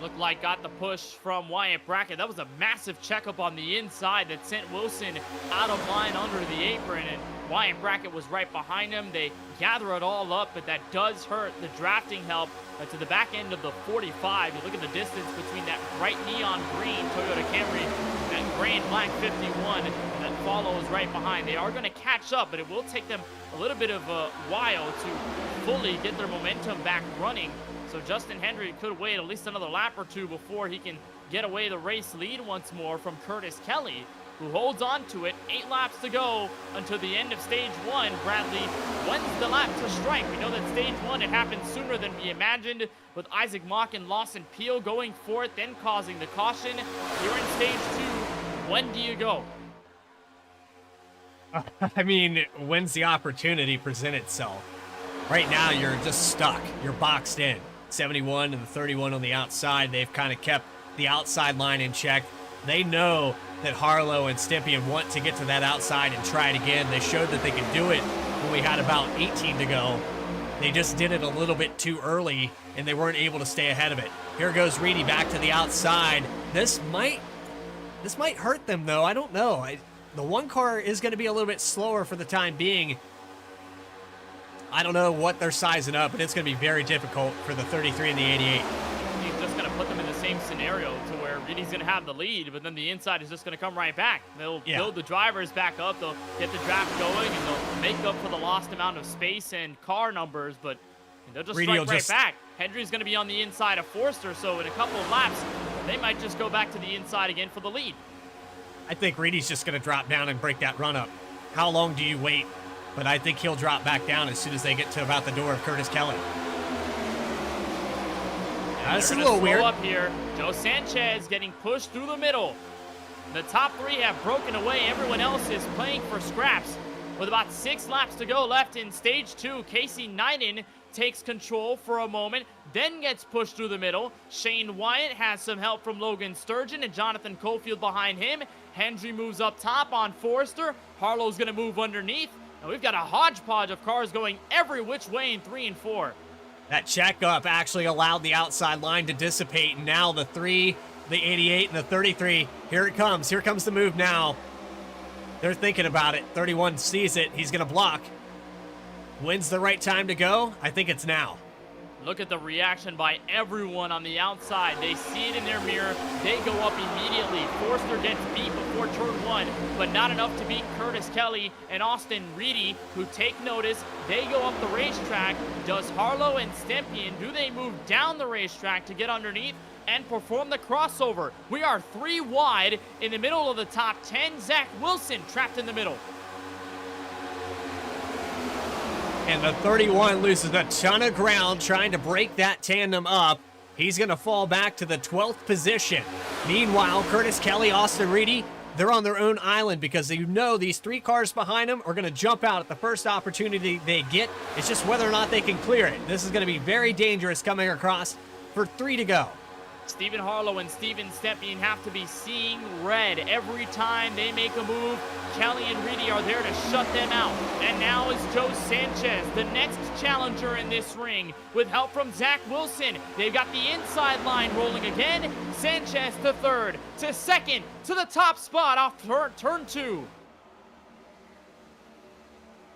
Looked like got the push from Wyatt Brackett. That was a massive checkup on the inside that sent Wilson out of line under the apron, and Wyatt Brackett was right behind him. They gather it all up, but that does hurt the drafting help to the back end of the 45. You look at the distance between that bright neon green Toyota Camry and that gray and black 51 that follows right behind. They are going to catch up, but it will take them a little bit of a while to fully get their momentum back running. So Justin Hendry could wait at least another lap or two before he can get away the race lead once more from Curtis Kelly, who holds on to it. 8 laps to go until the end of stage 1. Bradley, when's the lap to strike? We know that stage 1, it happened sooner than we imagined, with Isaac Mock and Lawson Peel going for it, then causing the caution. Here in stage 2, when do you go? I mean, when's the opportunity present itself? Right now, you're just stuck. You're boxed in. 71 and the 31 on the outside. They've kind of kept the outside line in check. They know that Harlow and Stepien want to get to that outside and try it again. They showed that they could do it when we had about 18 to go. They just did it a little bit too early, and they weren't able to stay ahead of it. Here goes Reedy back to the outside. This might hurt them, though. I don't know. The one car is going to be a little bit slower for the time being. I don't know what they're sizing up, but it's going to be very difficult for the 33 and the 88. He's just going to put them in the same scenario to where Reedy's going to have the lead, but then the inside is just going to come right back. They'll build the drivers back up. They'll get the draft going, and they'll make up for the lost amount of space and car numbers, but they'll just strike right back. Hendry's going to be on the inside of Forster, so in a couple of laps, they might just go back to the inside again for the lead. I think Reedy's just going to drop down and break that run up. How long do you wait? But I think he'll drop back down as soon as they get to about the door of Curtis Kelly. This is a little weird. Up here, Joe Sanchez getting pushed through the middle. The top 3 have broken away. Everyone else is playing for scraps. With about 6 laps to go left in stage 2, Casey Neiden takes control for a moment, then gets pushed through the middle. Shane Wyatt has some help from Logan Sturgeon and Jonathan Cofield behind him. Hendry moves up top on Forrester. Harlow's going to move underneath. And we've got a hodgepodge of cars going every which way in 3 and 4. That checkup actually allowed the outside line to dissipate. And now the 3, the 88, and the 33. Here it comes. Here comes the move now. They're thinking about it. 31 sees it. He's going to block. When's the right time to go? I think it's now. Look at the reaction by everyone on the outside. They see it in their mirror. They go up immediately. Forster gets beat before turn 1, but not enough to beat Curtis Kelly and Austin Reedy, who take notice. They go up the racetrack. Does Harlow and Stepien, do they move down the racetrack to get underneath and perform the crossover? We are 3 wide in the middle of the top 10. Zach Wilson trapped in the middle. And the 31 loses a ton of ground trying to break that tandem up. He's going to fall back to the 12th position. Meanwhile, Curtis Kelly, Austin Reedy, they're on their own island because you know these 3 cars behind them are going to jump out at the first opportunity they get. It's just whether or not they can clear it. This is going to be very dangerous coming across for 3 to go. Stephen Harlow and Steven Stepien have to be seeing red every time they make a move. Kelly and Reedy are there to shut them out. And now is Joe Sanchez, the next challenger in this ring, with help from Zach Wilson. They've got the inside line rolling again. Sanchez to third, to second, to the top spot off turn 2.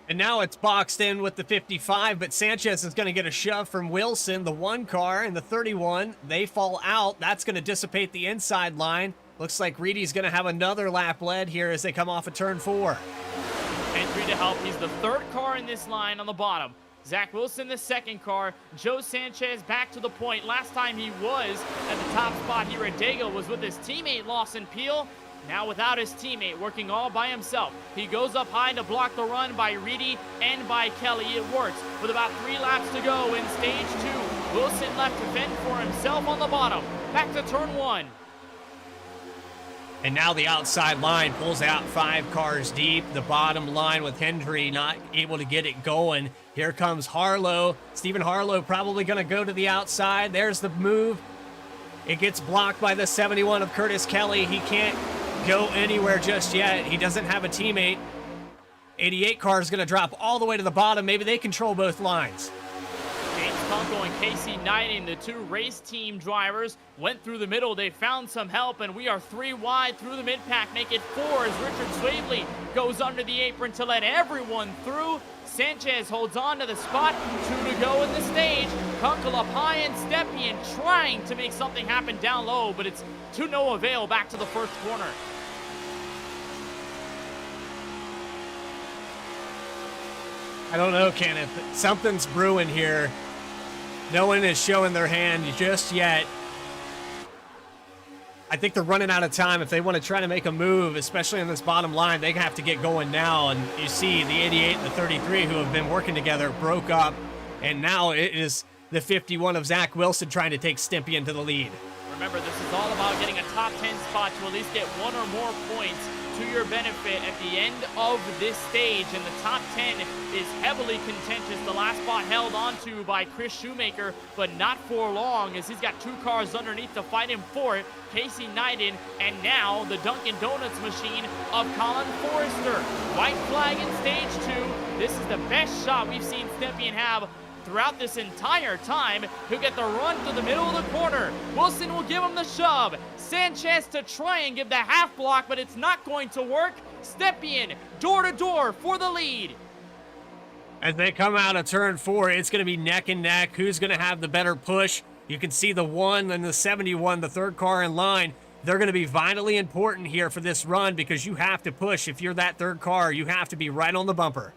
And now it's boxed in with the 55, but Sanchez is going to get a shove from Wilson. The 1 car and the 31, they fall out. That's going to dissipate the inside line. Looks like Reedy's going to have another lap led here as they come off of turn 4. Entry to help. He's the 3rd car in this line on the bottom. Zach Wilson, the 2nd car. Joe Sanchez back to the point. Last time he was at the top spot here at Dega was with his teammate Lawson Peel. Now without his teammate, working all by himself. He goes up high to block the run by Reedy and by Kelly. It works. With about 3 laps to go in stage 2. Wilson left to fend for himself on the bottom. Back to turn 1. And now the outside line pulls out 5 cars deep. The bottom line with Hendry not able to get it going. Here comes Harlow. Stephen Harlow probably going to go to the outside. There's the move. It gets blocked by the 71 of Curtis Kelly. He can't go anywhere just yet. He doesn't have a teammate. 88 car is going to drop all the way to the bottom. Maybe they control both lines. James Kunkel and Casey Knighting, the 2 race team drivers, went through the middle. They found some help, and we are 3 wide through the mid-pack. Make it 4 as Richard Swavely goes under the apron to let everyone through. Sanchez holds on to the spot. 2 to go in the stage. Kunkel up high and Stepien trying to make something happen down low, but it's to no avail back to the first corner. I don't know, Kenneth. Something's brewing here. No one is showing their hand just yet. I think they're running out of time. If they want to try to make a move, especially on this bottom line, they have to get going now. And you see the 88 and the 33 who have been working together broke up. And now it is the 51 of Zach Wilson trying to take Stepien to the lead. Remember, this is all about getting a top 10 spot to at least get 1 or more points to your benefit at the end of this stage, and the top 10 is heavily contentious. The last spot held onto by Chris Shoemaker, but not for long as he's got 2 cars underneath to fight him for it. Casey Knighton, and now the Dunkin' Donuts machine of Colin Forrester. White flag in stage 2. This is the best shot we've seen Stepien have throughout this entire time. He'll get the run to the middle of the corner. Wilson will give him the shove. Sanchez to try and give the half block, but it's not going to work. Stepien door to door for the lead. As they come out of turn 4, it's going to be neck and neck. Who's going to have the better push? You can see the 1 and the 71, the 3rd car in line. They're going to be vitally important here for this run because you have to push. If you're that 3rd car, you have to be right on the bumper.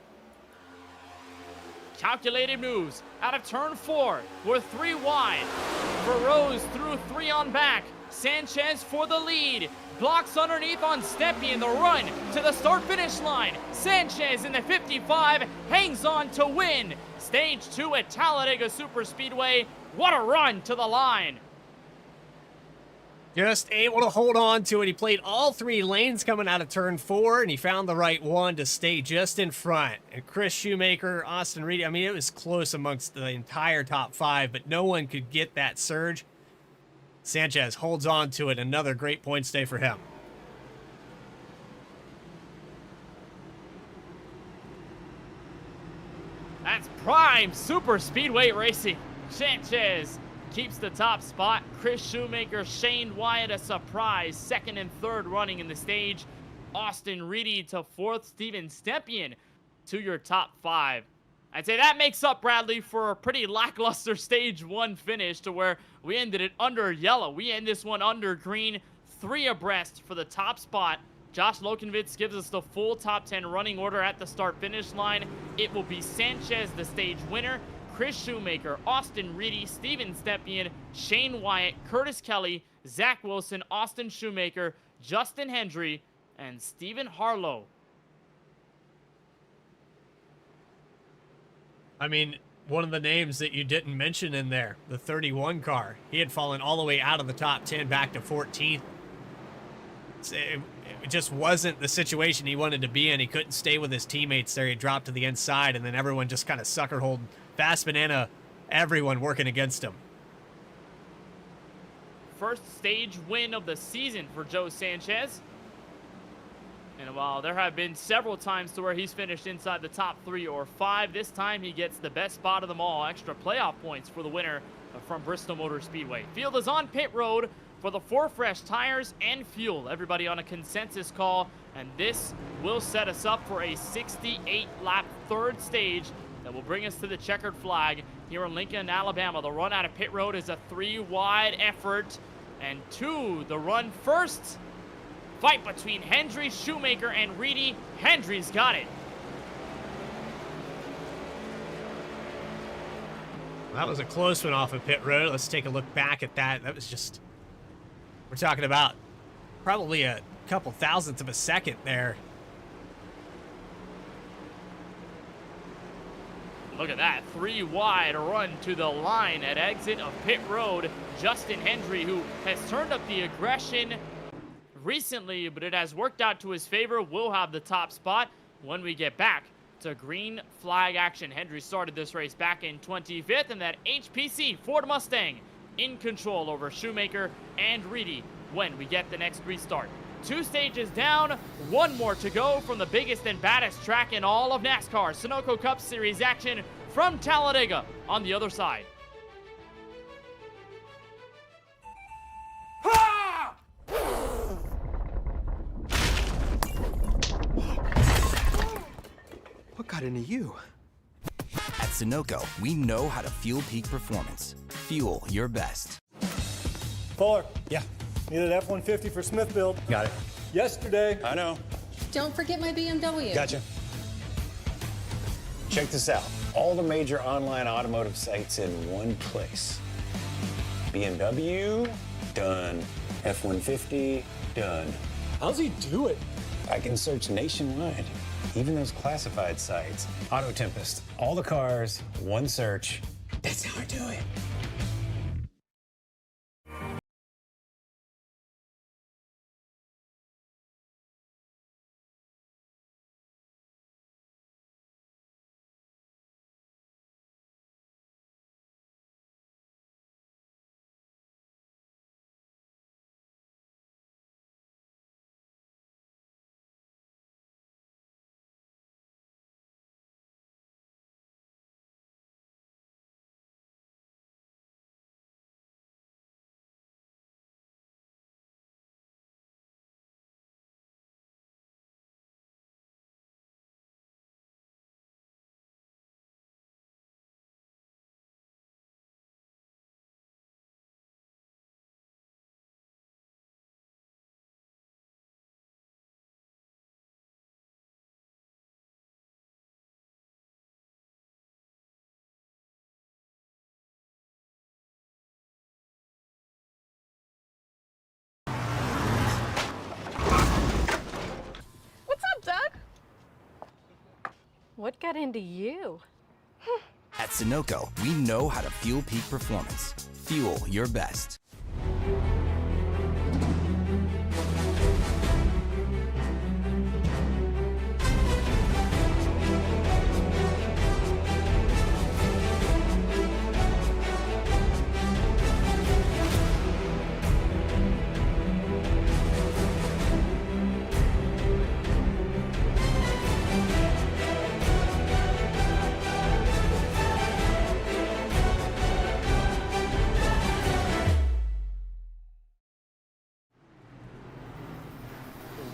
Calculated moves out of turn 4. We're 3 wide. Burrows through 3 on back. Sanchez for the lead. Blocks underneath on Stepien. The run to the start-finish line. Sanchez in the 55 hangs on to win. Stage 2 at Talladega Superspeedway. What a run to the line. Just able to hold on to it. He played all 3 lanes coming out of turn 4, and he found the right one to stay just in front. And Chris Shoemaker, Austin Reedy, I mean, it was close amongst the entire top 5, but no one could get that surge. Sanchez holds on to it. Another great points day for him. That's prime super speedway racing. Sanchez keeps the top spot. Chris Shoemaker, Shane Wyatt, a surprise 2nd and 3rd running in the stage. Austin Reedy to 4th. Steven Stepien to your top 5. I'd say that makes up, Bradley, for a pretty lackluster stage 1 finish to where we ended it under yellow. We end this one under green, 3 abreast for the top spot. Josh Lokenvitz gives us the full top 10 running order at the start-finish line. It will be Sanchez, the stage winner, Chris Shoemaker, Austin Reedy, Steven Stepien, Shane Wyatt, Curtis Kelly, Zach Wilson, Austin Shoemaker, Justin Hendry, and Stephen Harlow. I mean, one of the names that you didn't mention in there, the 31 car, he had fallen all the way out of the top 10 back to 14th. It just wasn't the situation he wanted to be in. He couldn't stay with his teammates there. He dropped to the inside, and then everyone just kind of sucker-holed Fast Banana, everyone working against him. First stage win of the season for Joe Sanchez. And while there have been several times to where he's finished inside the top 3 or 5, this time he gets the best spot of them all, extra playoff points for the winner from Bristol Motor Speedway. Field is on pit road for the 4 fresh tires and fuel. Everybody on a consensus call, and this will set us up for a 68-lap third stage that will bring us to the checkered flag here in Lincoln, Alabama. The run out of pit road is a 3-wide effort, and the run first. Fight between Hendry, Shoemaker, and Reedy. Hendry's got it. That was a close one off of pit road. Let's take a look back at that. That was just, we're talking about probably a couple thousandths of a second there. Look at that, 3-wide run to the line at exit of pit road. Justin Hendry, who has turned up the aggression recently, but it has worked out to his favor, will have the top spot when we get back to green flag action. Hendry started this race back in 25th, and that HPC Ford Mustang in control over Shoemaker and Reedy when we get the next restart. 2 stages down, 1 more to go from the biggest and baddest track in all of NASCAR. Sunoco Cup Series action from Talladega on the other side. What got into you? At Sunoco, we know how to fuel peak performance. Fuel your best. Fuller, Yeah, needed F-150 for Smith build. got it. Yesterday. I know. Don't forget my BMW. Gotcha. Check this out. All the major online automotive sites in one place. BMW, done. F-150, done. How's he do it? I can search nationwide, even those classified sites. Auto Tempest, all the cars, one search. That's how I do it. What's up, Doug? What got into you? At Sunoco, we know how to fuel peak performance. Fuel your best.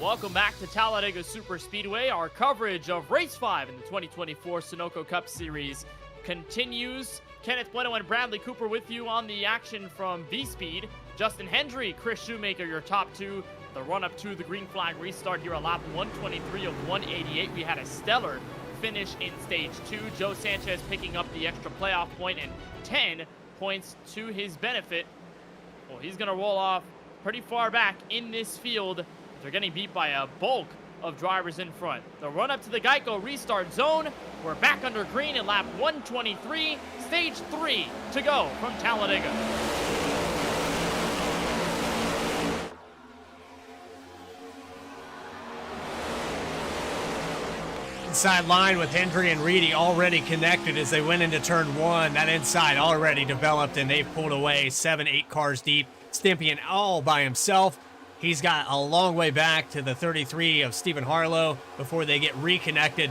Welcome back to Talladega Super Speedway. Our coverage of Race 5 in the 2024 Sunoco Cup Series continues. Kenneth Bueno and Bradley Cooper with you on the action from VSPEED. Justin Hendry, Chris Shoemaker, your top 2. The run-up to the green flag restart here at lap 123 of 188. We had a stellar finish in Stage 2. Joe Sanchez picking up the extra playoff point and 10 points to his benefit. Well, he's going to roll off pretty far back in this field. They're getting beat by a bulk of drivers in front. The run up to the Geico restart zone. We're back under green in lap 123. Stage 3 to go from Talladega. Inside line with Hendry and Reedy already connected as they went into turn 1. That inside already developed, and they've pulled away 7, 8 cars deep. Stympian all by himself. He's got a long way back to the 33 of Stephen Harlow before they get reconnected.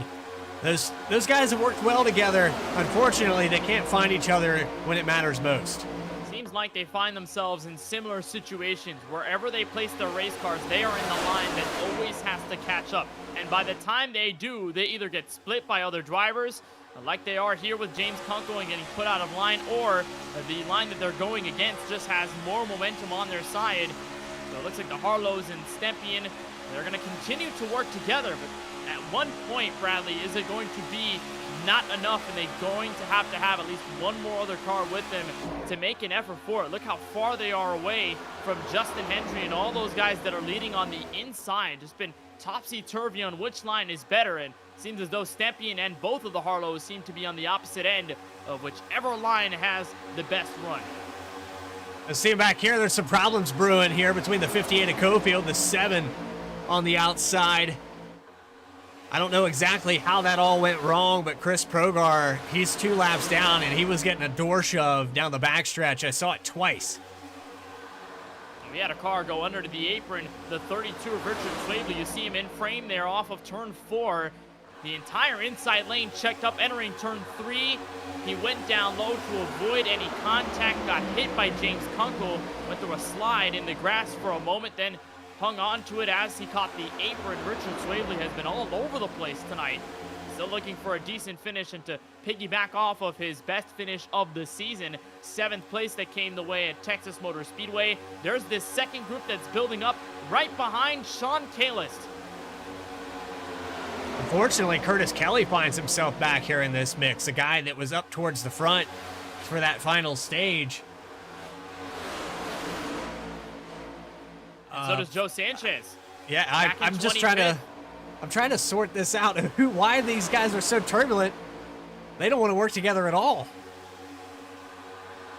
Those guys have worked well together. Unfortunately, they can't find each other when it matters most. Seems like they find themselves in similar situations. Wherever they place their race cars, they are in the line that always has to catch up. And by the time they do, they either get split by other drivers, like they are here with James Kunkel and getting put out of line, or the line that they're going against just has more momentum on their side. So it looks like the Harlows and Stympian, they're going to continue to work together. But at one point, Bradley, is it going to be not enough, and they're going to have at least one more other car with them to make an effort for it? Look how far they are away from Justin Hendry and all those guys that are leading on the inside. Just been topsy-turvy on which line is better, and seems as though Stympian and both of the Harlows seem to be on the opposite end of whichever line has the best run. Let's see back here. There's some problems brewing here between the 58 of Cofield, the 7 on the outside. I don't know exactly how that all went wrong, but Chris Progar, he's 2 laps down, and he was getting a door shove down the backstretch. I saw it twice. We had a car go under to the apron, the 32 of Richard Swavely. You see him in frame there off of turn 4. The entire inside lane checked up entering turn 3. He went down low to avoid any contact, got hit by James Kunkel, went through a slide in the grass for a moment, then hung on to it as he caught the apron. Richard Swavely has been all over the place tonight. Still looking for a decent finish and to piggyback off of his best finish of the season. 7th place that came the way at Texas Motor Speedway. There's this second group that's building up right behind Sean Kalis. Unfortunately, Curtis Kelly finds himself back here in this mix. A guy that was up towards the front for that final stage. So does Joe Sanchez. Yeah, I'm just trying to sort this out. Why these guys are so turbulent. They don't want to work together at all.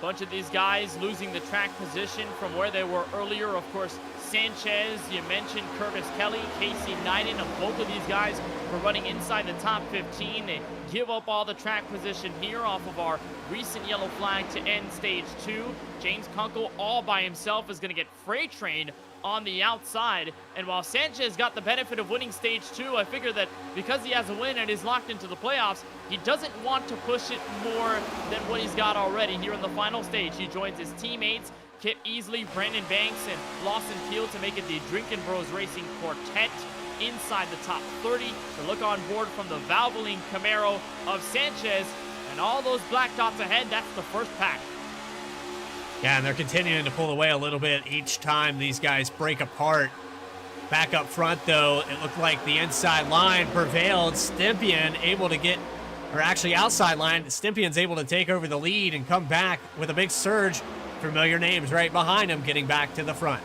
Bunch of these guys losing the track position from where they were earlier. Of course, Sanchez, you mentioned Curtis Kelly, Casey Knighton, and both of these guys were running inside the top 15. They give up all the track position here off of our recent yellow flag to end stage 2. James Kunkel all by himself is going to get freight trained on the outside. And while Sanchez got the benefit of winning stage 2, I figure that because he has a win and is locked into the playoffs, he doesn't want to push it more than what he's got already here in the final stage. He joins his teammates, Kip Easley, Brandon Banks, and Lawson Field to make it the Drinkin' Bros Racing Quartet inside the top 30. The look on board from the Valvoline Camaro of Sanchez, and all those black dots ahead, that's the first pack. Yeah, and they're continuing to pull away a little bit each time these guys break apart. Back up front, though, it looked like the inside line prevailed. Stympian able to get, or actually outside line, Stympian's able to take over the lead and come back with a big surge. Familiar names right behind him getting back to the front.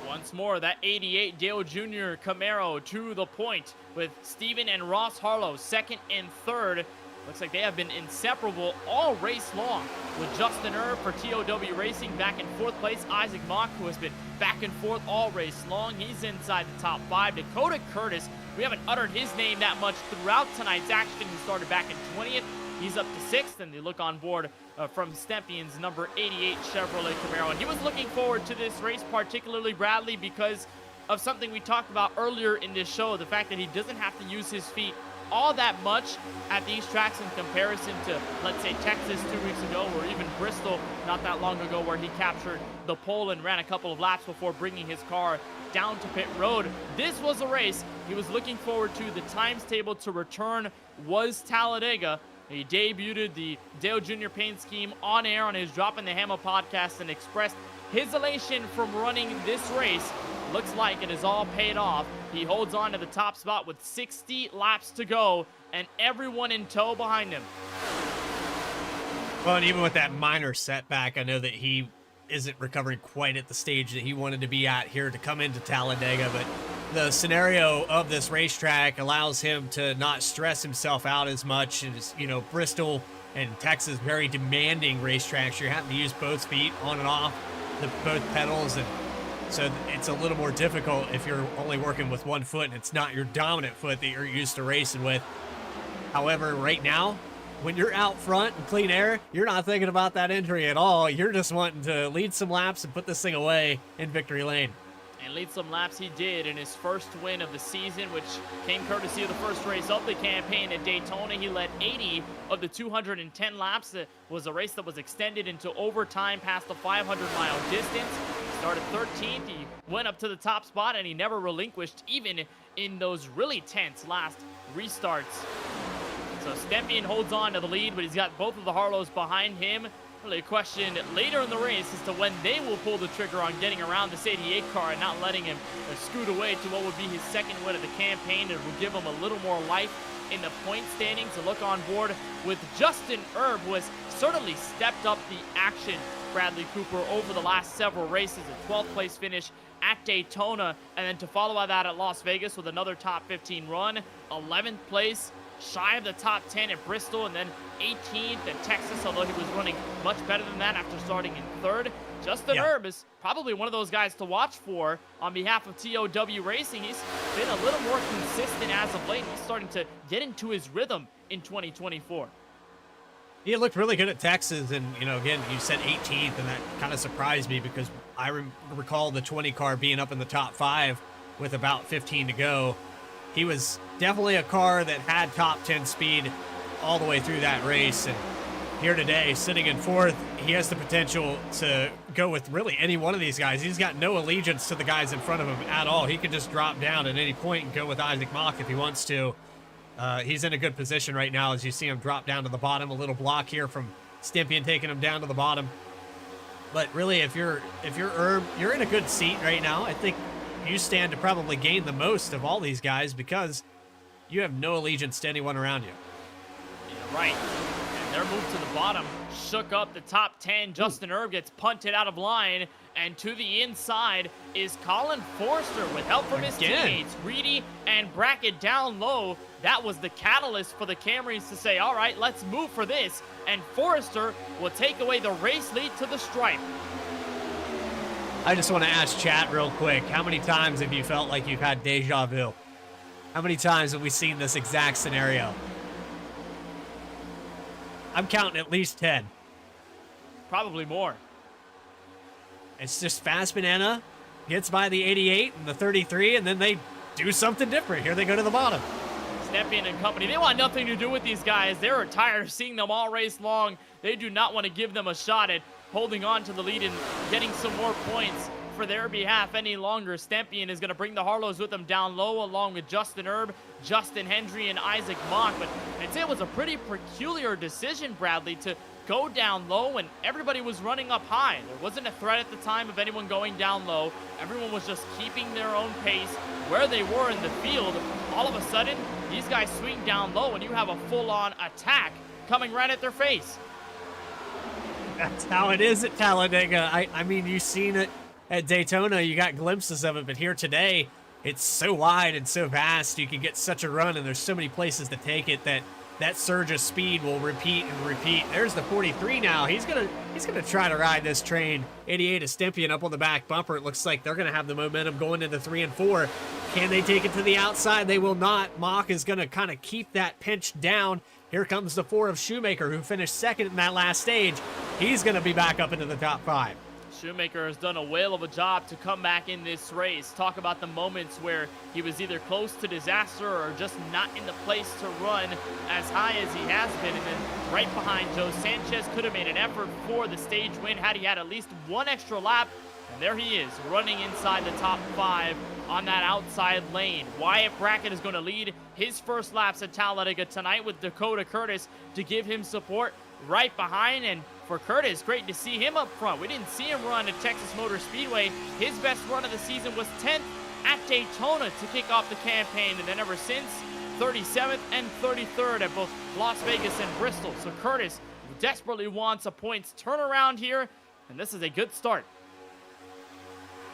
Once more, that 88 Dale Jr. Camaro to the point with Steven and Ross Harlow, 2nd and 3rd. Looks like they have been inseparable all race long, with Justin Erb for TOW Racing back in 4th place. Isaac Mock, who has been back and forth all race long, he's inside the top 5. Dakota Curtis, we haven't uttered his name that much throughout tonight's action. He started back in 20th. He's up to 6th, and they look on board from Stympian's number 88 Chevrolet Camaro. And he was looking forward to this race, particularly Bradley, because of something we talked about earlier in this show, the fact that he doesn't have to use his feet all that much at these tracks in comparison to, let's say, Texas 2 weeks ago, or even Bristol not that long ago, where he captured the pole and ran a couple of laps before bringing his car down to pit road. This was a race he was looking forward to. The times table to return was Talladega. He debuted the Dale Jr. paint scheme on air on his Dropping the Hammer podcast and expressed his elation from running this race. Looks like it is all paid off. He holds on to the top spot with 60 laps to go and everyone in tow behind him. Well, and even with that minor setback, I know that he isn't recovering quite at the stage that he wanted to be at here to come into Talladega, but the scenario of this racetrack allows him to not stress himself out as much as, you know, Bristol and Texas, very demanding racetracks. You're having to use both feet on and off both pedals, and so it's a little more difficult if you're only working with one foot and it's not your dominant foot that you're used to racing with. However, right now, when you're out front in clean air, you're not thinking about that injury at all. You're just wanting to lead some laps and put this thing away in victory lane. And lead some laps he did in his first win of the season, which came courtesy of the first race of the campaign at Daytona. He led 80 of the 210 laps. It was a race that was extended into overtime past the 500-mile distance. He started 13th. He went up to the top spot, and he never relinquished, even in those really tense last restarts. So Stempien holds on to the lead, but he's got both of the Harlows behind him. Really a question later in the race as to when they will pull the trigger on getting around this 88 car and not letting him scoot away to what would be his second win of the campaign. It will give him a little more life in the point standings. To look on board with Justin Erb, who has certainly stepped up the action, Bradley Cooper, over the last several races. A 12th place finish at Daytona, and then to follow by that at Las Vegas with another top 15 run. 11th place, shy of the top 10 at Bristol, and then 18th at Texas, although he was running much better than that after starting in third. Justin Erb is probably one of those guys to watch for on behalf of TOW Racing. He's been a little more consistent as of late. He's starting to get into his rhythm in 2024. He looked really good at Texas, and, you know, again, you said 18th, and that kind of surprised me because I recall the 20 car being up in the top 5 with about 15 to go. He was definitely a car that had top 10 speed all the way through that race, and here today, sitting in 4th, he has the potential to go with really any one of these guys. He's got no allegiance to the guys in front of him at all. He could just drop down at any point and go with Isaac Mock if he wants to. He's in a good position right now as you see him drop down to the bottom. A little block here from Stempien taking him down to the bottom. But really, if you're Erb, you're in a good seat right now. I think you stand to probably gain the most of all these guys because you have no allegiance to anyone around you. Yeah, right. And their move to the bottom shook up the top 10. Justin Erb gets punted out of line, and to the inside is Colin Forster with help from his teammates, Reedy and Brackett down low. That was the catalyst for the Camrys to say, all right, let's move for this. And Forrester will take away the race lead to the stripe. I just want to ask chat real quick, how many times have you felt like you've had deja vu? How many times have we seen this exact scenario? I'm counting at least 10. Probably more. It's just Fast Banana gets by the 88 and the 33, and then they do something different. Here they go to the bottom. Stempien and company, they want nothing to do with these guys. They're tired of seeing them all race long. They do not want to give them a shot at holding on to the lead and getting some more points for their behalf any longer. Stempien is going to bring the Harlows with him down low, along with Justin Erb, Justin Hendry, and Isaac Mock. But I'd say it was a pretty peculiar decision, Bradley, to go down low when everybody was running up high. There wasn't a threat at the time of anyone going down low. Everyone was just keeping their own pace where they were in the field. All of a sudden, these guys swing down low and you have a full-on attack coming right at their face. That's how it is at Talladega. I mean, you've seen it at Daytona. You got glimpses of it, but here today, it's so wide and so vast. You can get such a run, and there's so many places to take it that surge of speed will repeat and repeat. There's the 43 now. He's gonna try to ride this train. 88 is Stempien up on the back bumper. It looks like they're gonna have the momentum going into 3 and 4. Can they take it to the outside? They will not. Mock is gonna kind of keep that pinch down. Here comes the 4 of Shoemaker, who finished second in that last stage. He's gonna be back up into the top 5. Shoemaker has done a whale of a job to come back in this race. Talk about the moments where he was either close to disaster or just not in the place to run as high as he has been. And then right behind Joe Sanchez could have made an effort for the stage win had he had at least one extra lap. And there he is, running inside the top 5 on that outside lane. Wyatt Brackett is going to lead his first laps at Talladega tonight with Dakota Curtis to give him support right behind. And for Curtis, great to see him up front. We didn't see him run at Texas Motor Speedway. His best run of the season was 10th at Daytona to kick off the campaign, and then ever since, 37th and 33rd at both Las Vegas and Bristol. So Curtis desperately wants a points turnaround here, and this is a good start.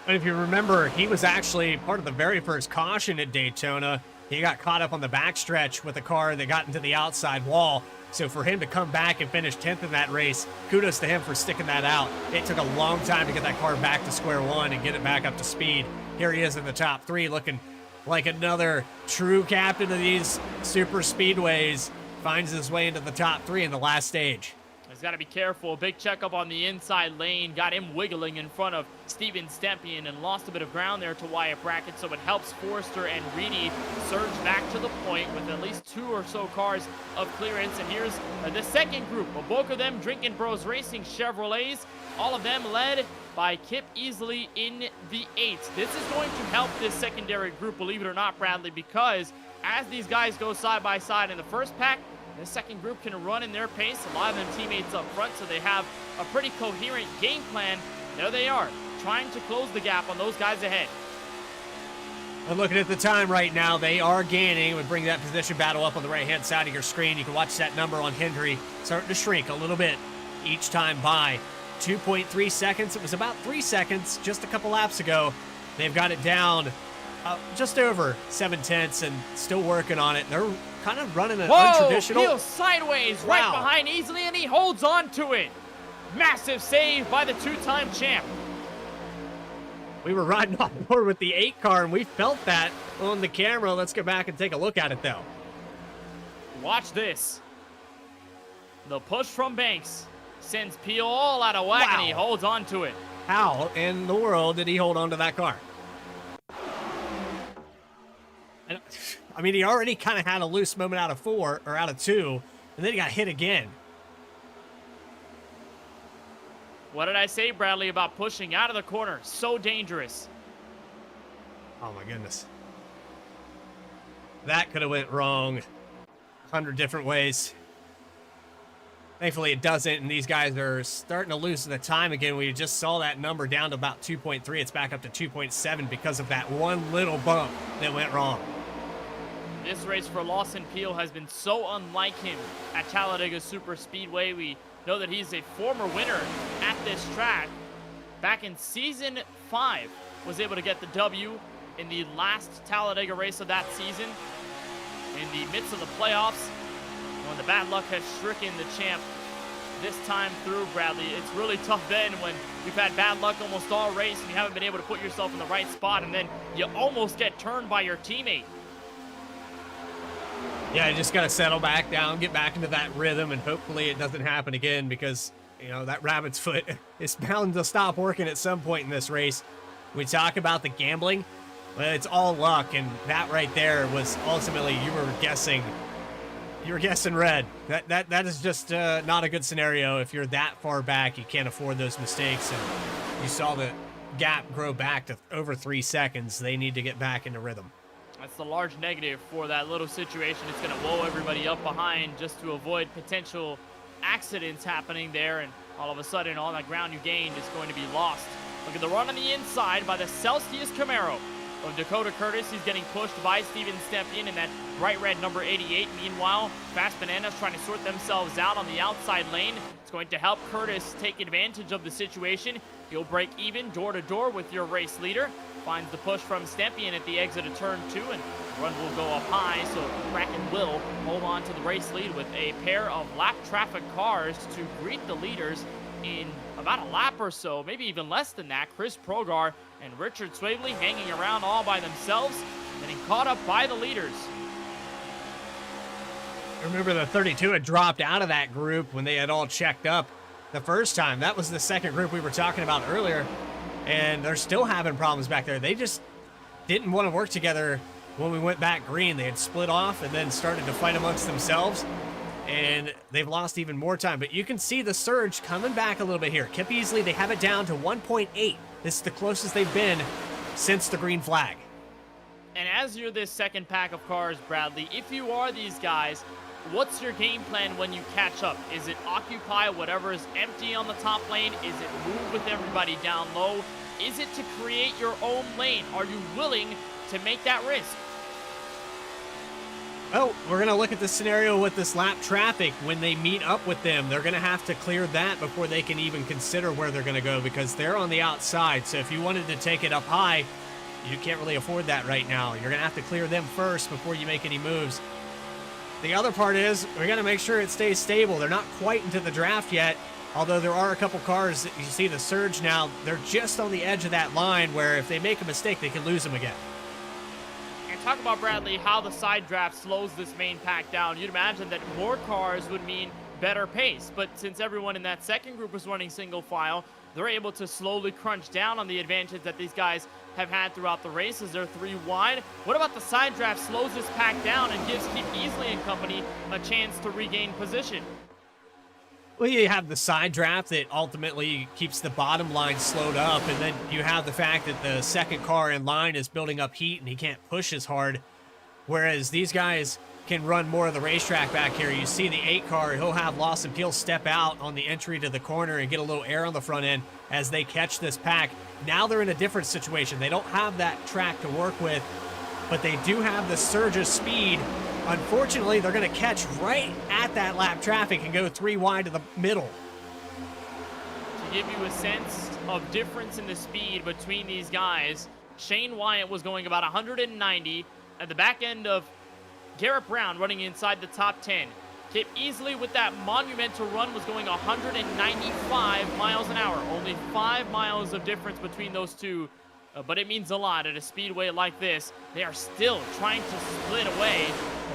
And if you remember, he was actually part of the very first caution at Daytona. He got caught up on the backstretch with a car that got into the outside wall. So for him to come back and finish 10th in that race, kudos to him for sticking that out. It took a long time to get that car back to square one and get it back up to speed. Here he is in the top 3, looking like another true captain of these super speedways. Finds his way into the top 3 in the last stage. He's got to be careful. Big checkup on the inside lane. Got him wiggling in front of Steven Stempien and lost a bit of ground there to Wyatt Brackett. So it helps Forster and Reedy surge back to the point with at least 2 or so cars of clearance. And here's the second group. A bulk of them Drinking Bros Racing Chevrolets. All of them led by Kip Easley in the 8th. This is going to help this secondary group, believe it or not, Bradley, because as these guys go side by side in the first pack, the second group can run in their pace. A lot of them teammates up front, so they have a pretty coherent game plan. There they are, trying to close the gap on those guys ahead. And looking at the time right now, they are gaining. We bring that position battle up on the right-hand side of your screen. You can watch that number on Hendry starting to shrink a little bit each time by. 2.3 seconds. It was about 3 seconds just a couple laps ago. They've got it down just over 7/10 and still working on it. They're kind of running an untraditional. Whoa, sideways right Wow. behind Easley, and he holds on to it. Massive save by the 2-time champ. We were riding on board with the 8 car, and we felt that on the camera. Let's go back and take a look at it, though. Watch this. The push from Banks sends Peel all out of whack, and he Wow. holds on to it. How in the world did he hold on to that car? I mean, he already kind of had a loose moment out of 4, or out of 2, and then he got hit again. What did I say, Bradley, about pushing out of the corner? So dangerous. Oh, my goodness. That could have went wrong 100 different ways. Thankfully, it doesn't, and these guys are starting to lose the time again. We just saw that number down to about 2.3. It's back up to 2.7 because of that one little bump that went wrong. This race for Lawson Peel has been so unlike him at Talladega Super Speedway. We know that he's a former winner at this track. Back in season 5, was able to get the W in the last Talladega race of that season. In the midst of the playoffs, when the bad luck has stricken the champ this time through, Bradley, it's really tough then when you've had bad luck almost all race and you haven't been able to put yourself in the right spot, and then you almost get turned by your teammate. Yeah, you just got to settle back down, get back into that rhythm, and hopefully it doesn't happen again because, you know, that rabbit's foot is bound to stop working at some point in this race. We talk about the gambling, but it's all luck, and that right there was ultimately you were guessing red. That is just not a good scenario. If you're that far back, you can't afford those mistakes, and you saw the gap grow back to over 3 seconds. They need to get back into rhythm. That's the large negative for that little situation. It's going to blow everybody up behind just to avoid potential accidents happening there, and all of a sudden all that ground you gained is going to be lost. Look at the run on the inside by the Celsius Camaro of Dakota Curtis. He's getting pushed by Steven Stempien in that bright red number 88. Meanwhile, Fast Bananas trying to sort themselves out on the outside lane. It's going to help Curtis take advantage of the situation. He'll break even door to door with your race leader. Finds the push from Stempien at the exit of turn 2, and the run will go up high, so Bracken will hold on to the race lead with a pair of lap traffic cars to greet the leaders in about a lap or so, maybe even less than that. Chris Progar and Richard Swavely hanging around all by themselves, getting caught up by the leaders. Remember, the 32 had dropped out of that group when they had all checked up the first time. That was the second group we were talking about earlier, and they're still having problems back there. They just didn't want to work together when we went back green. They had split off and then started to fight amongst themselves, and they've lost even more time. But you can see the surge coming back a little bit here. Kip Easley, they have it down to 1.8. This is the closest they've been since the green flag. And as you're this second pack of cars, Bradley, if you are these guys, what's your game plan when you catch up? Is it occupy whatever is empty on the top lane? Is it move with everybody down low? Is it to create your own lane? Are you willing to make that risk? Oh, we're going to look at the scenario with this lap traffic. When they meet up with them, they're going to have to clear that before they can even consider where they're going to go, because they're on the outside. So if you wanted to take it up high, you can't really afford that right now. You're going to have to clear them first before you make any moves. The other part is we got to make sure it stays stable. They're not quite into the draft yet, although there are a couple cars that you see the surge now. They're just on the edge of that line where if they make a mistake, they can lose them again. Talk about, Bradley, how the side draft slows this main pack down. You'd imagine that more cars would mean better pace, but since everyone in that second group was running single file, they're able to slowly crunch down on the advantage that these guys have had throughout the races. They're 3 wide. What about the side draft slows this pack down and gives Keep Easley and company a chance to regain position? Well, you have the side draft that ultimately keeps the bottom line slowed up, and then you have the fact that the second car in line is building up heat and he can't push as hard, whereas these guys can run more of the racetrack back here. You see the 8 car, he'll have Lawson Peel step out on the entry to the corner and get a little air on the front end as they catch this pack. Now they're in a different situation. They don't have that track to work with, but they do have the surge of speed. Unfortunately, they're going to catch right at that lap traffic and go 3 wide to the middle. To give you a sense of difference in the speed between these guys, Shane Wyatt was going about 190 at the back end of Garrett Brown running inside the top 10. Kip Easley with that monumental run was going 195 miles an hour. Only 5 miles of difference between those two, but it means a lot at a speedway like this. They are still trying to split away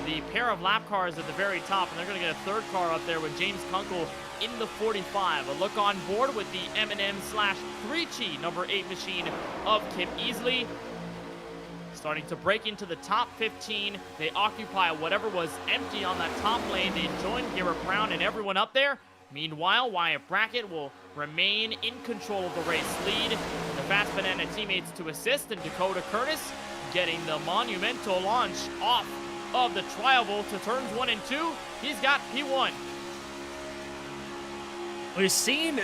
the pair of lap cars at the very top, and they're going to get a third car up there with James Kunkel in the 45. A look on board with the M&M/3Chi number 8 machine of Kip Easley. Starting to break into the top 15. They occupy whatever was empty on that top lane. They join Garrett Brown and everyone up there. Meanwhile, Wyatt Brackett will remain in control of the race lead. The Fast Banana teammates to assist, and Dakota Curtis getting the monumental launch off of the tri-oval to turns 1 and 2. He's got P1. We've seen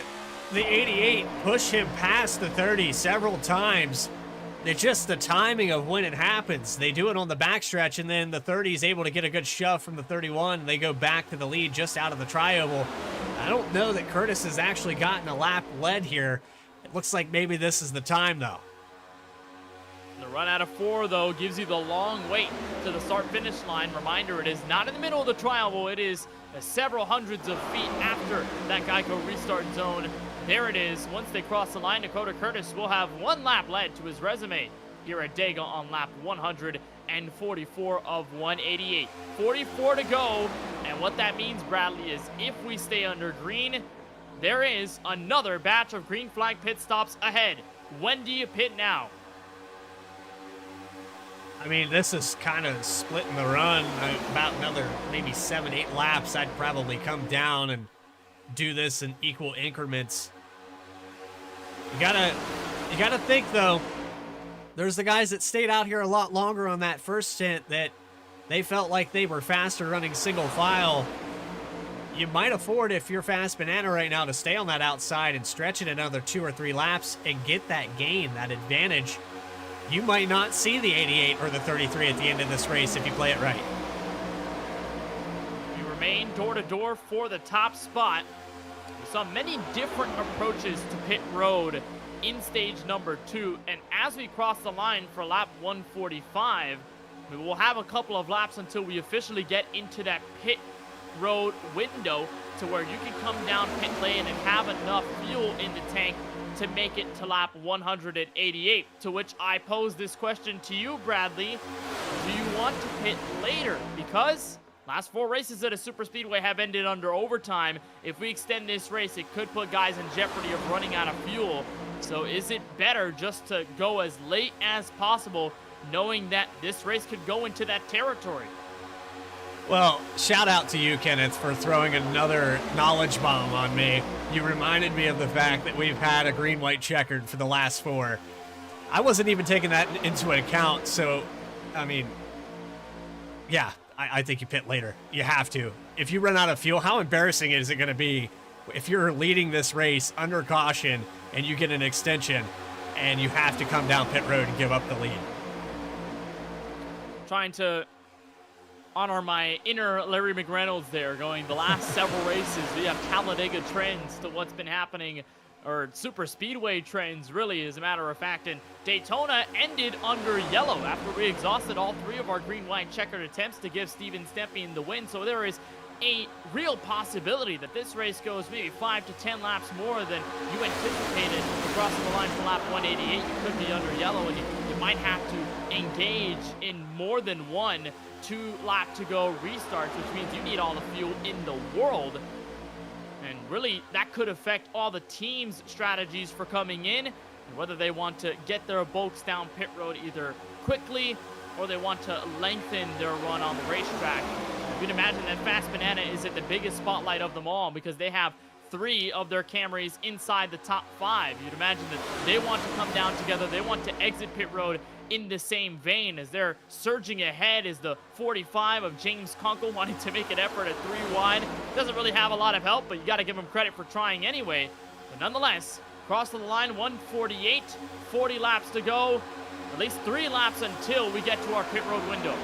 the 88 push him past the 30 several times. It's just the timing of when it happens. They do it on the backstretch, and then the 30 is able to get a good shove from the 31, and they go back to the lead just out of the tri-oval. I don't know that Curtis has actually gotten a lap led here. It looks like maybe this is the time, though. The run out of 4, though, gives you the long wait to the start-finish line. Reminder, it is not in the middle of the tri-oval. It is several hundreds of feet after that Geico restart zone. There it is. Once they cross the line, Dakota Curtis will have 1 lap led to his resume here at Dega on lap 144 of 188. 44 to go, and what that means, Bradley, is if we stay under green, there is another batch of green flag pit stops ahead. When do you pit now? I mean, this is kind of splitting the run. About another maybe 7-8 laps, I'd probably come down and do this in equal increments. You gotta think, though. There's the guys that stayed out here a lot longer on that first stint that they felt like they were faster running single file. You might afford, if you're Fast Banana right now, to stay on that outside and stretch it another 2 or 3 laps and get that gain, that advantage. You might not see the 88 or the 33 at the end of this race if you play it right. You remain door-to-door for the top spot. We saw many different approaches to pit road in stage number 2, and as we cross the line for lap 145, we will have a couple of laps until we officially get into that pit road window to where you can come down pit lane and have enough fuel in the tank to make it to lap 188. To which I pose this question to you, Bradley. Do you want to pit later? Because last 4 races at a super speedway have ended under overtime. If we extend this race, it could put guys in jeopardy of running out of fuel. So is it better just to go as late as possible, knowing that this race could go into that territory? Well, shout out to you, Kenneth, for throwing another knowledge bomb on me. You reminded me of the fact that we've had a green-white checkered for the last 4. I wasn't even taking that into account, so, I mean, yeah, I think you pit later. You have to. If you run out of fuel, how embarrassing is it going to be if you're leading this race under caution and you get an extension and you have to come down pit road and give up the lead? Trying to my inner Larry McReynolds there, going the last several races. We have Talladega trends to what's been happening, or super speedway trends, really, as a matter of fact. And Daytona ended under yellow after we exhausted all 3 of our green-white checkered attempts to give Steven Stepien the win. So there is a real possibility that this race goes maybe 5 to 10 laps more than you anticipated crossing the line for lap 188. You could be under yellow, and you might have to engage in more than one 2-lap to go restarts, which means you need all the fuel in the world. And really, that could affect all the teams' strategies for coming in, and whether they want to get their bulks down pit road either quickly or they want to lengthen their run on the racetrack. You can imagine that Fast Banana is at the biggest spotlight of them all because they have 3 of their Camrys inside the top 5. You'd imagine that they want to come down together. They want to exit pit road in the same vein as they're surging ahead is the 45 of James Conkle wanting to make an effort at 3 wide. Doesn't really have a lot of help, but you got to give him credit for trying anyway. But nonetheless, cross the line, 148, 40 laps to go. At least 3 laps until we get to our pit road window.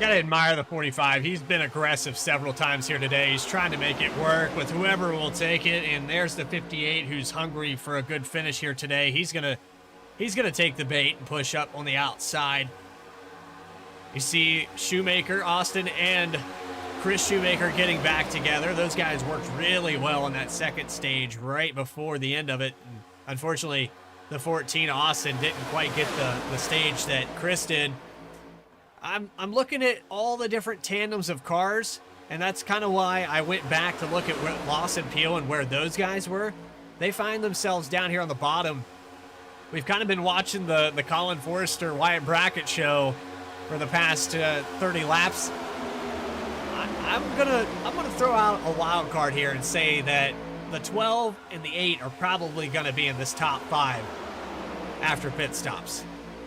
Gotta admire the 45. He's been aggressive several times here today. He's trying to make it work with whoever will take it. And there's the 58 who's hungry for a good finish here today. He's gonna take the bait and push up on the outside. You see Shoemaker, Austin, and Chris Shoemaker getting back together. Those guys worked really well on that second stage right before the end of it. And unfortunately, the 14 Austin didn't quite get the stage that Chris did. I'm looking at all the different tandems of cars, and that's kind of why I went back to look at where Lawson Peel and where those guys were. They find themselves down here on the bottom. We've kind of been watching the Colin Forrester Wyatt Brackett show for the past 30 laps. I'm gonna throw out a wild card here and say that the 12 and the 8 are probably gonna be in this top 5 after pit stops.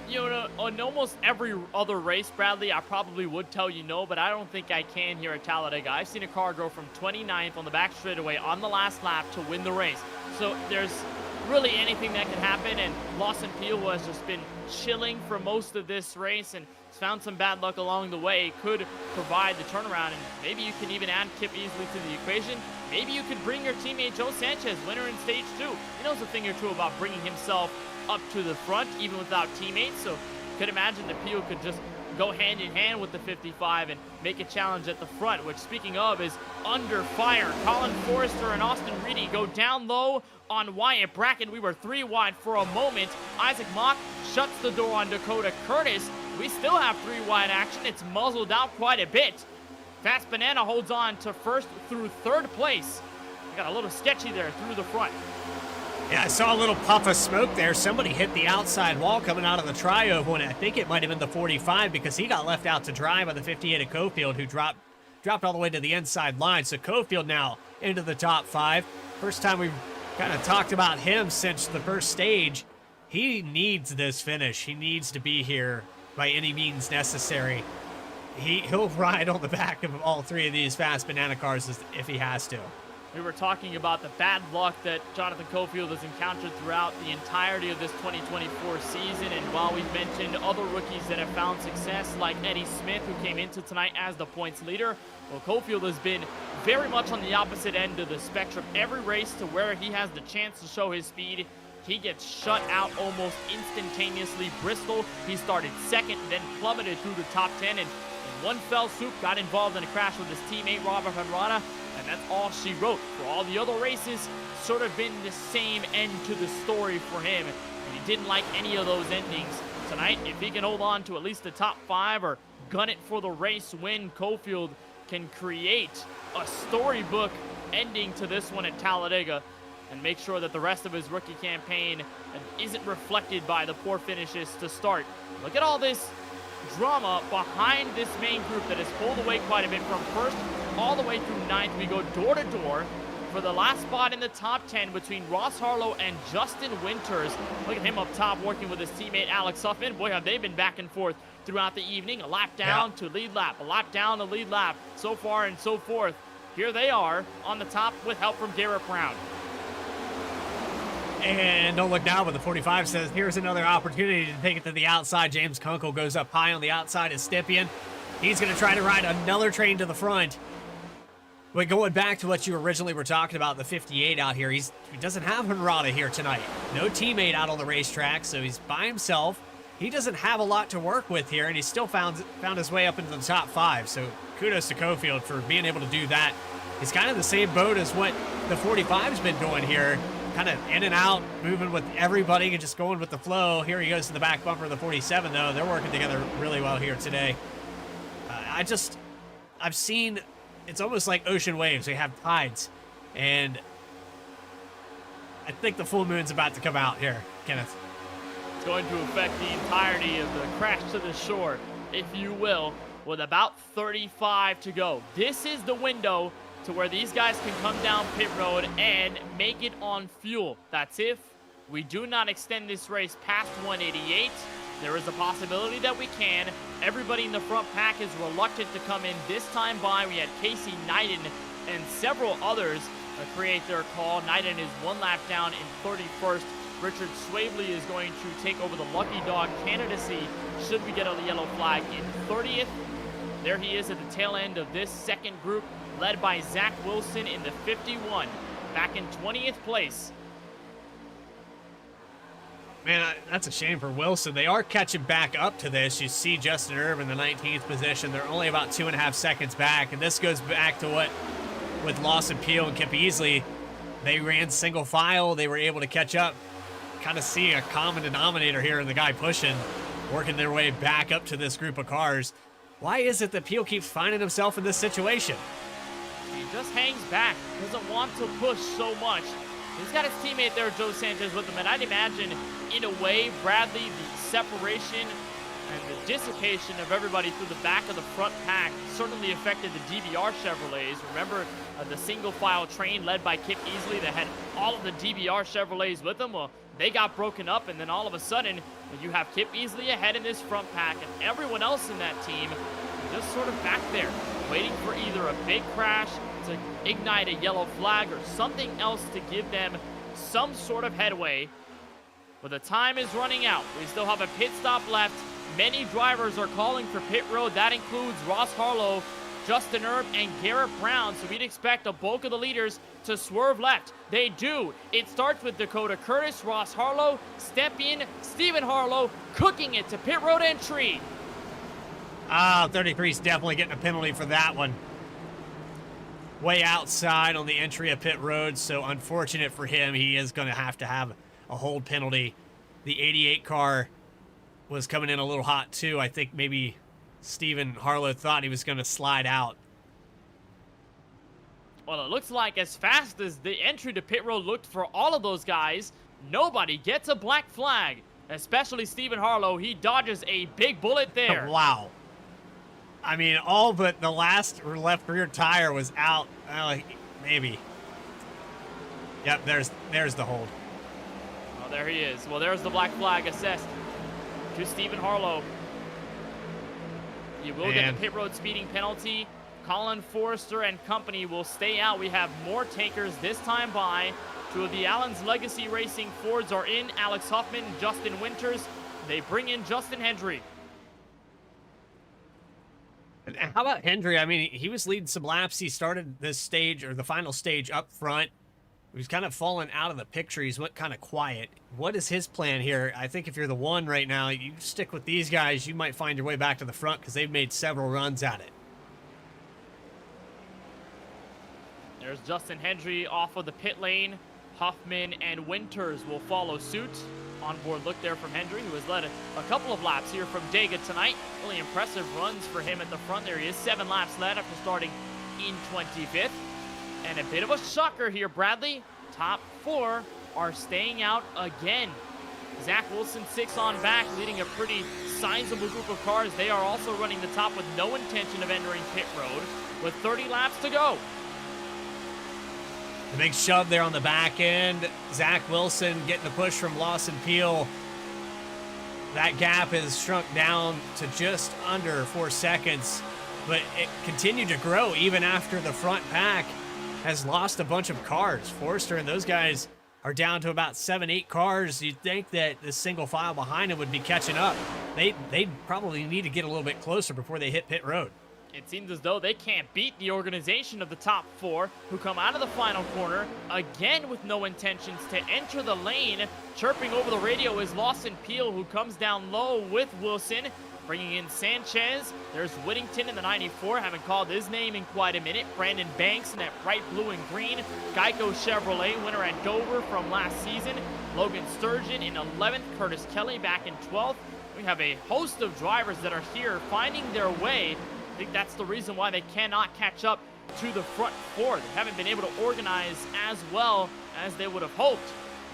You know, on almost every other race, Bradley, I probably would tell you no, but I don't think I can here at Talladega. I've seen a car go from 29th on the back straightaway on the last lap to win the race. So there's really anything that can happen, and Lawson Peel has just been chilling for most of this race and found some bad luck along the way. Could provide the turnaround, and maybe you can even add Kip Easley to the equation. Maybe you could bring your teammate Joe Sanchez, winner in stage 2. He knows a thing or two about bringing himself up to the front, even without teammates. So could imagine that Peel could just go hand in hand with the 55 and make a challenge at the front, which, speaking of, is under fire. Colin Forrester and Austin Reedy go down low on Wyatt Brackett. We were 3 wide for a moment. Isaac Mock shuts the door on Dakota Curtis. We still have 3 wide action. It's muzzled out quite a bit. Fast Banana holds on to first through 3rd place. We got a little sketchy there through the front. Yeah, I saw a little puff of smoke there. Somebody hit the outside wall coming out of the tri-oval, and I think it might have been the 45 because he got left out to dry by the 58 at Cofield, who dropped all the way to the inside line. So Cofield now into the top 5. First time we've kind of talked about him since the first stage. He needs this finish. He needs to be here by any means necessary. He'll ride on the back of all 3 of these Fast Banana cars if he has to. We were talking about the bad luck that Jonathan Cofield has encountered throughout the entirety of this 2024 season. And while we've mentioned other rookies that have found success, like Eddie Smith, who came into tonight as the points leader, well, Cofield has been very much on the opposite end of the spectrum. Every race to where he has the chance to show his speed, he gets shut out almost instantaneously. Bristol, he started 2nd, then plummeted through the top 10, and in one fell swoop got involved in a crash with his teammate Robert Henrada. And that's all she wrote. For all the other races, sort of been the same end to the story for him. And he didn't like any of those endings. Tonight, if he can hold on to at least the top 5 or gun it for the race win, Cofield can create a storybook ending to this one at Talladega and make sure that the rest of his rookie campaign isn't reflected by the poor finishes to start. Look at all this drama behind this main group that has pulled away quite a bit from first all the way through 9th. We go door to door for the last spot in the top 10 between Ross Harlow and Justin Winters. Look at him up top working with his teammate Alex Huffman. Boy, have they been back and forth throughout the evening. A lap down to lead lap, a lap down to lead lap, so far and so forth. Here they are on the top with help from Garrett Brown. And don't look now, but the 45 says, here's another opportunity to take it to the outside. James Kunkel goes up high on the outside as Stepien. He's going to try to ride another train to the front. But going back to what you originally were talking about, the 58 out here, he doesn't have Hunrada here tonight. No teammate out on the racetrack, so he's by himself. He doesn't have a lot to work with here, and he still found his way up into the top 5. So kudos to Cofield for being able to do that. He's kind of the same boat as what the 45's been doing here. Kind of in and out, moving with everybody and just going with the flow. Here he goes to the back bumper of the 47, though. They're working together really well here today. I've seen, it's almost like ocean waves. They have tides. And I think the full moon's about to come out here, Kenneth. It's going to affect the entirety of the crash to the shore, if you will, with about 35 to go. This is the window to where these guys can come down pit road and make it on fuel. That's if we do not extend this race past 188. There is a possibility that we can. Everybody in the front pack is reluctant to come in this time by. We had Casey Knighton and several others create their call. Knighton is 1 lap down in 31st. Richard Swavely is going to take over the Lucky Dog candidacy should we get a yellow flag in 30th. There he is at the tail end of this second group, led by Zach Wilson in the 51, back in 20th place. Man, that's a shame for Wilson. They are catching back up to this. You see Justin Erb in the 19th position. They're only about 2.5 seconds back, and this goes back to what with Lawson Peel and Kip Easley. They ran single file. They were able to catch up. Kind of see a common denominator here in the guy pushing, working their way back up to this group of cars. Why is it that Peel keeps finding himself in this situation? He just hangs back, doesn't want to push so much. He's got his teammate there, Joe Sanchez, with him, and I'd imagine, in a way, Bradley, the separation and the dissipation of everybody through the back of the front pack certainly affected the DBR Chevrolets. Remember the single file train led by Kip Easley that had all of the DBR Chevrolets with them? Well, they got broken up, and then all of a sudden, you have Kip Easley ahead in this front pack, and everyone else in that team just sort of back there, waiting for either a big crash to ignite a yellow flag or something else to give them some sort of headway. But the time is running out. We still have a pit stop left. Many drivers are calling for pit road. That includes Ross Harlow, Justin Erb, and Garrett Brown. So we'd expect a bulk of the leaders to swerve left. They do. It starts with Dakota Curtis, Ross Harlow, Stepien, Stephen Harlow, cooking it to pit road entry. 33's definitely getting a penalty for that one. Way outside on the entry of pit road, so unfortunate for him. He is going to have a hold penalty. The 88 car was coming in a little hot too. I think maybe Stephen Harlow thought he was going to slide out. Well, it looks like as fast as the entry to pit road looked for all of those guys, nobody gets a black flag, especially Stephen Harlow. He dodges a big bullet there. Wow. I mean, all but the last left rear tire was out. Maybe. Yep, there's the hold. Oh, there he is. Well, there's the black flag assessed to Stephen Harlow. You will get a pit road speeding penalty. Colin Forrester and company will stay out. We have more takers this time by. 2 of the Allen's Legacy Racing Fords are in. Alex Huffman, Justin Winters. They bring in Justin Hendry. How about Hendry? I mean, he was leading some laps. He started this stage, or the final stage, up front. He was kind of falling out of the picture. He's went kind of quiet. What is his plan here? I think if you're the one right now, you stick with these guys, you might find your way back to the front because they've made several runs at it. There's Justin Hendry off of the pit lane. Huffman and Winters will follow suit. Onboard look there from Hendry, who has led a couple of laps here from Dega tonight. Really impressive runs for him at the front. There he is, 7 laps led after starting in 25th. And a bit of a shocker here, Bradley. Top 4 are staying out again. Zach Wilson 6 on back, leading a pretty sizable group of cars. They are also running the top with no intention of entering pit road with 30 laps to go. The big shove there on the back end. Zach Wilson getting the push from Lawson Peel. That gap has shrunk down to just under 4 seconds, but it continued to grow even after the front pack has lost a bunch of cars. Forrester and those guys are down to about 7-8 cars. You'd think that the single file behind him would be catching up. They'd probably need to get a little bit closer before they hit pit road. It seems as though they can't beat the organization of the top 4, who come out of the final corner, again with no intentions to enter the lane. Chirping over the radio is Lawson Peel, who comes down low with Wilson, bringing in Sanchez. There's Whittington in the 94, haven't called his name in quite a minute. Brandon Banks in that bright blue and green. Geico Chevrolet, winner at Dover from last season. Logan Sturgeon in 11th, Curtis Kelly back in 12th. We have a host of drivers that are here finding their way. I think that's the reason why they cannot catch up to the front 4. They haven't been able to organize as well as they would have hoped.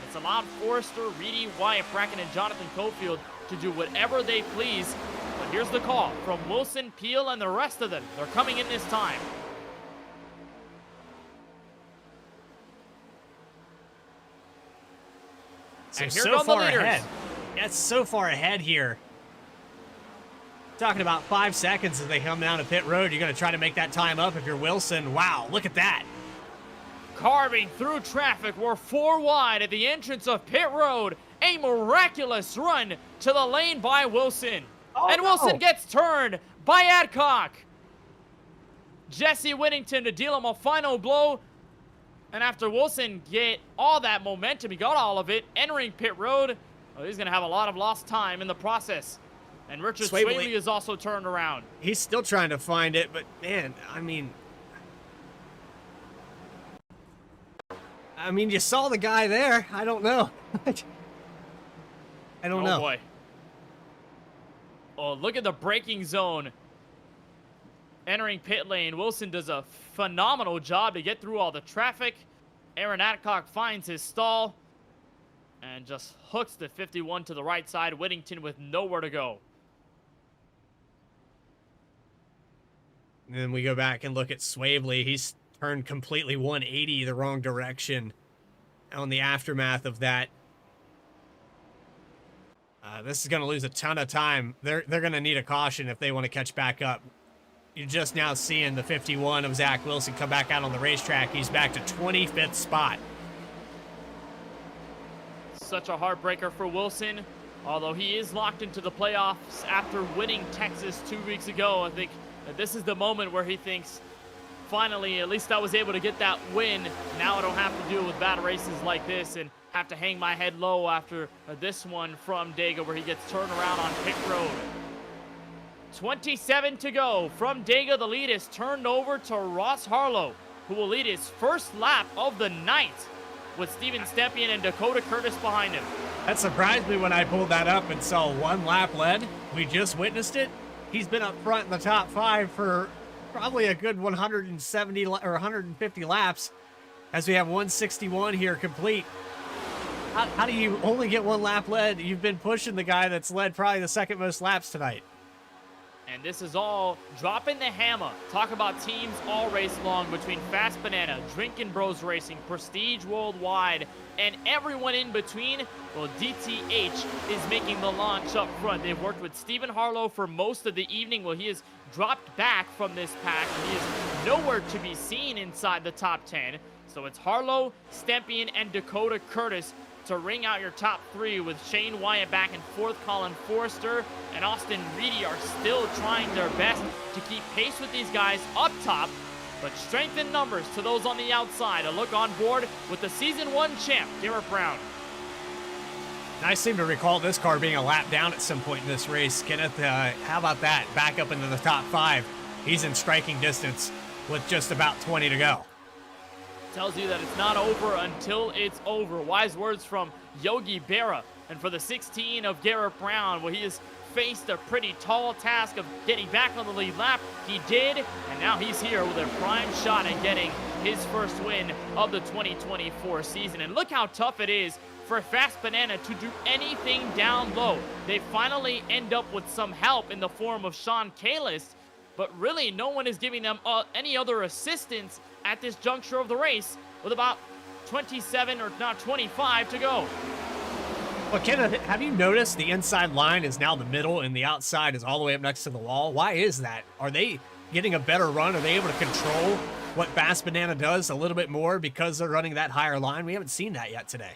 It's allowed Forrester, Reedy, Wyatt, Bracken, and Jonathan Cofield to do whatever they please. But here's the call from Wilson, Peel, and the rest of them. They're coming in this time. And here come the leaders. Ahead. That's so far ahead here. Talking about 5 seconds as they come down to pit road. You're going to try to make that time up if you're Wilson. Wow, look at that. Carving through traffic, we're 4 wide at the entrance of pit road. A miraculous run to the lane by Wilson. And Wilson gets turned by Adcock. Jesse Whittington to deal him a final blow. And after Wilson get all that momentum, he got all of it, entering pit road, well, he's going to have a lot of lost time in the process. And Richard Swavely is also turned around. He's still trying to find it, but man, I mean, you saw the guy there. I don't know. I don't know. Oh, boy. Oh, look at the braking zone. Entering pit lane, Wilson does a phenomenal job to get through all the traffic. Aaron Adcock finds his stall and just hooks the 51 to the right side. Whittington with nowhere to go. And then we go back and look at Swavely. He's turned completely 180 the wrong direction on the aftermath of that. This is going to lose a ton of time. They're going to need a caution if they want to catch back up. You're just now seeing the 51 of Zach Wilson come back out on the racetrack. He's back to 25th spot. Such a heartbreaker for Wilson. Although he is locked into the playoffs after winning Texas 2 weeks ago, I think that this is the moment where he thinks, finally, at least I was able to get that win. Now I don't have to deal with bad races like this and have to hang my head low after this one from Dega, where he gets turned around on pit road. 27 to go. From Dega, the lead is turned over to Ross Harlow, who will lead his first lap of the night, with Steven Stepien and Dakota Curtis behind him. That surprised me when I pulled that up and saw 1 lap led. We just witnessed it. He's been up front in the top 5 for probably a good 170 or 150 laps, as we have 161 here complete. How do you only get 1 lap led? You've been pushing the guy that's led probably the second most laps tonight. And this is all dropping the hammer. Talk about teams all race long between Fast Banana, Drinkin' Bros Racing, Prestige Worldwide, and everyone in between. Well, DTH is making the launch up front. They've worked with Stephen Harlow for most of the evening. Well, he has dropped back from this pack. He is nowhere to be seen inside the top 10. So it's Harlow, Stepien, and Dakota Curtis to ring out your top 3, with Shane Wyatt back in 4th. Colin Forrester and Austin Reedy are still trying their best to keep pace with these guys up top, but strength in numbers to those on the outside. A look on board with the Season 1 champ, Garrett Brown. I seem to recall this car being a lap down at some point in this race. Kenneth, how about that? Back up into the top 5. He's in striking distance with just about 20 to go. Tells you that it's not over until it's over. Wise words from Yogi Berra. And for the 16 of Garrett Brown, well, he has faced a pretty tall task of getting back on the lead lap. He did, and now he's here with a prime shot at getting his first win of the 2024 season. And look how tough it is for Fast Banana to do anything down low. They finally end up with some help in the form of Sean Kalis, but really no one is giving them any other assistance at this juncture of the race, with about 27 or not 25 to go. Well, Kenneth, have you noticed the inside line is now the middle and the outside is all the way up next to the wall? Why is that? Are they getting a better run? Are they able to control what Fast Banana does a little bit more because they're running that higher line. We haven't seen that yet today.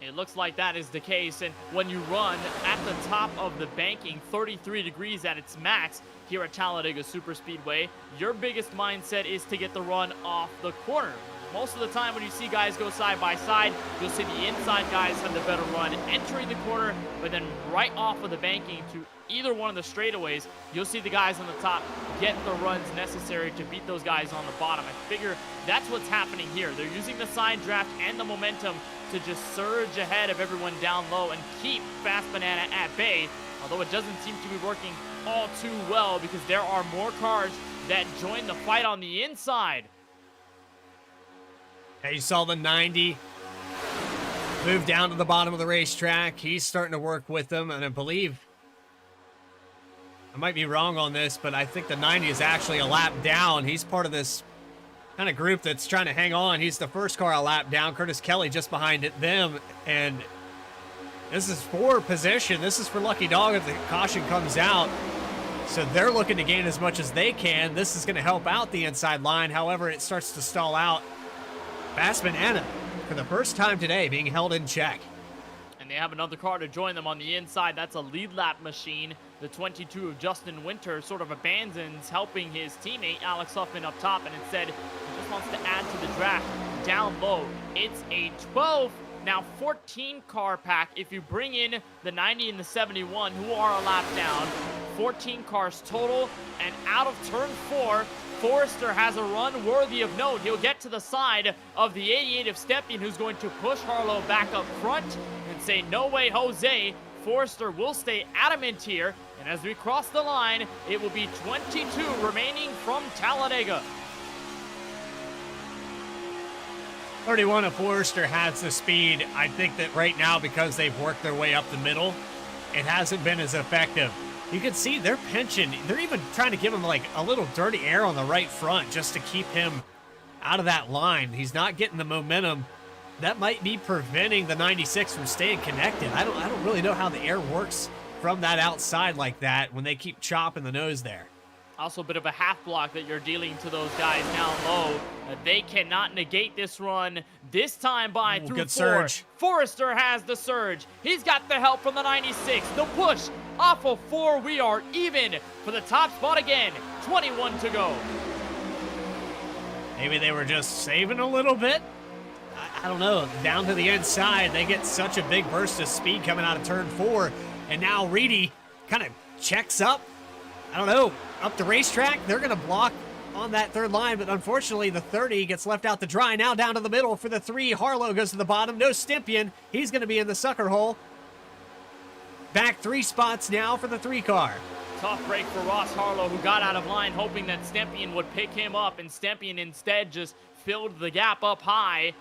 It looks like that is the case, and when you run at the top of the banking, 33 degrees at its max here at Talladega Superspeedway, your biggest mindset is to get the run off the corner. Most of the time when you see guys go side by side, you'll see the inside guys have the better run entering the corner, but then right off of the banking to either one of the straightaways, you'll see the guys on the top get the runs necessary to beat those guys on the bottom. I figure that's what's happening here. They're using the side draft and the momentum to just surge ahead of everyone down low and keep Fast Banana at bay, although it doesn't seem to be working all too well because there are more cars that join the fight on the inside. Yeah, you saw the 90 move down to the bottom of the racetrack. He's starting to work with them, and I believe, I might be wrong on this, but I think the 90 is actually a lap down. He's part of this kind of group that's trying to hang on. He's the first car a lap down. Curtis Kelly just behind them, and this is for position. This is for Lucky Dog if the caution comes out. So they're looking to gain as much as they can. This is going to help out the inside line. However, it starts to stall out. Fast Banana, for the first time today, being held in check. And they have another car to join them on the inside. That's a lead lap machine. The 22 of Justin Winter sort of abandons helping his teammate Alex Huffman up top, and instead he just wants to add to the draft down low. It's a 12, now 14 car pack if you bring in the 90 and the 71 who are a lap down. 14 cars total, and out of turn 4, Forrester has a run worthy of note. He'll get to the side of the 88 of Stepien, who's going to push Harlow back up front and say, no way, Jose. Forrester will stay adamant here, and as we cross the line, it will be 22 remaining from Talladega. 31 of Forrester has the speed. I think that right now, because they've worked their way up the middle, it hasn't been as effective. You can see they're pinching. They're even trying to give him like a little dirty air on the right front just to keep him out of that line. He's not getting the momentum. That might be preventing the 96 from staying connected. I don't really know how the air works from that outside like that when they keep chopping the nose there. Also a bit of a half block that you're dealing to those guys down low. They cannot negate this run this time by through good 4. surge. Forrester has the surge. He's got the help from the 96. The push off of 4. We are even for the top spot again. 21 to go. Maybe they were just saving a little bit. I don't know. Down to the inside, they get such a big burst of speed coming out of turn 4. And now Reedy kind of checks up. I don't know. Up the racetrack, they're going to block on that third line, but unfortunately the 30 gets left out to dry. Now down to the middle for the 3. Harlow goes to the bottom. No Stepien. He's going to be in the sucker hole. Back 3 spots now for the 3 car. Tough break for Ross Harlow, who got out of line hoping that Stepien would pick him up, and Stepien instead just filled the gap up high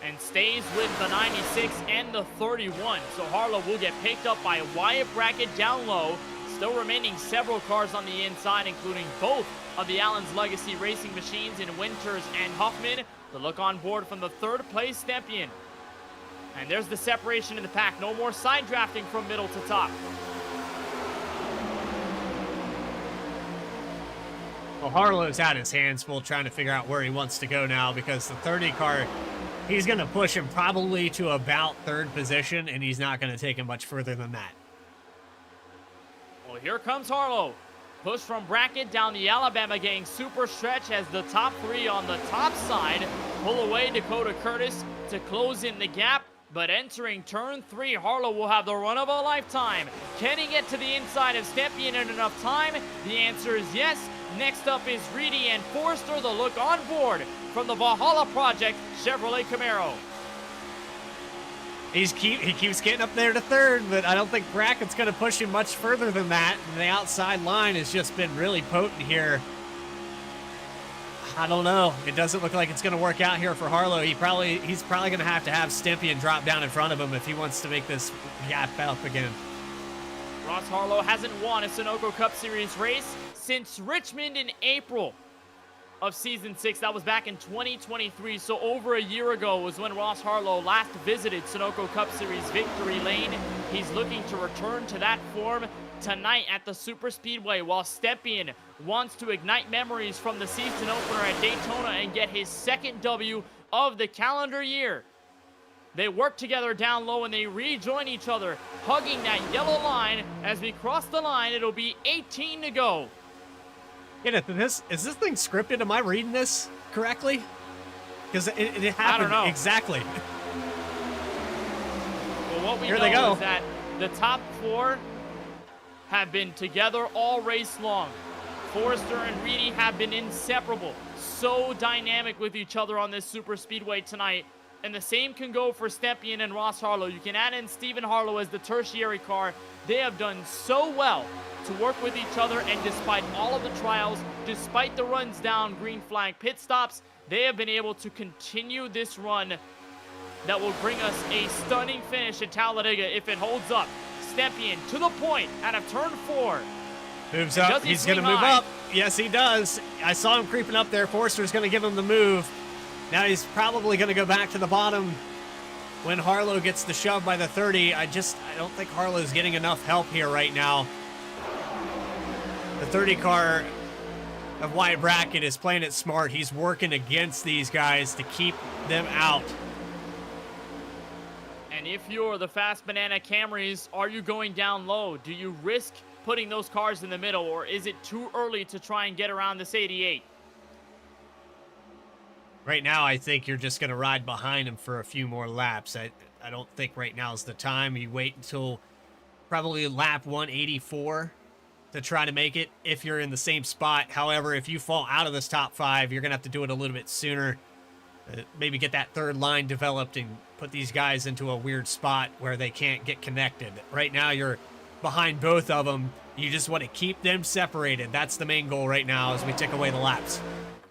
and stays with the 96 and the 31. So Harlow will get picked up by Wyatt Brackett down low. Still remaining several cars on the inside, including both of the Allen's Legacy Racing machines in Winters and Huffman. The look on board from the 3rd place Stepien. And there's the separation in the pack. No more side drafting from middle to top. Well, Harlow's had his hands full trying to figure out where he wants to go now, because the 30 car, he's going to push him probably to about 3rd position, and he's not going to take him much further than that. Well, here comes Harlow. Push from Brackett down the Alabama gang super stretch as the top 3 on the top side pull away Dakota Curtis to close in the gap. But entering turn 3, Harlow will have the run of a lifetime. Can he get to the inside of Stepien in enough time? The answer is yes. Next up is Reedy and Forrester. The look on board from the Valhalla Project Chevrolet Camaro. He keeps getting up there to 3rd, but I don't think Brackett's going to push him much further than that. And the outside line has just been really potent here. I don't know. It doesn't look like it's going to work out here for Harlow. He's probably going to have Stepien drop down in front of him if he wants to make this gap up again. Ross Harlow hasn't won a Sunoco Cup Series race since Richmond in April. of Season 6. That was back in 2023, so over a year ago was when Ross Harlow last visited Sunoco Cup Series victory lane. He's looking to return to that form tonight at the Super Speedway, while Stepien wants to ignite memories from the season opener at Daytona and get his second W of the calendar year. They work together down low and they rejoin each other, hugging that yellow line. As we cross the line, it'll be 18 to go. Kenneth, is this thing scripted? Am I reading this correctly? Because it happened. I don't know. Exactly. Well, what we Here know they go. is that the top 4 have been together all race long. Forrester and Reedy have been inseparable, so dynamic with each other on this super speedway tonight. And the same can go for Stepien and Ross Harlow. You can add in Stephen Harlow as the tertiary car. They have done so well to work with each other, and despite all of the trials, despite the runs down green flag pit stops, they have been able to continue this run that will bring us a stunning finish at Talladega if it holds up. Stepien to the point out of turn 4. Moves And up. does he He's going to swing move high? up. Yes, he does. I saw him creeping up there. Forster's going to give him the move. Now he's probably going to go back to the bottom when Harlow gets the shove by the 30. I don't think Harlow's getting enough help here right now. The 30 car of Wyatt Brackett is playing it smart. He's working against these guys to keep them out. And if you're the Fast Banana Camrys, are you going down low? Do you risk putting those cars in the middle, or is it too early to try and get around this 88? Right now, I think you're just going to ride behind him for a few more laps. I don't think right now is the time. You wait until probably lap 184 to try to make it if you're in the same spot. However, if you fall out of this top 5, you're going to have to do it a little bit sooner. Maybe get that third line developed and put these guys into a weird spot where they can't get connected. Right now, you're behind both of them. You just want to keep them separated. That's the main goal right now as we take away the laps.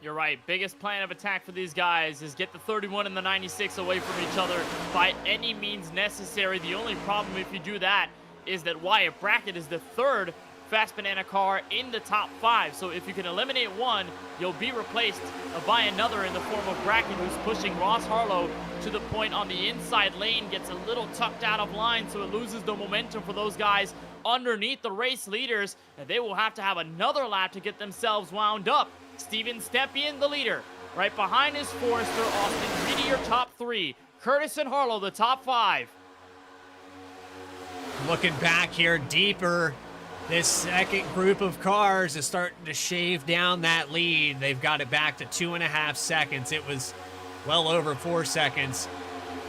You're right. Biggest plan of attack for these guys is get the 31 and the 96 away from each other by any means necessary. The only problem if you do that is that Wyatt Brackett is the 3rd Fast Banana car in the top 5. So if you can eliminate one, you'll be replaced by another in the form of Brackett, who's pushing Ross Harlow to the point on the inside lane, gets a little tucked out of line, so it loses the momentum for those guys underneath the race leaders, and they will have to have another lap to get themselves wound up. Steven Stepien, the leader. Right behind is Forrester, Austin Reedy, your top 3. Curtis and Harlow, the top 5. Looking back here deeper, this second group of cars is starting to shave down that lead. They've got it back to 2.5 seconds. It was well over 4 seconds.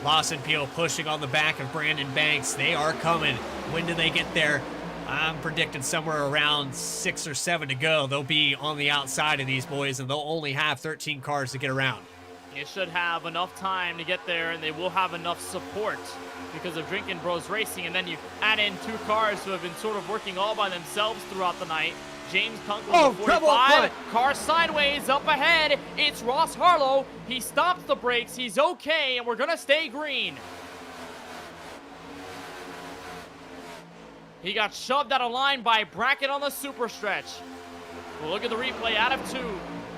Lawson Peel pushing on the back of Brandon Banks. They are coming. When do they get there? I'm predicting somewhere around 6 or 7 to go. They'll be on the outside of these boys, and they'll only have 13 cars to get around. You should have enough time to get there, and they will have enough support because of Drinkin' Bros Racing. And then you add in 2 cars who have been sort of working all by themselves throughout the night. James Kunkel, Oh, the trouble up 45, front. car sideways, up ahead. It's Ross Harlow. He stops the brakes. He's okay, and we're going to stay green. He got shoved out of line by Brackett on the super stretch. We'll look at the replay out of 2.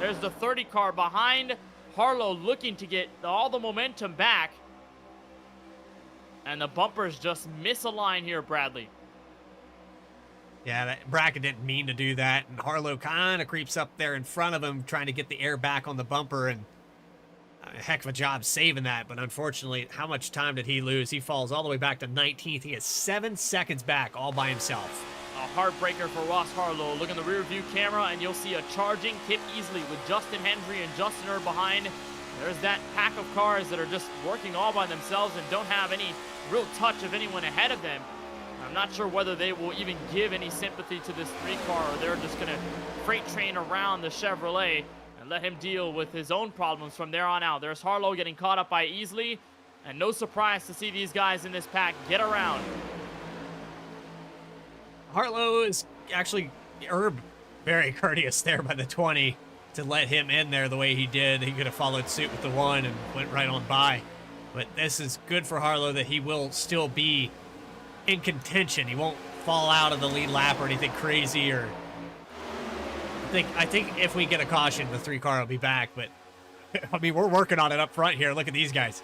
There's the 30 car behind Harlow, looking to get all the momentum back. And the bumpers just misalign here, Bradley. Yeah, Brackett didn't mean to do that, and Harlow kind of creeps up there in front of him, trying to get the air back on the bumper, and a heck of a job saving that. But unfortunately, how much time did he lose? He falls all the way back to 19th. He is 7 seconds back all by himself. A heartbreaker for Ross Harlow. Look in the rear view camera, and you'll see a charging Kip Easley with Justin Hendry and Justin Erb behind. There's that pack of cars that are just working all by themselves and don't have any real touch of anyone ahead of them. I'm not sure whether they will even give any sympathy to this 3 car, or they're just going to freight train around the Chevrolet and let him deal with his own problems from there on out. There's Harlow getting caught up by Easley, and no surprise to see these guys in this pack get around. Harlow is actually, Erb, very courteous there by the 20 to let him in there the way he did. He could have followed suit with the 1 and went right on by. But this is good for Harlow that he will still be in contention. He won't fall out of the lead lap or anything crazy or think if we get a caution, the 3 car will be back. But I mean, we're working on it up front here. Look at these guys.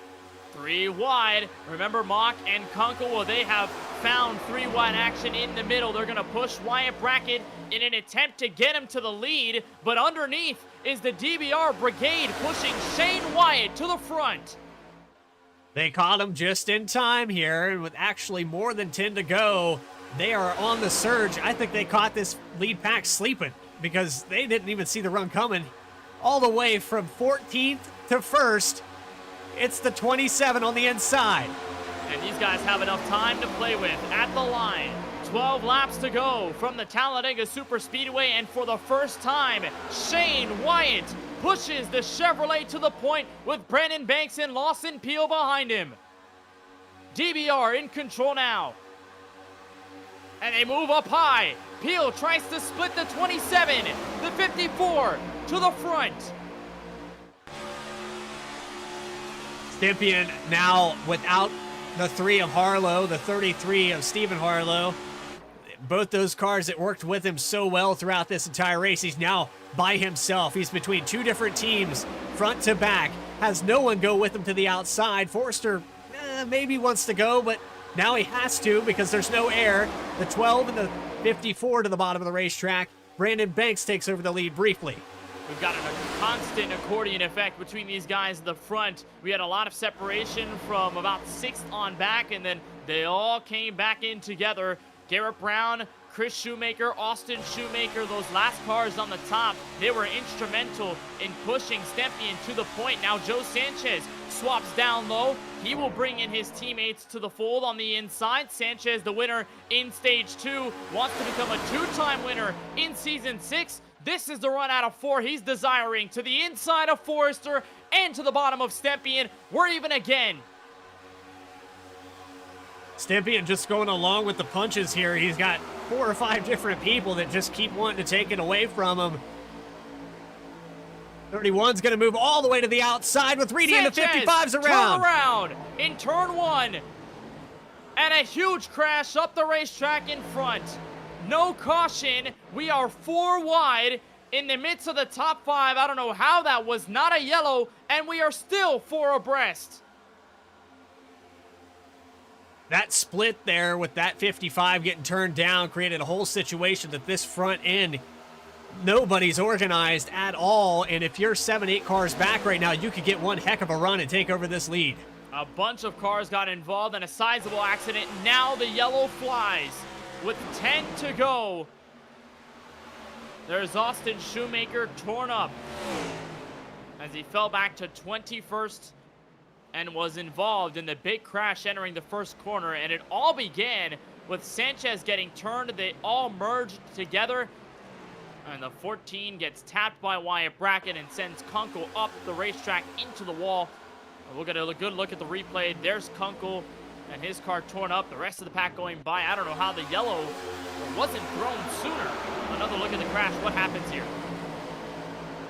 3 wide. Remember, Mock and Kunkel, well, they have found 3 wide action in the middle. They're going to push Wyatt Brackett in an attempt to get him to the lead. But underneath is the DBR Brigade pushing Shane Wyatt to the front. They caught him just in time here, and with actually more than 10 to go, they are on the surge. I think they caught this lead pack sleeping because they didn't even see the run coming. All the way from 14th to 1st, it's the 27 on the inside. And these guys have enough time to play with at the line. 12 laps to go from the Talladega Super Speedway, and for the first time, Shane Wyatt pushes the Chevrolet to the point with Brandon Banks and Lawson Peel behind him. DBR in control now. And they move up high. Peel tries to split the 27, the 54 to the front. Stympian now without the 3 of Harlow, the 33 of Stephen Harlow. Both those cars that worked with him so well throughout this entire race. He's now by himself. He's between 2 different teams, front to back. Has no one go with him to the outside. Forrester maybe wants to go, but now he has to because there's no air. The 12 and the 54 to the bottom of the racetrack. Brandon Banks takes over the lead briefly. We've got a constant accordion effect between these guys in the front. We had a lot of separation from about 6th on back, and then they all came back in together. Garrett Brown, Chris Shoemaker, Austin Shoemaker, those last cars on the top, they were instrumental in pushing Stympian to the point. Now Joe Sanchez swaps down low. He will bring in his teammates to the fold on the inside. Sanchez, the winner in Stage 2, wants to become a 2-time winner in Season 6. This is the run out of 4 he's desiring, to the inside of Forrester and to the bottom of Stympian. We're even again. Stympian just going along with the punches here. He's got 4 or 5 different people that just keep wanting to take it away from him. 31's going to move all the way to the outside with Reedy, and the 55's around. Turn around in turn 1. And a huge crash up the racetrack in front. No caution. We are 4 wide in the midst of the top 5. I don't know how that was not a yellow, and we are still 4 abreast. That split there with that 55 getting turned down created a whole situation that this front end, nobody's organized at all. And if you're 7-8 cars back right now, you could get one heck of a run and take over this lead. A bunch of cars got involved in a sizable accident. Now the yellow flies with 10 to go. There's Austin Shoemaker torn up as he fell back to 21st and was involved in the big crash entering the first corner. And it all began with Sanchez getting turned. They all merged together, and the 14 gets tapped by Wyatt Brackett and sends Kunkel up the racetrack into the wall. We'll get a good look at the replay. There's Kunkel and his car torn up. The rest of the pack going by. I don't know how the yellow wasn't thrown sooner. Another look at the crash. What happens here?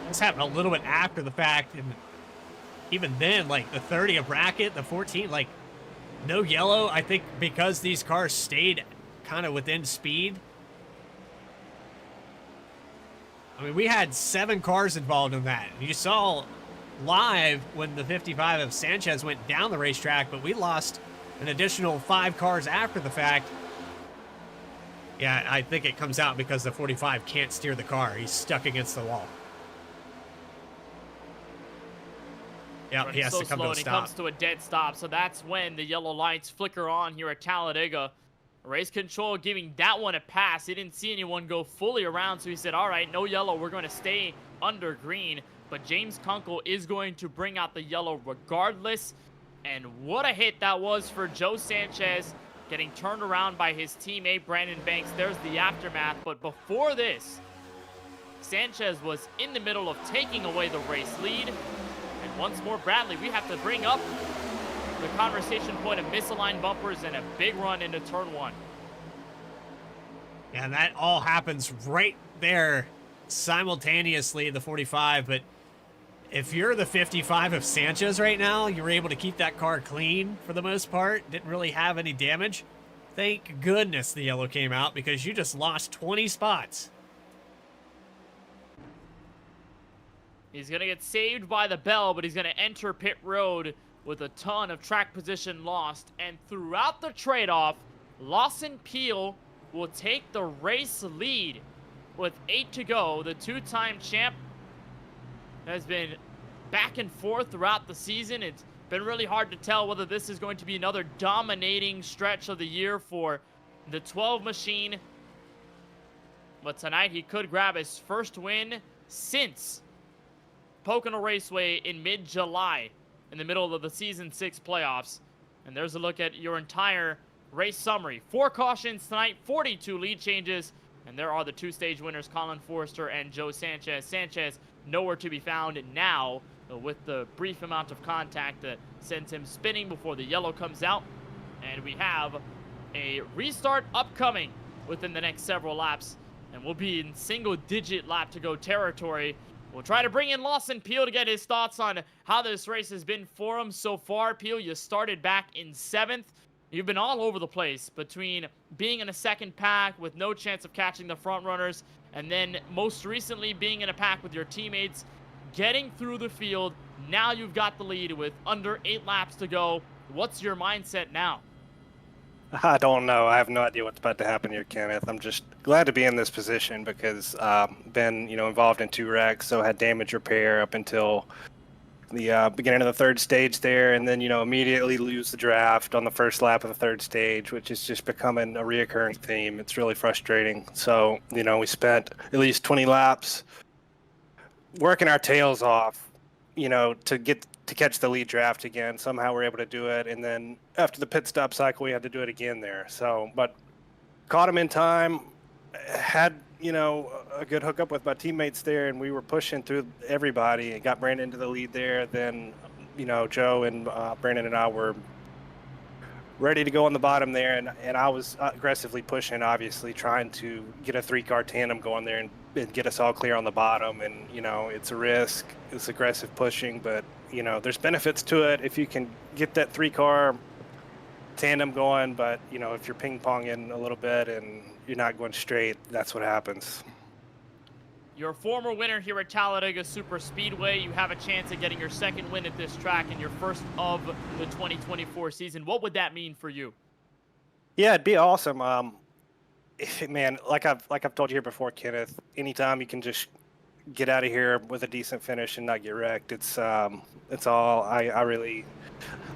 This happened a little bit after the fact, and even then, like the 30 of Brackett, the 14, like no yellow. I think because these cars stayed kind of within speed. I mean, we had 7 cars involved in that. You saw live when the 55 of Sanchez went down the racetrack, but we lost an additional 5 cars after the fact. Yeah, I think it comes out because the 45 can't steer the car. He's stuck against the wall. Yeah, he has to come to a He stop. comes to a dead stop, so that's when the yellow lights flicker on here at Talladega. Race control giving that one a pass. He didn't see anyone go fully around, so he said, all right, no yellow. We're going to stay under green. But James Kunkel is going to bring out the yellow regardless. And what a hit that was for Joe Sanchez, getting turned around by his teammate Brandon Banks. There's the aftermath. But before this, Sanchez was in the middle of taking away the race lead. And once more, Bradley, we have to bring up the conversation point of misaligned bumpers and a big run into turn 1. Yeah, that all happens right there simultaneously, the 45. But if you're the 55 of Sanchez right now, you're able to keep that car clean for the most part. Didn't really have any damage. Thank goodness the yellow came out because you just lost 20 spots. He's going to get saved by the bell, but he's going to enter pit road with a ton of track position lost. And throughout the trade-off, Lawson Peel will take the race lead with 8 to go. The two-time champ has been back and forth throughout the season. It's been really hard to tell whether this is going to be another dominating stretch of the year for the 12 machine. But tonight he could grab his first win since Pocono Raceway in mid-July in the middle of the Season 6 playoffs. And there's a look at your entire race summary. 4 cautions tonight, 42 lead changes, and there are the 2-stage winners, Colin Forrester and Joe Sanchez. Sanchez nowhere to be found now with the brief amount of contact that sends him spinning before the yellow comes out. And we have a restart upcoming within the next several laps, and we'll be in single-digit lap to go territory. We'll try to bring in Lawson Peel to get his thoughts on how this race has been for him so far. Peel, you started back in 7th. You've been all over the place between being in a second pack with no chance of catching the front runners, and then most recently being in a pack with your teammates, getting through the field. Now you've got the lead with under 8 laps to go. What's your mindset now? I don't know. I have no idea what's about to happen here, Kenneth. I'm just glad to be in this position because been, involved in 2 wrecks, so had damage repair up until the beginning of the 3rd stage there, and then, immediately lose the draft on the first lap of the 3rd stage, which is just becoming a reoccurring theme. It's really frustrating. So, we spent at least 20 laps working our tails off, to catch the lead draft again. Somehow we're able to do it, and then after the pit stop cycle, we had to do it again there. So, but caught him in time, had a good hookup with my teammates there, and we were pushing through everybody and got Brandon into the lead there. Then, Joe and Brandon and I were ready to go on the bottom there, and I was aggressively pushing, obviously trying to get a 3-car tandem going there and get us all clear on the bottom. And it's a risk, it's aggressive pushing, but there's benefits to it if you can get that 3-car tandem going. But if you're ping-ponging a little bit and you're not going straight, that's what happens. Your former winner here at Talladega Super Speedway, you have a chance at getting your 2nd win at this track and your first of the 2024 season. What would that mean for you? Yeah, it'd be awesome. Man, like I've told you here before, Kenneth, anytime you can just get out of here with a decent finish and not get wrecked, it's all I really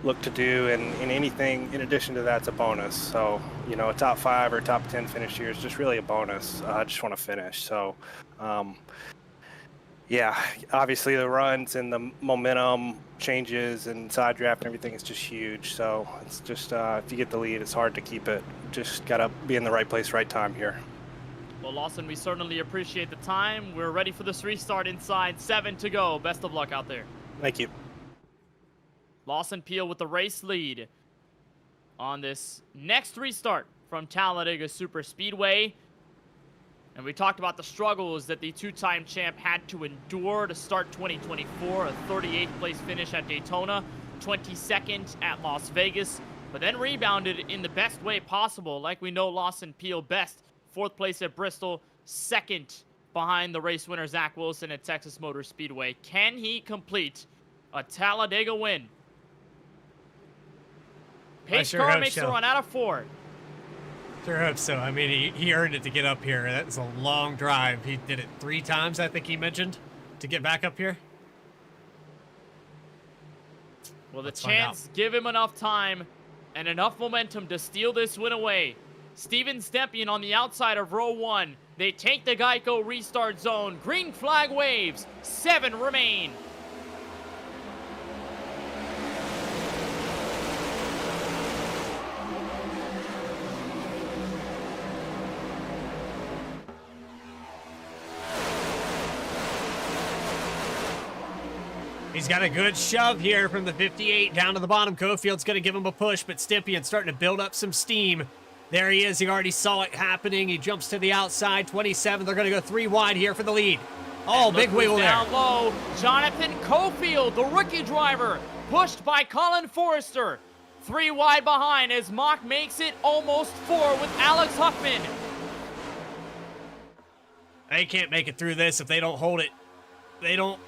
look to do, and anything in addition to that's a bonus. So a top 5 or top 10 finish here is just really a bonus. I just want to finish. So yeah, obviously the runs and the momentum changes and side draft and everything is just huge. So it's just if you get the lead, it's hard to keep it. Just gotta be in the right place, right time here. Well, Lawson, we certainly appreciate the time. We're ready for this restart inside 7 to go. Best of luck out there. Thank you. Lawson Peel with the race lead on this next restart from Talladega Super Speedway. And we talked about the struggles that the 2-time champ had to endure to start 2024. A 38th place finish at Daytona, 22nd at Las Vegas, but then rebounded in the best way possible, like we know Lawson Peel best. 4th place at Bristol, 2nd behind the race winner Zach Wilson at Texas Motor Speedway. Can he complete a Talladega win? Pace car makes a run out of 4. Sure hope so. I mean, he earned it to get up here. That's a long drive. He did it 3 times, I think he mentioned, to get back up here. Well, the chance, give him enough time and enough momentum to steal this win away. Steven Stempien on the outside of row 1. They take the Geico restart zone. Green flag waves. 7 remain. He's got a good shove here from the 58 down to the bottom. Cofield's going to give him a push, but Stempien's starting to build up some steam. There he is. He already saw it happening. He jumps to the outside. 27. They're going to go 3 wide here for the lead. Oh, big wiggle there. Down low. Jonathan Cofield, the rookie driver, pushed by Colin Forrester. 3 wide behind as Mock makes it almost 4 with Alex Huffman. They can't make it through this if they don't hold it. They don't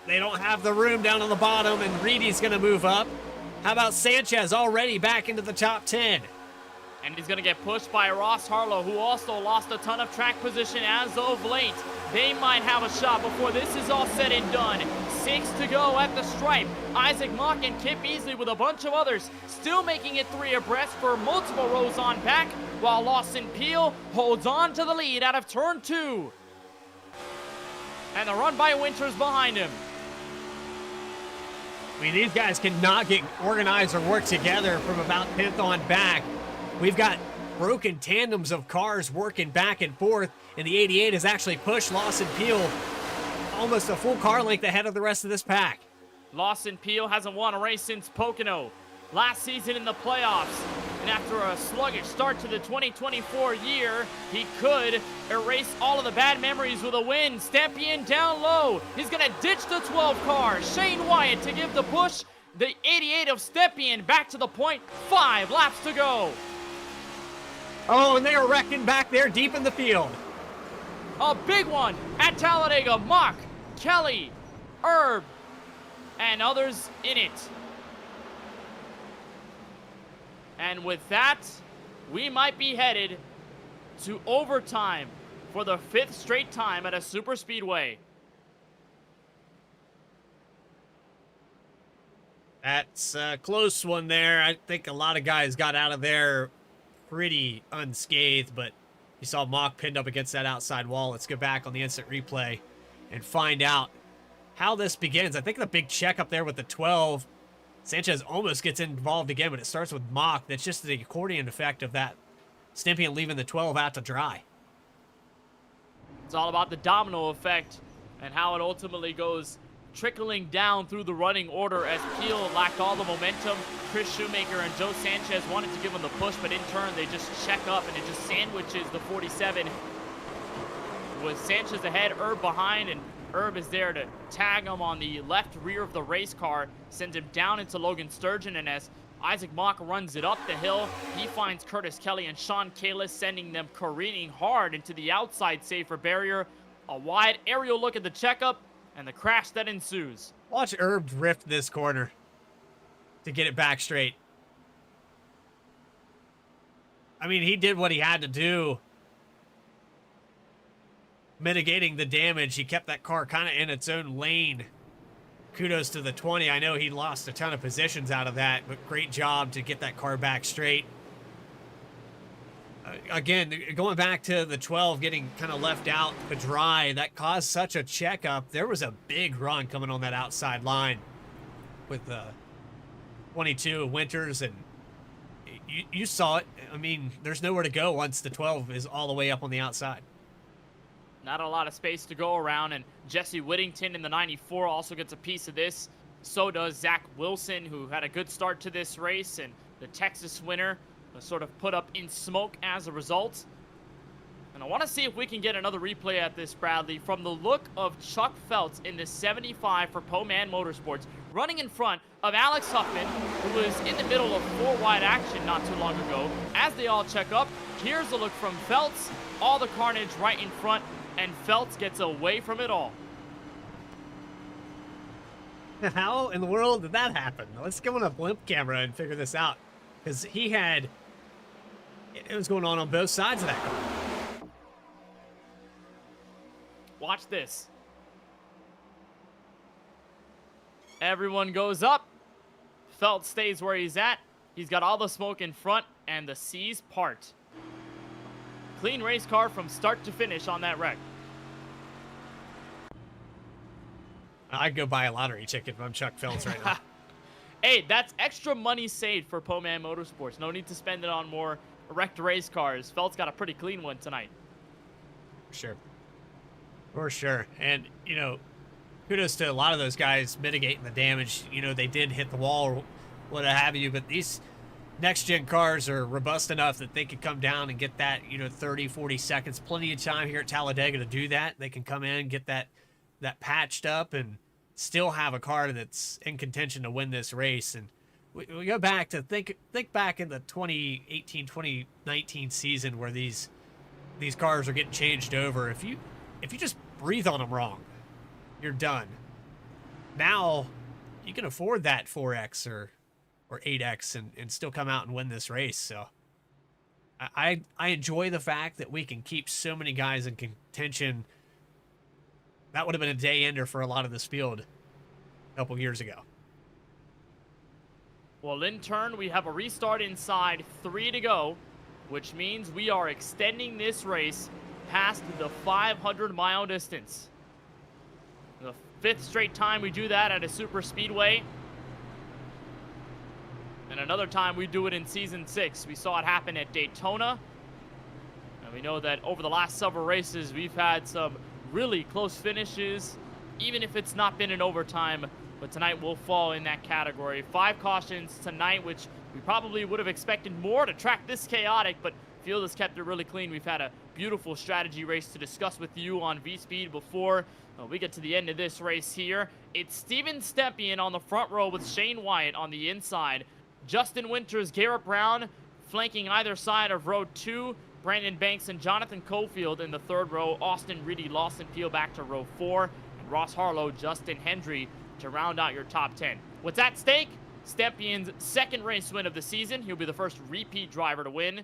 they don't have the room down on the bottom, and Reedy's going to move up. How about Sanchez already back into the top 10? And he's going to get pushed by Ross Harlow, who also lost a ton of track position as of late. They might have a shot before this is all said and done. 6 to go at the stripe. Isaac Mock and Kip Beasley with a bunch of others still making it 3 abreast for multiple rows on back, while Lawson Peel holds on to the lead out of turn 2. And the run by Winters behind him. I mean, these guys cannot get organized or work together from about 10th on back. We've got broken tandems of cars working back and forth, and the 88 has actually pushed Lawson Peel almost a full car length ahead of the rest of this pack. Lawson Peel hasn't won a race since Pocono last season in the playoffs. And after a sluggish start to the 2024 year, he could erase all of the bad memories with a win. Stepien down low. He's going to ditch the 12 car. Shane Wyatt to give the push. The 88 of Stepien back to the point. 5 laps to go. Oh, and they are wrecking back there deep in the field. A big one at Talladega. Mock, Kelly, Erb, and others in it. And with that, we might be headed to overtime for the 5th straight time at a super speedway. That's a close one there. I think a lot of guys got out of there pretty unscathed, but you saw Mock pinned up against that outside wall. Let's go back on the instant replay and find out how this begins. I think the big check up there with the 12. Sanchez almost gets involved again, but it starts with Mock. That's just the accordion effect of that Stepien leaving the 12 out to dry. It's all about the domino effect and how it ultimately goes trickling down through the running order as Peel lacked all the momentum. Chris Shoemaker and Joe Sanchez wanted to give him the push, but in turn they just check up and it just sandwiches the 47. With Sanchez ahead, Erb behind, and Erb is there to tag him on the left rear of the race car, sends him down into Logan Sturgeon, and as Isaac Mock runs it up the hill, he finds Curtis Kelly and Sean Kalis, sending them careening hard into the outside safer barrier. A wide aerial look at the checkup, and the crash that ensues. Watch Erb drift this corner to get it back straight. I mean, he did what he had to do, mitigating the damage. He kept that car kind of in its own lane. Kudos to the 20. I know he lost a ton of positions out of that, but great job to get that car back straight. Again, going back to the 12 getting kind of left out to dry, that caused such a checkup. There was a big run coming on that outside line with the 22 Winters, and you saw it. I mean, there's nowhere to go once the 12 is all the way up on the outside. Not a lot of space to go around, and Jesse Whittington in the 94 also gets a piece of this. So does Zach Wilson, who had a good start to this race, and the Texas winner was sort of put up in smoke as a result. And I want to see if we can get another replay at this, Bradley, from the look of Chuck Feltz in the 75 for Poman Motorsports, running in front of Alex Huffman, who was in the middle of 4-wide action not too long ago. As they all check up, here's a look from Feltz, all the carnage right in front, and Feltz gets away from it all. How in the world did that happen? Let's go on a blimp camera and figure this out, because he had, it was going on both sides of that car. Watch this. Everyone goes up. Feltz stays where he's at. He's got all the smoke in front, and the seas part. Clean race car from start to finish on that wreck. I'd go buy a lottery ticket if I'm Chuck Feltz right now. Hey, that's extra money saved for Poman Motorsports. No need to spend it on more wrecked race cars. Feltz got a pretty clean one tonight. Sure. For sure. And, you know, kudos to a lot of those guys mitigating the damage. You know, they did hit the wall or what have you, but these next-gen cars are robust enough that they can come down and get that, you know, 30, 40 seconds. Plenty of time here at Talladega to do that. They can come in, get that patched up, and still have a car that's in contention to win this race. And we go back to think back in the 2018, 2019 season where these cars are getting changed over. If you just breathe on them wrong, you're done. now you can afford that 4X or 8X and still come out and win this race. So I enjoy the fact that we can keep so many guys in contention. That would have been a day ender for a lot of this field a couple years ago. Well, in turn, we have a restart inside, 3 to go, which means we are extending this race past the 500-mile distance. The 5th straight time we do that at a super speedway. And another time we do it in Season 6. We saw it happen at Daytona. And we know that over the last several races, we've had some really close finishes, even if it's not been in overtime. But tonight will fall in that category. 5 cautions tonight, which we probably would have expected more to track this chaotic, but field has kept it really clean. We've had a beautiful strategy race to discuss with you on VSPEED before we get to the end of this race here. It's Steven Stepien on the front row with Shane Wyatt on the inside. Justin Winters, Garrett Brown flanking either side of row 2. Brandon Banks and Jonathan Cofield in the 3rd row. Austin Reedy, Lawson Peelback to row 4. And Ross Harlow, Justin Hendry to round out your top 10. What's at stake? Stepien's 2nd race win of the season. He'll be the first repeat driver to win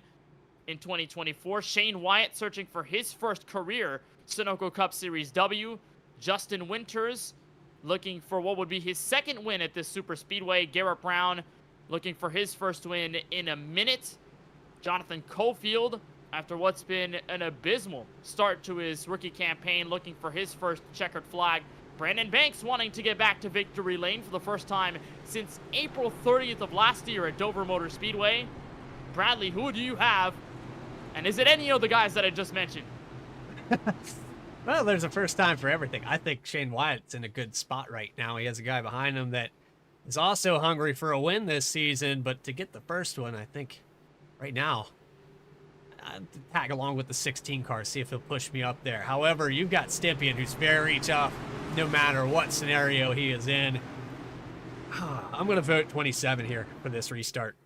in 2024. Shane Wyatt searching for his first career Sunoco Cup Series W. Justin Winters looking for what would be his 2nd win at this super speedway. Garrett Brown looking for his first win in a minute. Jonathan Cofield, after what's been an abysmal start to his rookie campaign, looking for his first checkered flag. Brandon Banks wanting to get back to victory lane for the first time since April 30th of last year at Dover Motor Speedway. Bradley, who do you have? And is it any of the guys that I just mentioned? Well, there's a first time for everything. I think Shane Wyatt's in a good spot right now. He has a guy behind him that is also hungry for a win this season, but to get the first one, I think right now, I'd tag along with the 16 car, see if he'll push me up there. However, you've got Stepien, who's very tough no matter what scenario he is in. I'm going to vote 27 here for this restart.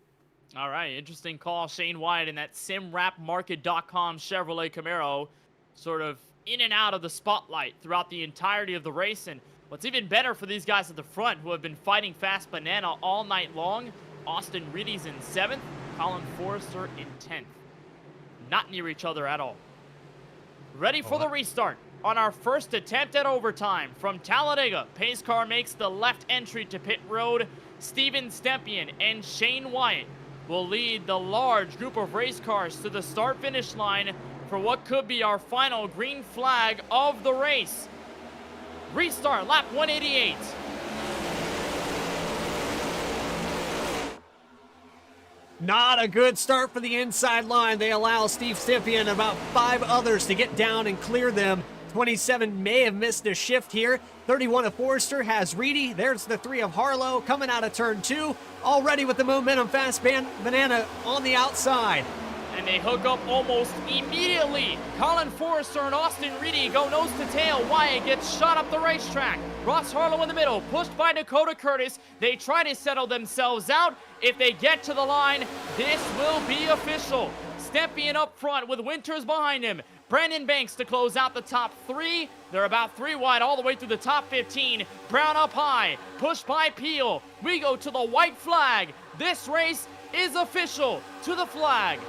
All right, interesting call. Shane Wyatt in that simrapmarket.com Chevrolet Camaro, sort of in and out of the spotlight throughout the entirety of the race. And what's even better for these guys at the front who have been fighting Fast Banana all night long, Austin Reedy's in 7th, Colin Forrester in 10th. Not near each other at all. Ready for the restart. On our first attempt at overtime from Talladega, pace car makes the left entry to pit road. Steven Stepien and Shane Wyatt will lead the large group of race cars to the start-finish line for what could be our final green flag of the race. Restart, lap 188. Not a good start for the inside line. They allow Steve Stepien and about 5 others to get down and clear them. 27 may have missed a shift here. 31 of Forrester has Reedy. There's the 3 of Harlow coming out of turn 2. Already with the momentum, Fast Banana on the outside. And they hook up almost immediately. Colin Forrester and Austin Reedy go nose to tail. Wyatt gets shot up the racetrack. Ross Harlow in the middle, pushed by Dakota Curtis. They try to settle themselves out. If they get to the line, this will be official. Stepien up front with Winters behind him. Brandon Banks to close out the top 3. They're about 3 wide all the way through the top 15. Brown up high, pushed by Peel. We go to the white flag. This race is official to the flag.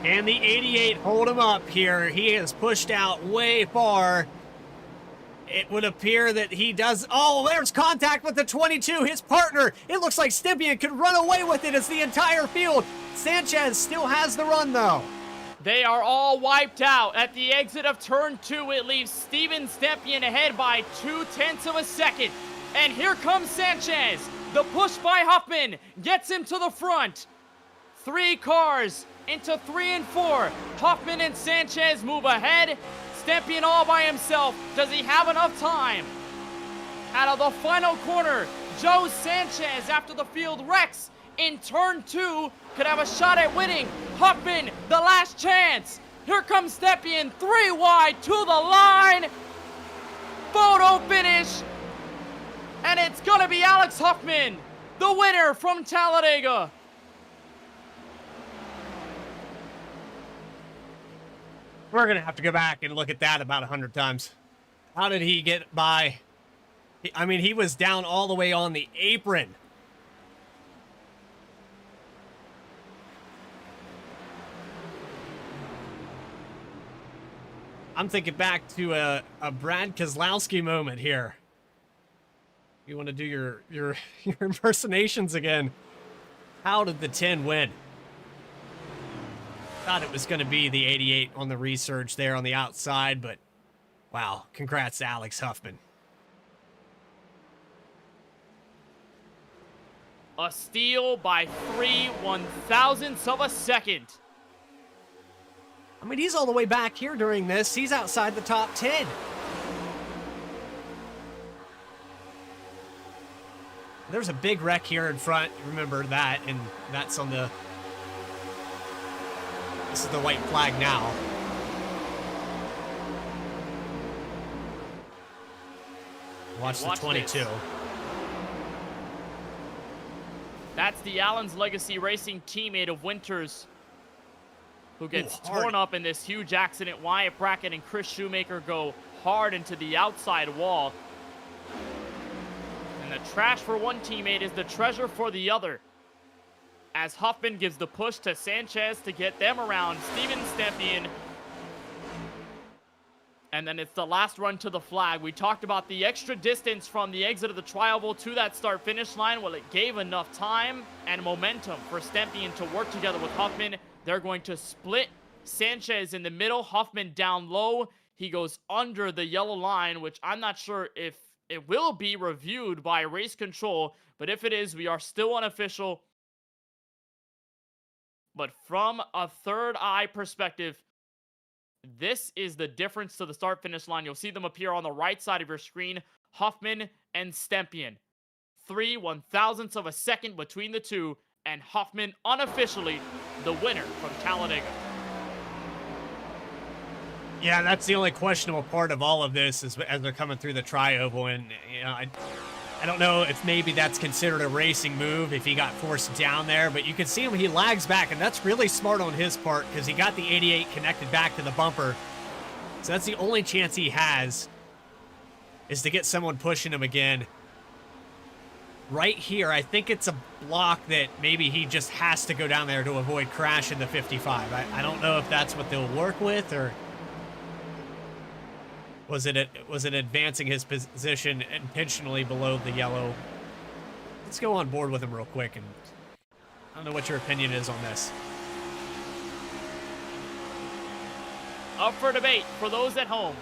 And the 88 hold him up here. He is pushed out way far. It would appear that he does. Oh, there's contact with the 22, his partner. It looks like Stepien could run away with it as the entire field. Sanchez still has the run, though. They are all wiped out. At the exit of turn 2, it leaves Steven Stepien ahead by 0.2 of a second. And here comes Sanchez. The push by Huffman gets him to the front. 3 cars into 3 and 4. Huffman and Sanchez move ahead. Stepien all by himself. Does he have enough time? Out of the final corner, Joe Sanchez, after the field wrecks in turn 2, could have a shot at winning. Huffman, the last chance. Here comes Stepien, 3 wide to the line. Photo finish. And it's going to be Alex Huffman, the winner from Talladega. We're going to have to go back and look at that about 100 times. How did he get by? I mean, he was down all the way on the apron. I'm thinking back to a Brad Keselowski moment here. You want to do your your impersonations again? How did the 10 win? Thought it was going to be the 88 on the resurge there on the outside, but wow, congrats to Alex Huffman. A steal by 3/1000ths of a second. I mean, he's all the way back here during this. He's outside the top 10. There's a big wreck here in front. Remember that, and that's on the... This is the white flag now. Watch the 22. This. That's the Allen's Legacy Racing teammate of Winters, who gets torn up in this huge accident. Wyatt Brackett and Chris Shoemaker go hard into the outside wall. And the trash for one teammate is the treasure for the other, as Huffman gives the push to Sanchez to get them around Steven Stempien. And then it's the last run to the flag. We talked about the extra distance from the exit of the tri-oval to that start-finish line. Well, it gave enough time and momentum for Stempien to work together with Huffman. They're going to split Sanchez in the middle, Huffman down low. He goes under the yellow line, which I'm not sure if it will be reviewed by race control, but if it is, we are still unofficial. But from a third eye perspective, this is the difference to the start-finish line. You'll see them appear on the right side of your screen. Huffman and Stempien. 3/1000ths of a second between the two, and Huffman unofficially the winner from Talladega. Yeah, that's the only questionable part of all of this is as they're coming through the tri-oval, and you know, I don't know if maybe that's considered a racing move if he got forced down there, but you can see him, he lags back, and that's really smart on his part because he got the 88 connected back to the bumper. So that's the only chance he has, is to get someone pushing him again. Right here, I think it's a block that maybe he just has to go down there to avoid crashing the 55. I don't know if that's what they'll work with, or was it advancing his position intentionally below the yellow? Let's go on board with him real quick, and I don't know what your opinion is on this. Up for debate for those at home.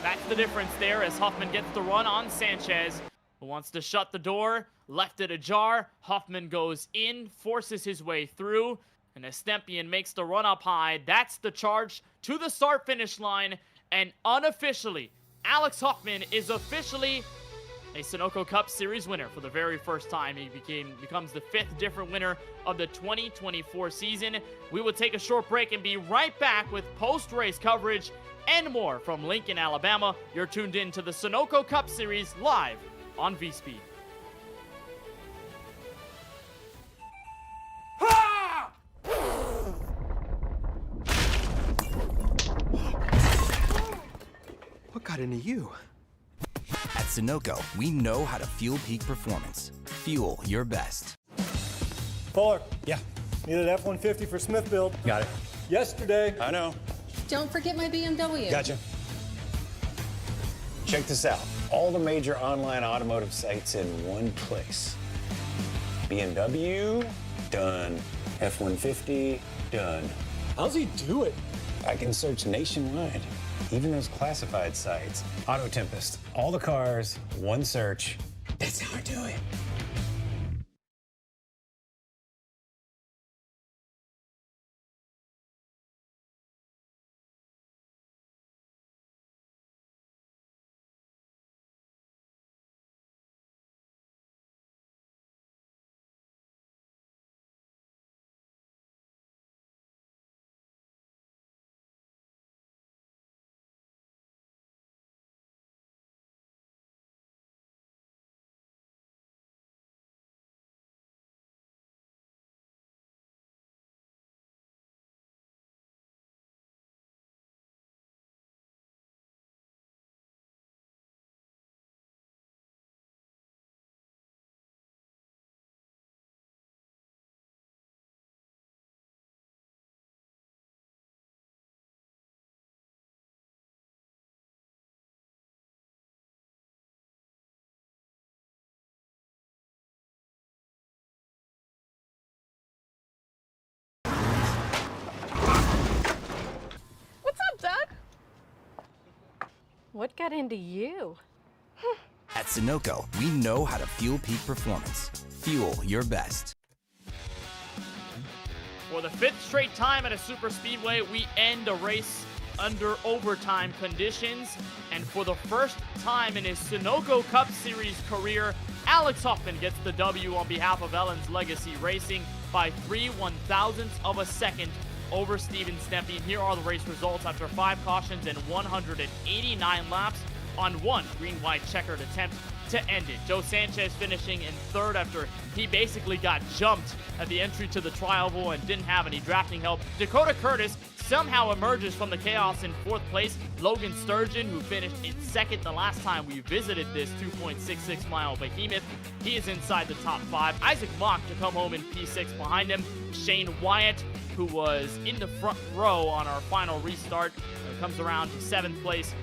That's the difference there as Huffman gets the run on Sanchez, who wants to shut the door, left it ajar. Huffman goes in, forces his way through, and as Stempien makes the run up high, that's the charge to the start-finish line. And unofficially, Alex Huffman is officially a Sunoco Cup Series winner for the very first time. He becomes the 5th different winner of the 2024 season. We will take a short break and be right back with post-race coverage and more from Lincoln, Alabama. You're tuned in to the Sunoco Cup Series live on VSPEED. What got into you? At Sunoco, we know how to fuel peak performance. Fuel your best. Fuller, Yeah, needed F-150 for Smith build. got it. Yesterday. I know. Don't forget my BMW. Gotcha. Check this out. All the major online automotive sites in one place. BMW, done. F-150, done. How's he do it? I can search nationwide, even those classified sites. Auto Tempest, all the cars, one search. That's how I do it. What got into you? At Sunoco, we know how to fuel peak performance. Fuel your best. For the 5th straight time at a super speedway, we end a race under overtime conditions. And for the first time in his Sunoco Cup Series career, Alex Hoffman gets the W on behalf of Ellen's Legacy Racing by 3/1000ths of a second over Steven Stempy. And here are the race results after 5 cautions and 189 laps on one green-white checkered attempt to end it. Joe Sanchez finishing in 3rd after he basically got jumped at the entry to the tri-oval and didn't have any drafting help. Dakota Curtis somehow emerges from the chaos in 4th place. Logan Sturgeon, who finished in 2nd the last time we visited this 2.66 mile behemoth, he is inside the top 5. Isaac Mock to come home in P6 behind him. Shane Wyatt, who was in the front row on our final restart, comes around to 7th place.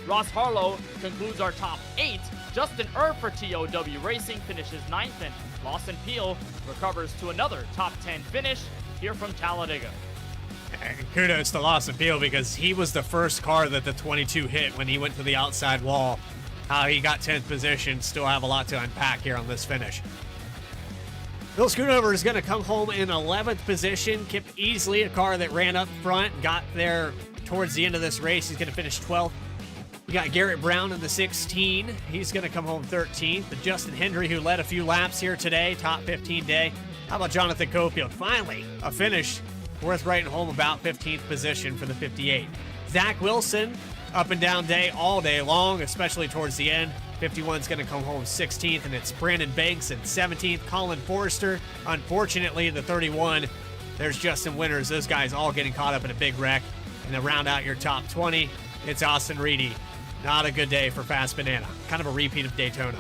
Ross Harlow concludes our top 8. Justin Erb for TOW Racing finishes 9th, and Lawson Peel recovers to another top 10 finish here from Talladega. And kudos to Lawson Peel because he was the first car that the 22 hit when he went to the outside wall. How he got 10th position, still have a lot to unpack here on this finish. Bill Schoonover is going to come home in 11th position. Kip Easley, a car that ran up front, got there towards the end of this race. He's going to finish 12th. We got Garrett Brown in the 16. He's going to come home 13th. But Justin Hendry, who led a few laps here today, top 15 day. How about Jonathan Cofield? Finally, a finish worth writing home about 15th position for the 58. Zach Wilson, up and down day all day long, especially towards the end. 51's going to come home 16th, and it's Brandon Banks in 17th. Colin Forrester, unfortunately, the 31. There's Justin Winters. Those guys all getting caught up in a big wreck. And to round out your top 20, it's Austin Reedy. Not a good day for Fast Banana. Kind of a repeat of Daytona.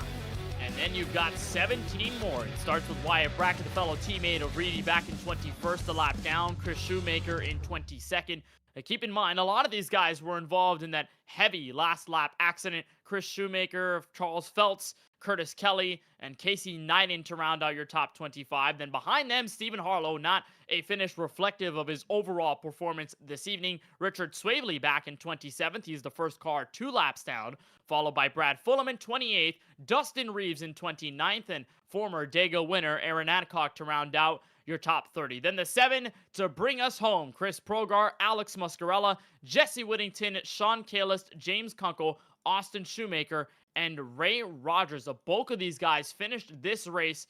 And then you've got 17 more. It starts with Wyatt Brackett, the fellow teammate of Reedy, back in 21st, a lap down. Chris Shoemaker in 22nd. Keep in mind, a lot of these guys were involved in that heavy last lap accident. Chris Shoemaker, Charles Feltz, Curtis Kelly, and Casey Knighton to round out your top 25. Then behind them, Stephen Harlow, not a finish reflective of his overall performance this evening. Richard Swavely back in 27th. He's the first car 2 laps down, followed by Brad Fulham in 28th, Dustin Reeves in 29th, and former Dega winner Aaron Adcock to round out your top 30. Then the 7 to bring us home: Chris Progar, Alex Muscarella, Jesse Whittington, Sean Kalist, James Kunkel, Austin Shoemaker, and Ray Rogers. The bulk of these guys finished this race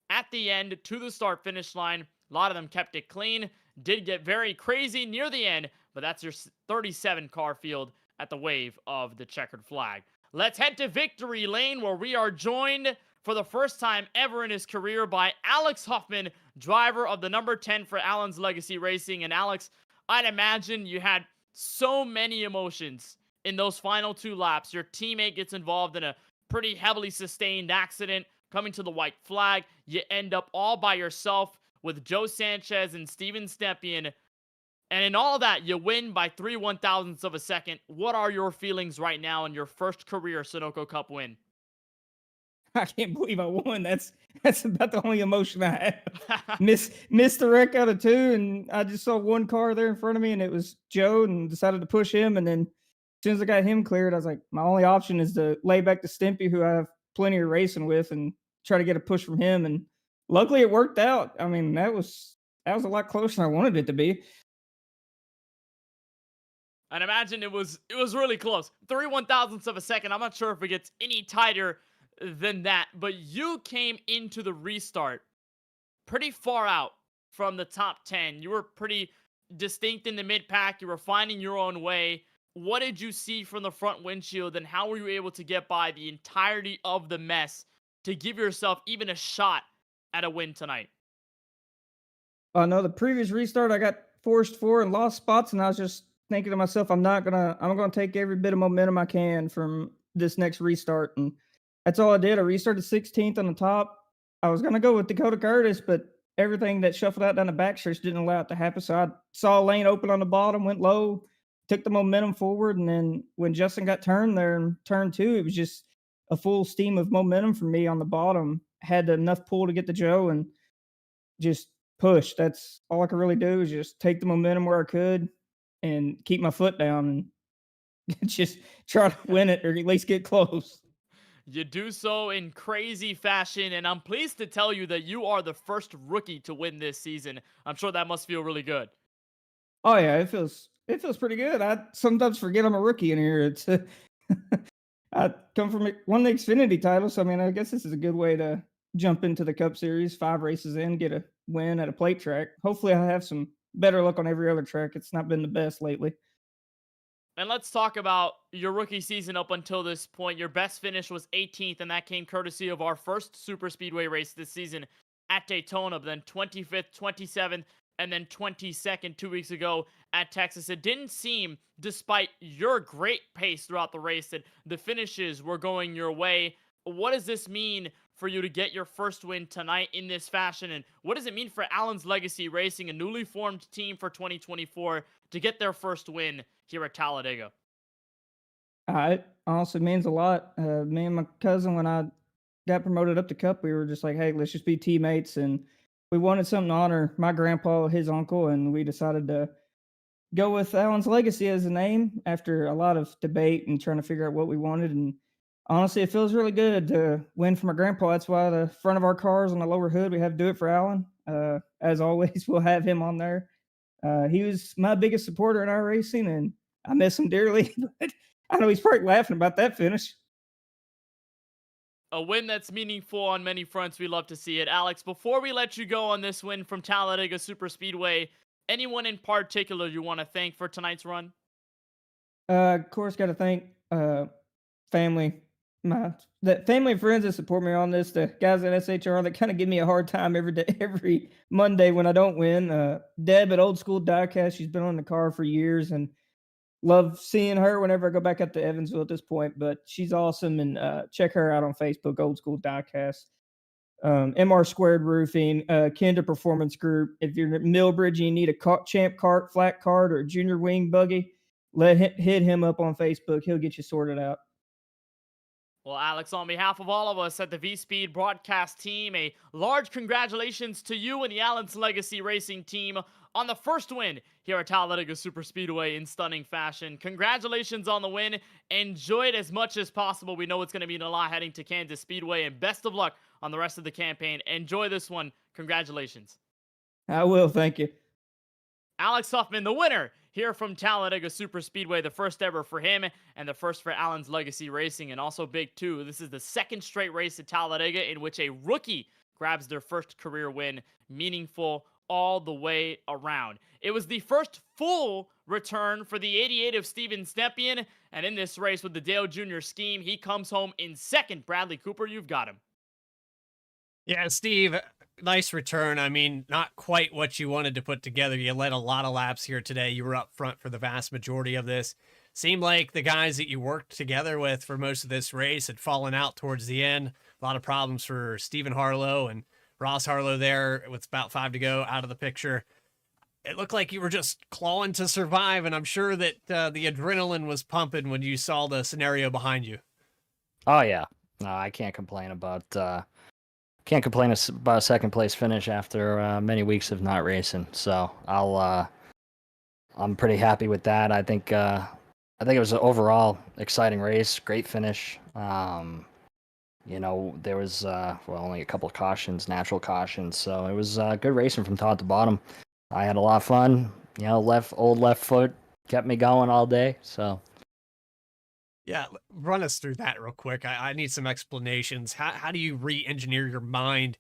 at the end to the start-finish line. A lot of them kept it clean. Did get very crazy near the end, but that's your 37 car field at the wave of the checkered flag. Let's head to victory lane, where we are joined for the first time ever in his career by Alex Hoffman, driver of the number 10 for Allen's Legacy Racing. And Alex, I'd imagine you had so many emotions in those final 2 laps. Your teammate gets involved in a pretty heavily sustained accident, coming to the white flag. You end up all by yourself with Joe Sanchez and Steven Stepien. And in all that, you win by 3/1000ths of a second. What are your feelings right now in your first career Sunoco Cup win? I can't believe I won. That's about the only emotion I have. Missed the wreck out of 2, and I just saw one car there in front of me, and it was Joe, and decided to push him. And then as soon as I got him cleared, I was like, my only option is to lay back to Stimpy, who I have plenty of racing with, and try to get a push from him. And luckily, it worked out. I mean, that was a lot closer than I wanted it to be. And imagine it was really close. 3/1000ths of a second. I'm not sure if it gets any tighter than that, but you came into the restart pretty far out from the top 10. You were pretty distinct in the mid-pack. You were finding your own way. What did you see from the front windshield, and how were you able to get by the entirety of the mess to give yourself even a shot at a win tonight? No, the previous restart, I got forced 4 and lost spots, and I was just thinking to myself, I'm gonna take every bit of momentum I can from this next restart, and that's all I did. I restarted 16th on the top. I was gonna go with Dakota Curtis, but everything that shuffled out down the back stretch didn't allow it to happen. So I saw a lane open on the bottom, went low, took the momentum forward, and then when Justin got turned there in turn 2, it was just a full steam of momentum for me on the bottom. Had enough pull to get to Joe and just push. That's all I could really do, is just take the momentum where I could and keep my foot down. And just try to win it or at least get close. You do so in crazy fashion, and I'm pleased to tell you that you are the first rookie to win this season. I'm sure that must feel really good. Oh yeah, it feels pretty good. I sometimes forget I'm a rookie in here. It's I come from won the Xfinity title, so I mean, I guess this is a good way to jump into the Cup Series. 5 races in, get a win at a plate track. Hopefully, I have some better luck on every other track. It's not been the best lately. And let's talk about your rookie season up until this point. Your best finish was 18th, and that came courtesy of our first super speedway race this season at Daytona, but then 25th, 27th, and then 22nd 2 weeks ago at Texas. It didn't seem, despite your great pace throughout the race, that the finishes were going your way. What does this mean for you to get your first win tonight in this fashion? And what does it mean for Allen's Legacy Racing, a newly formed team for 2024, to get their first win here at Talladega? It honestly means a lot. Me and my cousin, when I got promoted up to Cup, we were just like, hey, let's just be teammates. And we wanted something to honor my grandpa, his uncle, and we decided to go with Allen's Legacy as a name after a lot of debate and trying to figure out what we wanted. And honestly, it feels really good to win for my grandpa. That's why the front of our cars on the lower hood, we have Do It for Allen. As always, we'll have him on there. He was my biggest supporter in our racing, and I miss him dearly. But I know he's probably laughing about that finish. A win that's meaningful on many fronts. We love to see it. Alex, before we let you go on this win from Talladega Superspeedway, anyone in particular you want to thank for tonight's run? Of course, got to thank family, the family and friends that support me on this. The guys at SHR that kind of give me a hard time every day, every Monday when I don't win. Deb at Old School Diecast, she's been on the car for years, and love seeing her whenever I go back up to Evansville at this point. But she's awesome, and check her out on Facebook, Old School Diecast. MR Squared Roofing, Kinder Performance Group. If you're at Millbridge and you need a champ cart, flat cart, or a junior wing buggy, hit him up on Facebook. He'll get you sorted out. Well, Alex, on behalf of all of us at the VSPEED broadcast team, a large congratulations to you and the Allen's Legacy Racing team on the first win here at Talladega Superspeedway in stunning fashion. Congratulations on the win. Enjoy it as much as possible. We know it's going to be a lot heading to Kansas Speedway, and best of luck on the rest of the campaign. Enjoy this one. Congratulations. I will. Thank you. Alex Huffman, the winner here from Talladega Superspeedway, the first ever for him and the first for Allen's Legacy Racing. And also big too, this is the second straight race at Talladega in which a rookie grabs their first career win. Meaningful all the way around. It was the first full return for the 88 of Steven Stepien, and in this race with the Dale Jr. scheme, he comes home in second. Bradley Cooper, you've got him. Yeah, Steve, nice return. I mean, not quite what you wanted to put together. You led a lot of laps here today. You were up front for the vast majority of this. Seemed like the guys that you worked together with for most of this race had fallen out towards the end. A lot of problems for Stephen Harlow and Ross Harlow there with about 5 to go out of the picture. It looked like you were just clawing to survive, and I'm sure that the adrenaline was pumping when you saw the scenario behind you. Oh yeah, no, I can't complain about a second place finish after many weeks of not racing. So I'm pretty happy with that. I think it was an overall exciting race, great finish. There was only a couple of cautions, natural cautions, so it was good racing from top to bottom. I had a lot of fun. Old left foot kept me going all day. So yeah, run us through that real quick. I need some explanations. How do you re-engineer your mind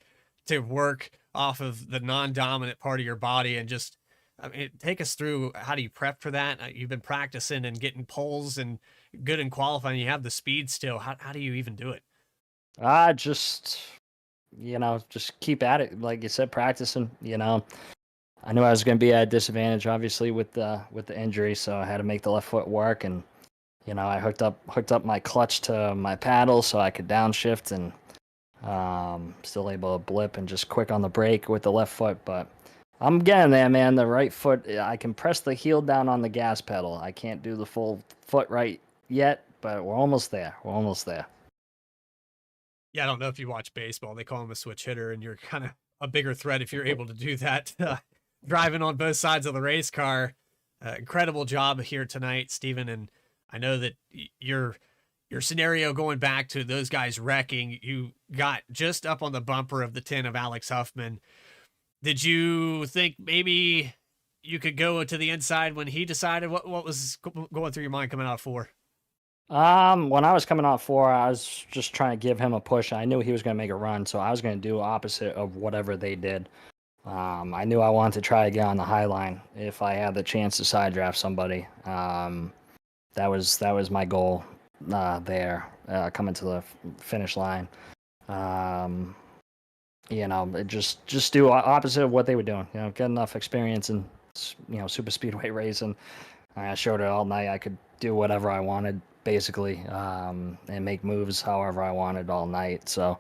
to work off of the non-dominant part of your body and just, I mean, take us through how do you prep for that? You've been practicing and getting poles and good in qualifying. You have the speed still. How do you even do it? just keep at it. Like you said, practicing. I knew I was going to be at a disadvantage, obviously, with the injury, so I had to make the left foot work, and I hooked up my clutch to my paddle so I could downshift, and still able to blip and just quick on the brake with the left foot. But I'm getting there, man. The right foot, I can press the heel down on the gas pedal. I can't do the full foot right yet, but we're almost there. Yeah, I don't know if you watch baseball. They call him a switch hitter, and you're kind of a bigger threat if you're able to do that. Driving on both sides of the race car. Incredible job here tonight, Steven. And I know that your scenario going back to those guys wrecking, you got just up on the bumper of the 10 of Alex Huffman. Did you think maybe you could go to the inside when he decided? What was going through your mind coming out 4? When I was coming off 4, I was just trying to give him a push. I knew he was going to make a run, so I was going to do opposite of whatever they did. I knew I wanted to try to get on the high line if I had the chance to side draft somebody. That was my goal there, coming to the finish line. Just do opposite of what they were doing. Get enough experience in super speedway racing. I showed it all night. I could do whatever I wanted basically, and make moves however I wanted all night. So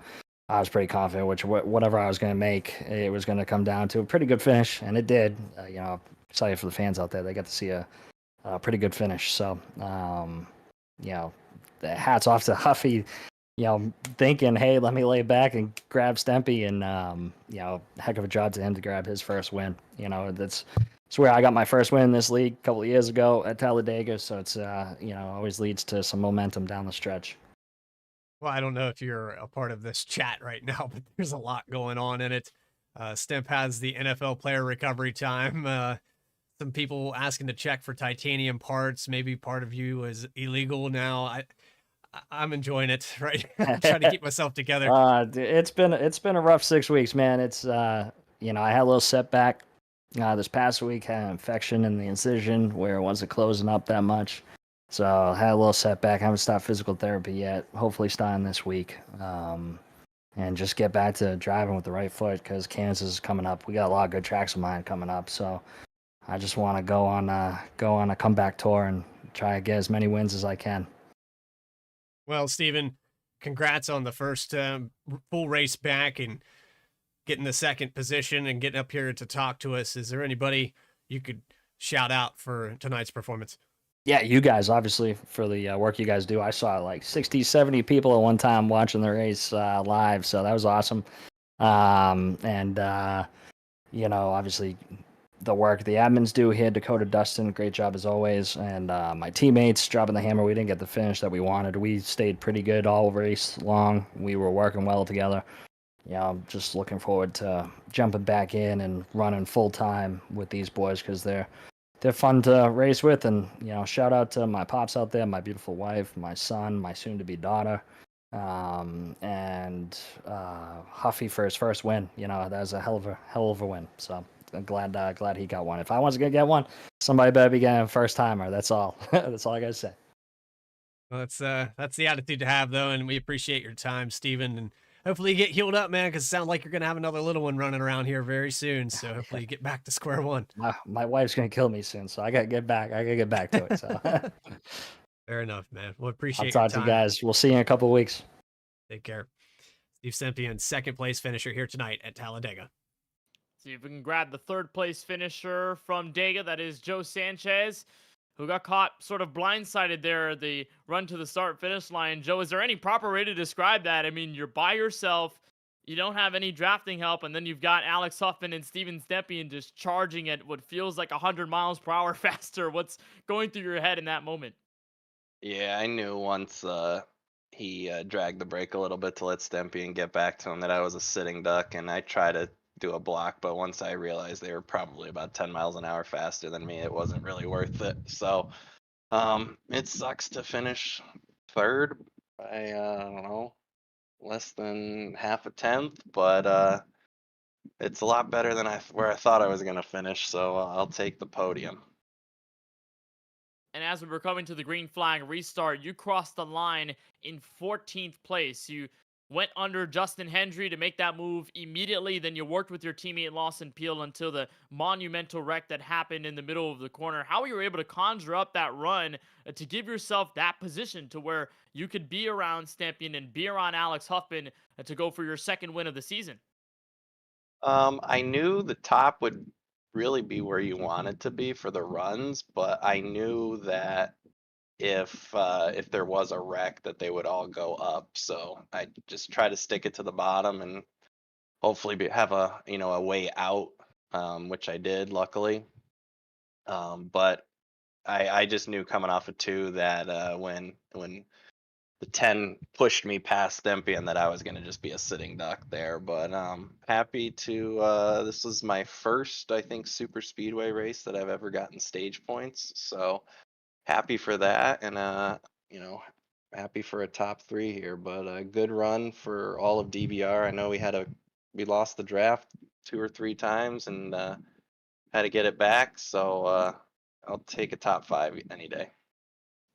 I was pretty confident whatever I was going to make, it was going to come down to a pretty good finish, and it did. Excited for the fans out there. They got to see a pretty good finish. So, the hats off to Huffy, thinking, hey, let me lay back and grab Stempy, and, heck of a job to him to grab his first win. That's where I got my first win in this league a couple of years ago at Talladega. So it's, always leads to some momentum down the stretch. Well, I don't know if you're a part of this chat right now, but there's a lot going on in it. Stemp has the NFL player recovery time. Some people asking to check for titanium parts. Maybe part of you is illegal now. I'm enjoying it, right? I'm trying to keep myself together. It's been a rough 6 weeks, man. It's I had a little setback this past week. Had an infection in the incision where it wasn't closing up that much. So I had a little setback. I haven't started physical therapy yet. Hopefully starting this week. And just get back to driving with the right foot, because Kansas is coming up. We got a lot of good tracks of mine coming up. So I just want to go on a comeback tour and try to get as many wins as I can. Well, Steven, congrats on the first full race back and getting the second position and getting up here to talk to us. Is there anybody you could shout out for tonight's performance? Yeah, you guys, obviously, for the work you guys do. I saw like 60, 70 people at one time watching the race live, so that was awesome. Obviously, the work the admins do here, Dakota, Dustin, great job as always. And my teammates dropping the hammer. We didn't get the finish that we wanted. We stayed pretty good all race long. We were working well together. I'm just looking forward to jumping back in and running full time with these boys, because they're fun to race with. And shout out to my pops out there, my beautiful wife, my son, my soon-to-be daughter, and Huffy for his first win. That was a hell of a win. So I'm glad he got one. If I wasn't gonna get one, somebody better be getting a first timer. That's all. That's all I gotta say. Well, that's the attitude to have, though, and we appreciate your time, Steven, and hopefully you get healed up, man, because it sounds like you're going to have another little one running around here very soon. So hopefully you get back to square one. My wife's going to kill me soon, so I got to get back. I got to get back to it. So fair enough, man. We'll appreciate I'll talk to you guys. We'll see you in a couple of weeks. Take care. Steve Sempian, second place finisher here tonight at Talladega. See if we can grab the third place finisher from Dega. That is Joe Sanchez, who got caught sort of blindsided there at the run to the start finish line. Joe, is there any proper way to describe that? I mean, you're by yourself, you don't have any drafting help, and then you've got Alex Huffman and Steven Stepien just charging at what feels like 100 miles per hour faster. What's going through your head in that moment? Yeah, I knew once he dragged the brake a little bit to let Stempien get back to him that I was a sitting duck, and I tried to do a block, but once I realized they were probably about 10 miles an hour faster than me, it wasn't really worth it. So it sucks to finish third by I don't know, less than half a tenth, but it's a lot better than where I thought I was going to finish, so I'll take the podium. And as we were coming to the green flag restart, you crossed the line in 14th place. You went under Justin Hendry to make that move immediately. Then you worked with your teammate Lawson Peel until the monumental wreck that happened in the middle of the corner. How were you able to conjure up that run to give yourself that position to where you could be around Stempien and be around Alex Huffman to go for your second win of the season? I knew the top would really be where you want it to be for the runs, but I knew that if there was a wreck that they would all go up. So I just try to stick it to the bottom and hopefully have a way out, which I did luckily. But I just knew coming off of 2 that when the 10 pushed me past Stempy and that I was going to just be a sitting duck there. But happy to this was my first, I think, super speedway race that I've ever gotten stage points. So happy for that, and you know, happy for a top 3 here. But a good run for all of DBR. I know we lost the draft 2 or 3 times and had to get it back. So I'll take a top 5 any day.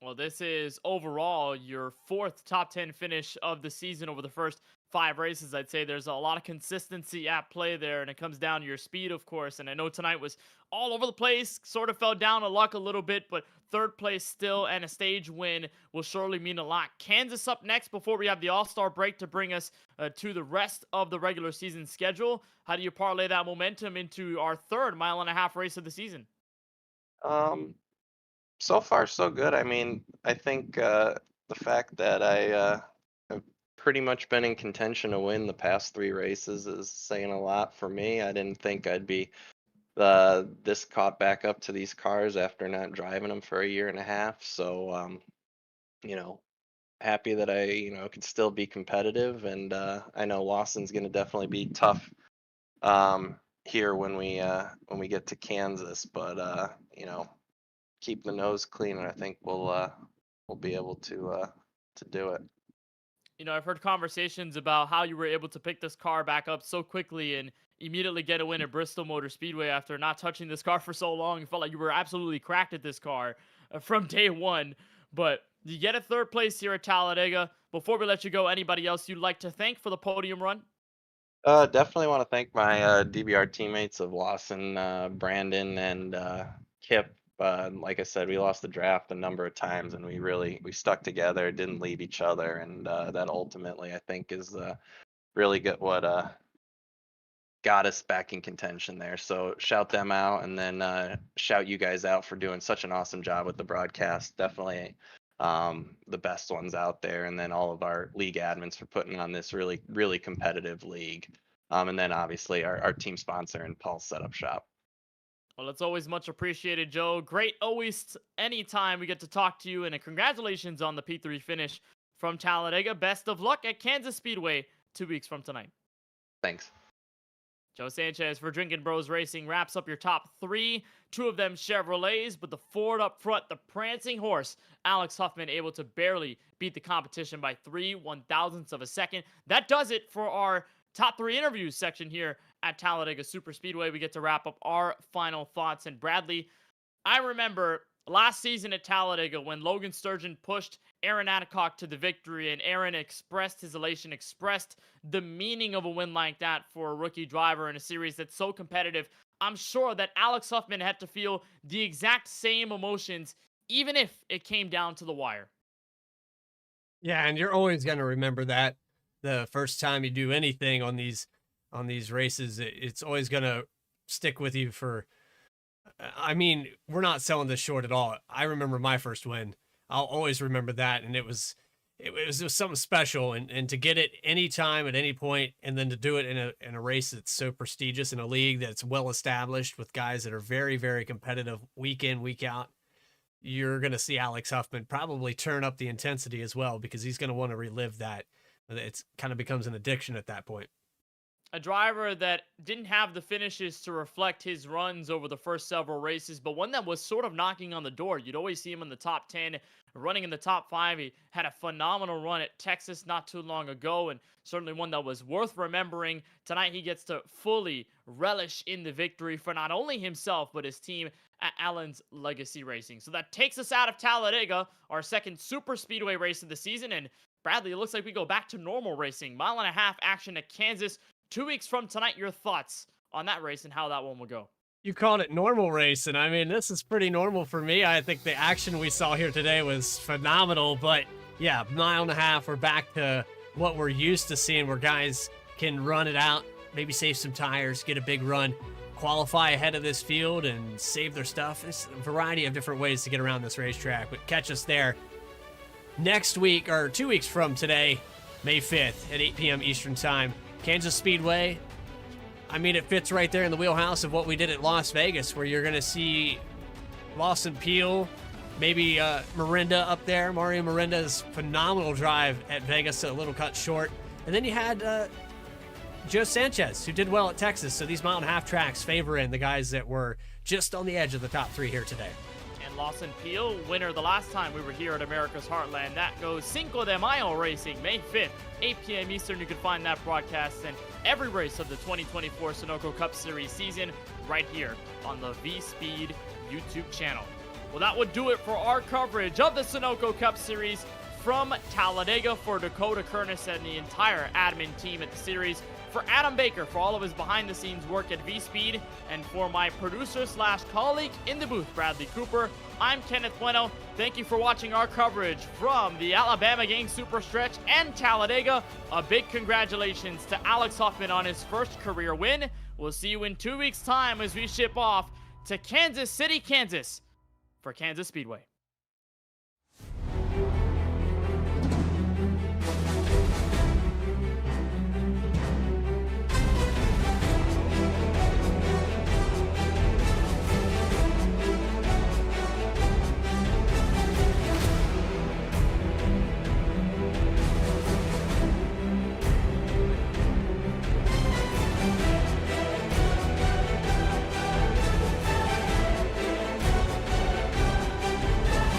Well, this is overall your 4th top 10 finish of the season over the first 5 races. I'd say there's a lot of consistency at play there, and it comes down to your speed, of course. And I know tonight was all over the place, sort of fell down to luck a little bit, but 3rd place still and a stage win will surely mean a lot. Kansas up next before we have the All-Star break to bring us to the rest of the regular season schedule. How do you parlay that momentum into our 3rd mile-and-a-half race of the season? So far, so good. I mean, I think the fact that I have pretty much been in contention to win the past 3 races is saying a lot for me. I didn't think I'd be this caught back up to these cars after not driving them for a year and a half. So, you know, happy that I, could still be competitive. And I know Lawson's going to definitely be tough here when we get to Kansas. But, keep the nose clean, and I think we'll be able to do it. I've heard conversations about how you were able to pick this car back up so quickly and immediately get a win at Bristol Motor Speedway after not touching this car for so long. You felt like you were absolutely cracked at this car from day one. But you get a 3rd place here at Talladega. Before we let you go, anybody else you'd like to thank for the podium run? Definitely want to thank my DBR teammates of Lawson, Brandon, and Kip. Like I said, we lost the draft a number of times, and we stuck together, didn't leave each other, and that ultimately I think is really good what got us back in contention there. So shout them out, and then shout you guys out for doing such an awesome job with the broadcast. Definitely the best ones out there, and then all of our league admins for putting on this really, really competitive league. And then obviously our team sponsor and Paul's Setup Shop. Well, it's always much appreciated, Joe. Great always anytime we get to talk to you, and congratulations on the P3 finish from Talladega. Best of luck at Kansas Speedway 2 weeks from tonight. Thanks. Joe Sanchez for Drinking Bros Racing wraps up your top 3. 2 of them Chevrolets, but the Ford up front, the prancing horse, Alex Huffman, able to barely beat the competition by 3/1000ths of a second. That does it for our top 3 interviews section here at Talladega Super Speedway. We get to wrap up our final thoughts. And Bradley, I remember last season at Talladega when Logan Sturgeon pushed Aaron Adcock to the victory, and Aaron expressed his elation, expressed the meaning of a win like that for a rookie driver in a series that's so competitive. I'm sure that Alex Huffman had to feel the exact same emotions, even if it came down to the wire. Yeah, and you're always going to remember that the first time you do anything on these races, it's always going to stick with you for, I mean, we're not selling this short at all. I remember my first win. I'll always remember that. And it was something special, and to get it anytime at any point, and then to do it in a race that's so prestigious, in a league that's well established with guys that are very, very competitive week in, week out. You're going to see Alex Huffman probably turn up the intensity as well, because he's going to want to relive that. It kind of becomes an addiction at that point. A driver that didn't have the finishes to reflect his runs over the first several races, but one that was sort of knocking on the door. You'd always see him in the top 10, running in the top 5. He had a phenomenal run at Texas not too long ago, and certainly one that was worth remembering. Tonight he gets to fully relish in the victory for not only himself, but his team at Allen's Legacy Racing. So that takes us out of Talladega, our second super speedway race of the season. And Bradley, it looks like we go back to normal racing. 1.5 mile action at Kansas 2 weeks from tonight. Your thoughts on that race and how that one will go? You called it normal race, and I mean, this is pretty normal for me. I think the action we saw here today was phenomenal, but yeah, 1.5 miles, we're back to what we're used to seeing, where guys can run it out, maybe save some tires, get a big run, qualify ahead of this field, and save their stuff. There's a variety of different ways to get around this racetrack, but catch us there next week, or 2 weeks from today, May 5th at 8 p.m. Eastern Time. Kansas Speedway, I mean, it fits right there in the wheelhouse of what we did at Las Vegas, where you're going to see Lawson Peel, maybe Mirinda up there. Mario Mirinda's phenomenal drive at Vegas, a little cut short. And then you had Joe Sanchez, who did well at Texas. So these mountain half tracks favoring the guys that were just on the edge of the top 3 here today. And Lawson Peel, winner the last time we were here at America's Heartland. That goes Cinco de Mayo Racing, May 5th, 8 p.m. Eastern. You can find that broadcast and every race of the 2024 Sunoco Cup Series season right here on the VSPEED YouTube channel. Well, that would do it for our coverage of the Sunoco Cup Series from Talladega. For Dakota Kernis and the entire admin team at the series, for Adam Baker for all of his behind-the-scenes work at VSPEED, and for my producer/colleague in the booth, Bradley Cooper, I'm Kenneth Bueno. Thank you for watching our coverage from the Alabama Gang Superstretch and Talladega. A big congratulations to Alex Huffman on his first career win. We'll see you in 2 weeks' time as we ship off to Kansas City, Kansas for Kansas Speedway.